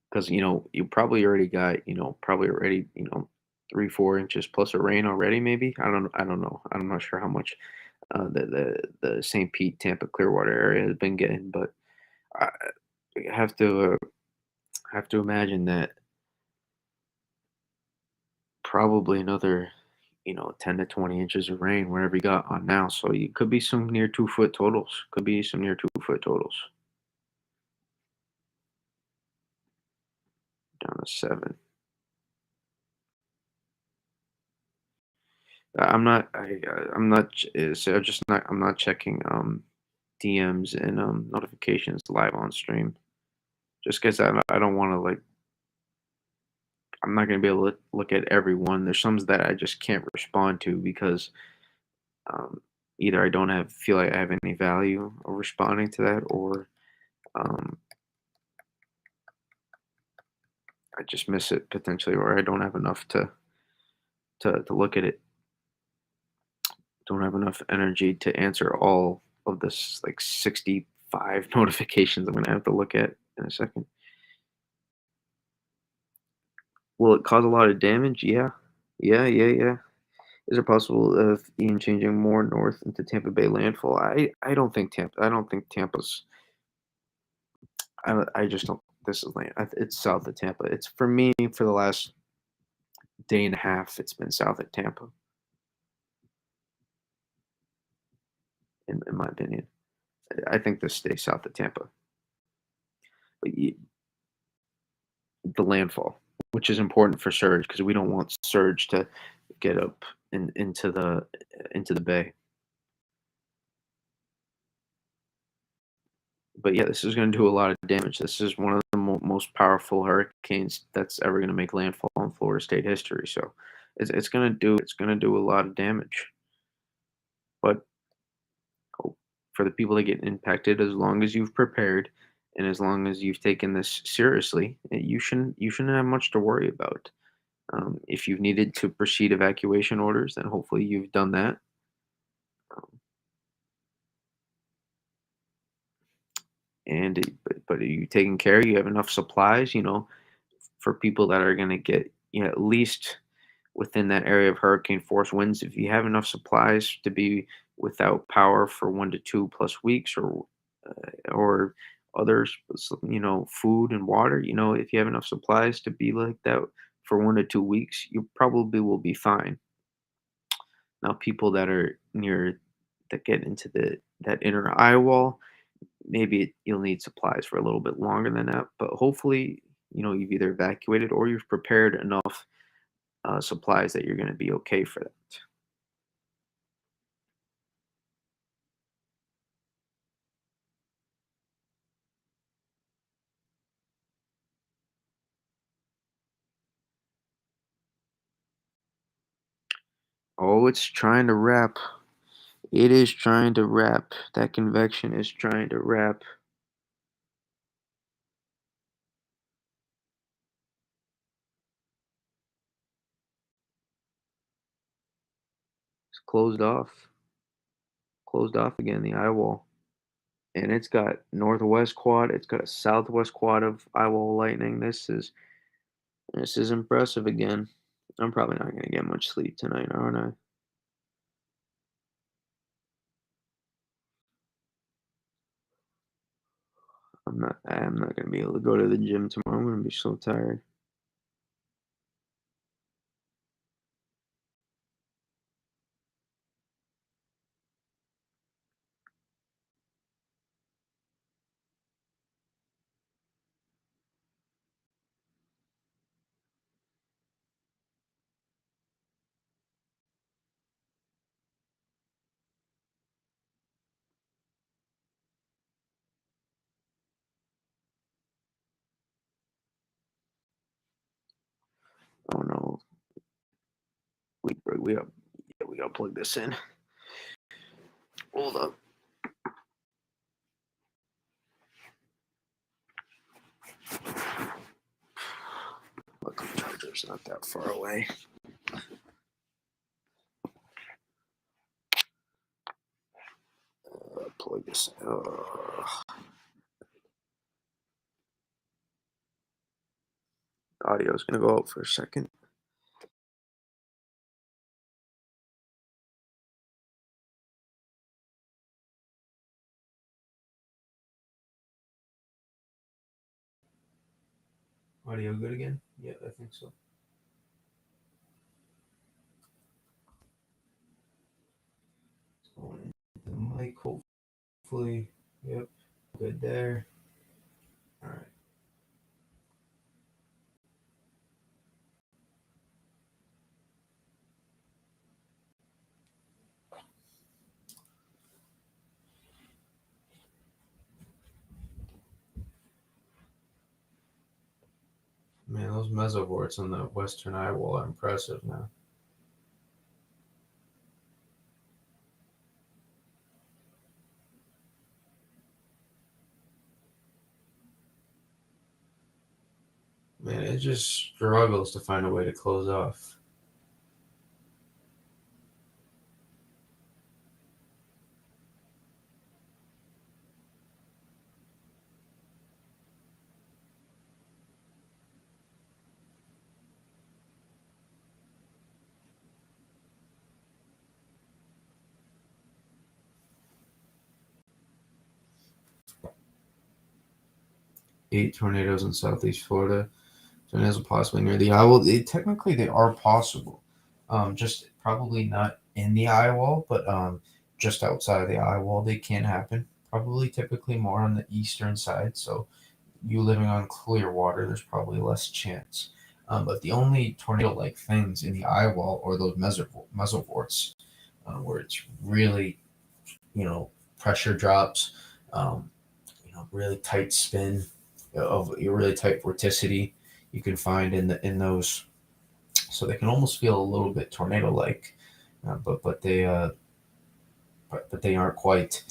because you probably already got, 3 4 inches plus of rain already. Maybe I don't know. I'm not sure how much the St. Pete, Tampa, Clearwater area has been getting, but I have to imagine that probably another 10 to 20 inches of rain wherever you got on now. So you could be some near 2 foot totals. Could be some near 2 foot totals. Down to 7. I'm not checking DMs and notifications live on stream, just because I don't want to, like, I'm not going to be able to look at every one. There's some that I just can't respond to because um, either I don't feel like I have any value of responding to that, or um, I just miss it potentially, or I don't have enough to look at it. Don't have enough energy to answer all of this, like 65 notifications I'm gonna have to look at in a second. Will it cause a lot of damage? Yeah. Yeah, yeah, yeah. Is it possible of Ian changing more north into Tampa Bay landfall? I don't think Tampa's. I just don't. This is land. It's south of Tampa. It's for me for the last day and a half it's been south of Tampa, in my opinion. I think this stays south of Tampa. But the landfall, which is important for surge because we don't want surge to get up into the bay. But yeah, this is going to do a lot of damage. This is one of the most powerful hurricanes that's ever going to make landfall in Florida state history. So it's going to do a lot of damage. But hope for the people that get impacted, as long as you've prepared and as long as you've taken this seriously, you shouldn't have much to worry about. If you've needed to proceed evacuation orders, then hopefully you've done that. Um, but are you taking care? You have enough supplies, for people that are going to get, at least within that area of hurricane force winds. If you have enough supplies to be without power for 1 to 2 plus weeks, or others, food and water. If you have enough supplies to be like that for 1 to 2 weeks, you probably will be fine. Now, people that are near that get into that inner eye wall, maybe you'll need supplies for a little bit longer than that. But hopefully, you've either evacuated or you've prepared enough supplies that you're going to be okay for that. Oh, it's trying to wrap. It is trying to wrap. That convection is trying to wrap. It's closed off again, the eye wall. And it's got northwest quad. It's got a southwest quad of eye wall lightning. This is impressive again. I'm probably not gonna get much sleep tonight, aren't I? I'm not gonna be able to go to the gym tomorrow. I'm gonna be so tired. Oh no. We got yeah, we gotta plug this in. Hold up. Luckily charger's not that far away. Plug this in. Audio's gonna go out for a second. Audio good again? Yeah, I think so. Going into the mic, hopefully. Yep, good there. All right. Man, those mesovorts on the western eye wall are impressive now. Man, it just struggles to find a way to close off. Eight tornadoes in southeast Florida. Tornadoes are possibly near the eye wall. Technically, they are possible. Just probably not in the eye wall, but just outside of the eye wall, they can happen. Probably typically more on the eastern side. So you living on clear water, there's probably less chance. But the only tornado-like things in the eye wall are those mesovorts, where it's really, you know, pressure drops, um, really tight spin of a really tight vorticity you can find in those. So they can almost feel a little bit tornado-like, but they aren't quite.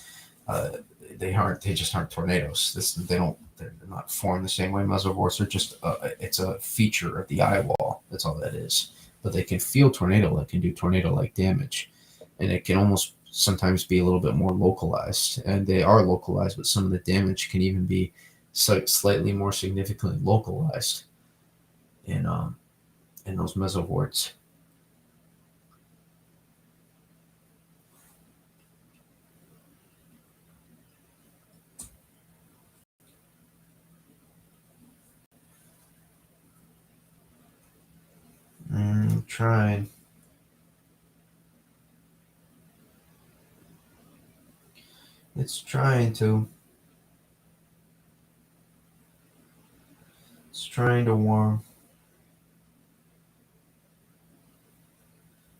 Uh, they aren't. They just aren't tornadoes. They don't. They're not formed the same way. Mesovorts are just. It's a feature of the eye wall. That's all that is. But they can feel tornado-like, can do tornado-like damage, and it can almost sometimes be a little bit more localized. And they are localized, but some of the damage can even be slightly more significantly localized in those mesovorts. Trying. It's trying to. It's trying to warm.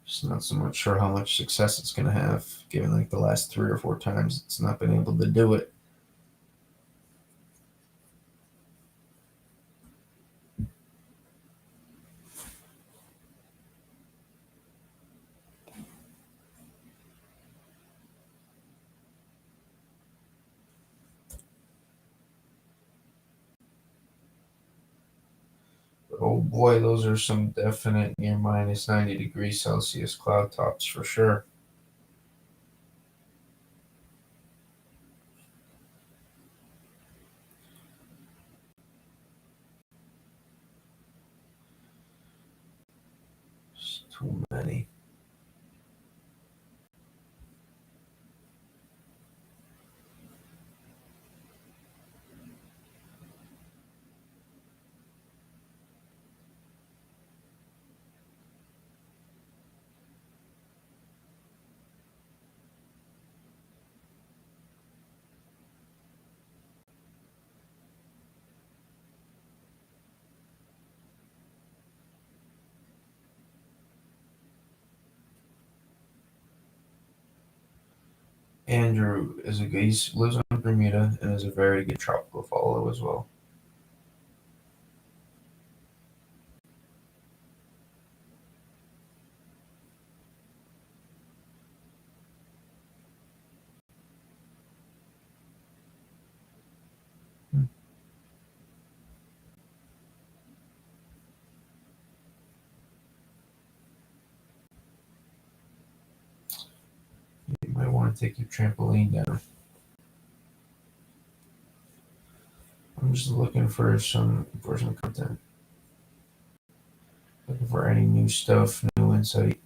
Just not so much sure how much success it's going to have, given like the last 3 or 4 times it's not been able to do it. But oh boy, those are some definite near minus 90 degrees Celsius cloud tops for sure. It's too many. Andrew is he lives on Bermuda and is a very good tropical follow as well. Hmm. You might want to take your trampoline down. I'm just looking for some content. Looking for any new stuff, new insight.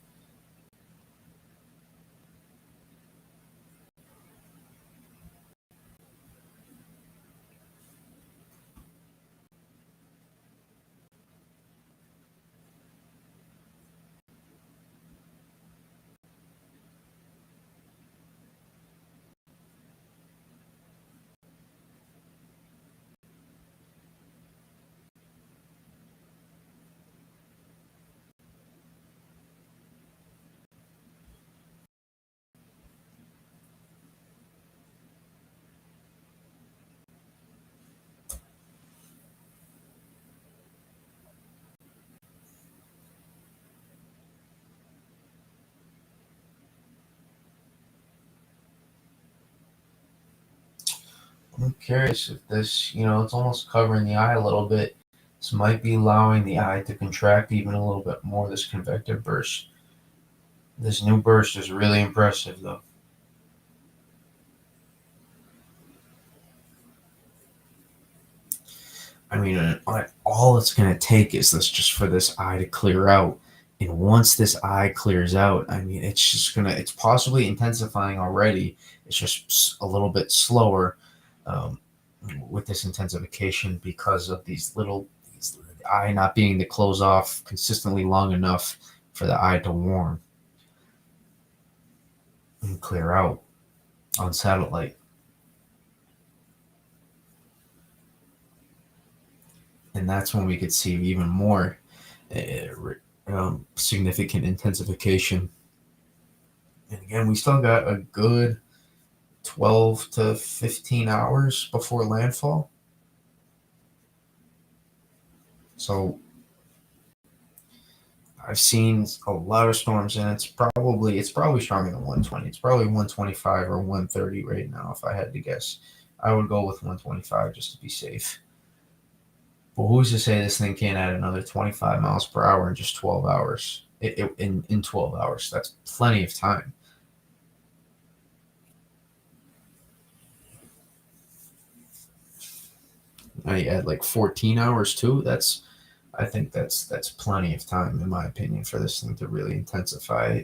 I'm curious if this, it's almost covering the eye a little bit. This might be allowing the eye to contract even a little bit more, this convective burst. This new burst is really impressive, though. I mean, all it's going to take is this just for this eye to clear out. And once this eye clears out, I mean, it's possibly intensifying already. It's just a little bit slower um, with this intensification because of these
eye not being to close off consistently long enough for the eye to warm and clear out on satellite. And that's when we could see even more significant intensification. And again, we still got a good 12 to 15 hours before landfall. So I've seen a lot of storms, and it's probably stronger than 120. It's probably 125 or 130 right now. If I had to guess, I would go with 125 just to be safe. But who's to say this thing can't add another 25 miles per hour in just 12 hours? In 12 hours, that's plenty of time. Now you add like 14 hours too. I think that's plenty of time, in my opinion, for this thing to really intensify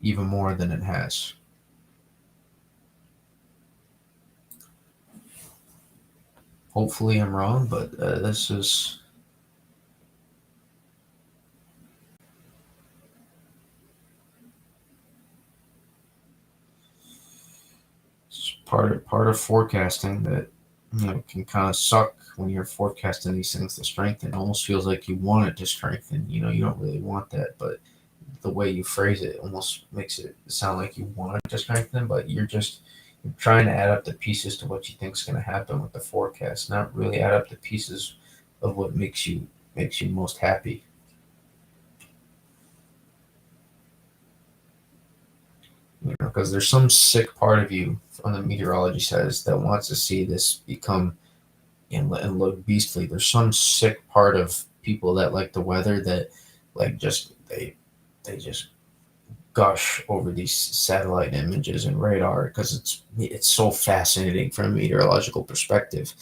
even more than it has. Hopefully, I'm wrong, but this is part of forecasting that can kind of suck when you're forecasting these things to strengthen. It almost feels like you want it to strengthen. You don't really want that, but the way you phrase it almost makes it sound like you want it to strengthen, but you're trying to add up the pieces to what you think is going to happen with the forecast, not really add up the pieces of what makes you most happy. Because there's some sick part of you on the meteorology side that wants to see this become and look beastly. There's some sick part of people that like the weather that like just they just gush over these satellite images and radar because it's so fascinating from a meteorological perspective.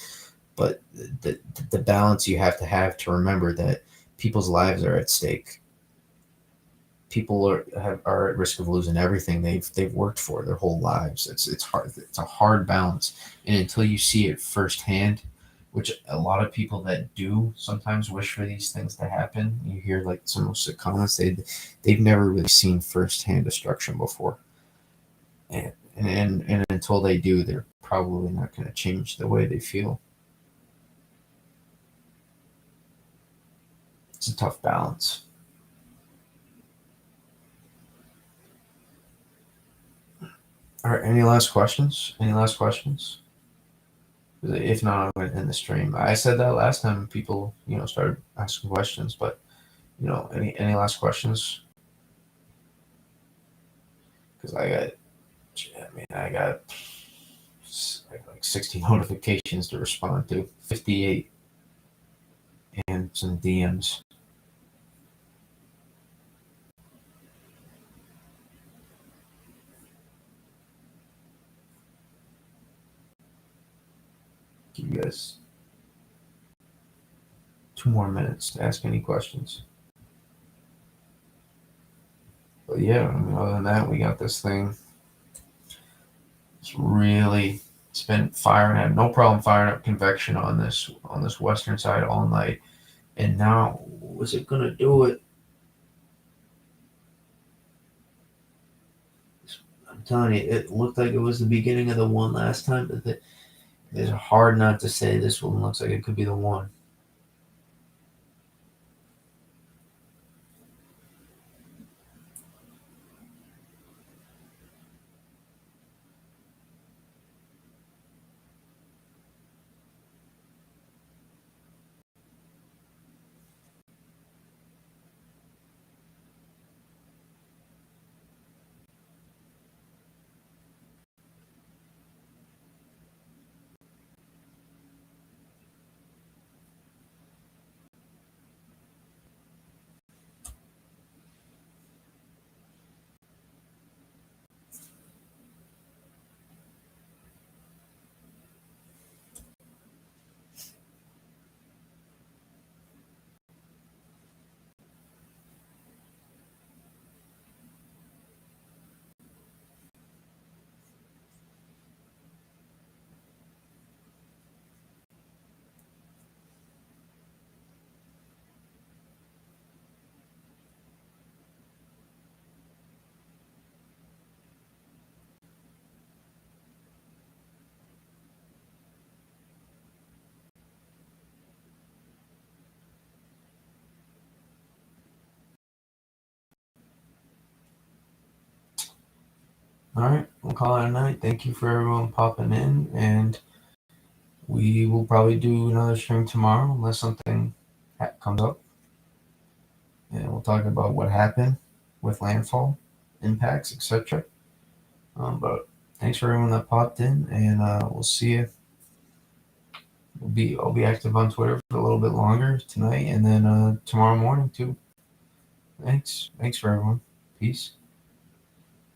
But the balance you have to remember that people's lives are at stake. People are at risk of losing everything they've worked for their whole lives. It's hard. It's a hard balance, and until you see it firsthand, which a lot of people that do sometimes wish for these things to happen. You hear like some of the comments they've never really seen firsthand destruction before, and until they do, they're probably not going to change the way they feel. It's a tough balance. All right, any last questions? Any last questions? If not, I'm going to end the stream. I said that last time people, started asking questions, but any last questions? Because I got like 60 notifications to respond to, 58, and some DMs. Give you guys 2 more minutes to ask any questions. But yeah, other than that, we got this thing. It's been firing. I had no problem firing up convection on this western side all night. And now, was it gonna do it? I'm telling you, it looked like it was the beginning of the one last time, but it's hard not to say this one looks like it could be the one. All right, we'll call it a night. Thank you for everyone popping in, and we will probably do another stream tomorrow unless something comes up, and we'll talk about what happened with landfall impacts, etc. But thanks for everyone that popped in, and we'll see you. I'll be active on Twitter for a little bit longer tonight, and then tomorrow morning too. Thanks for everyone. Peace.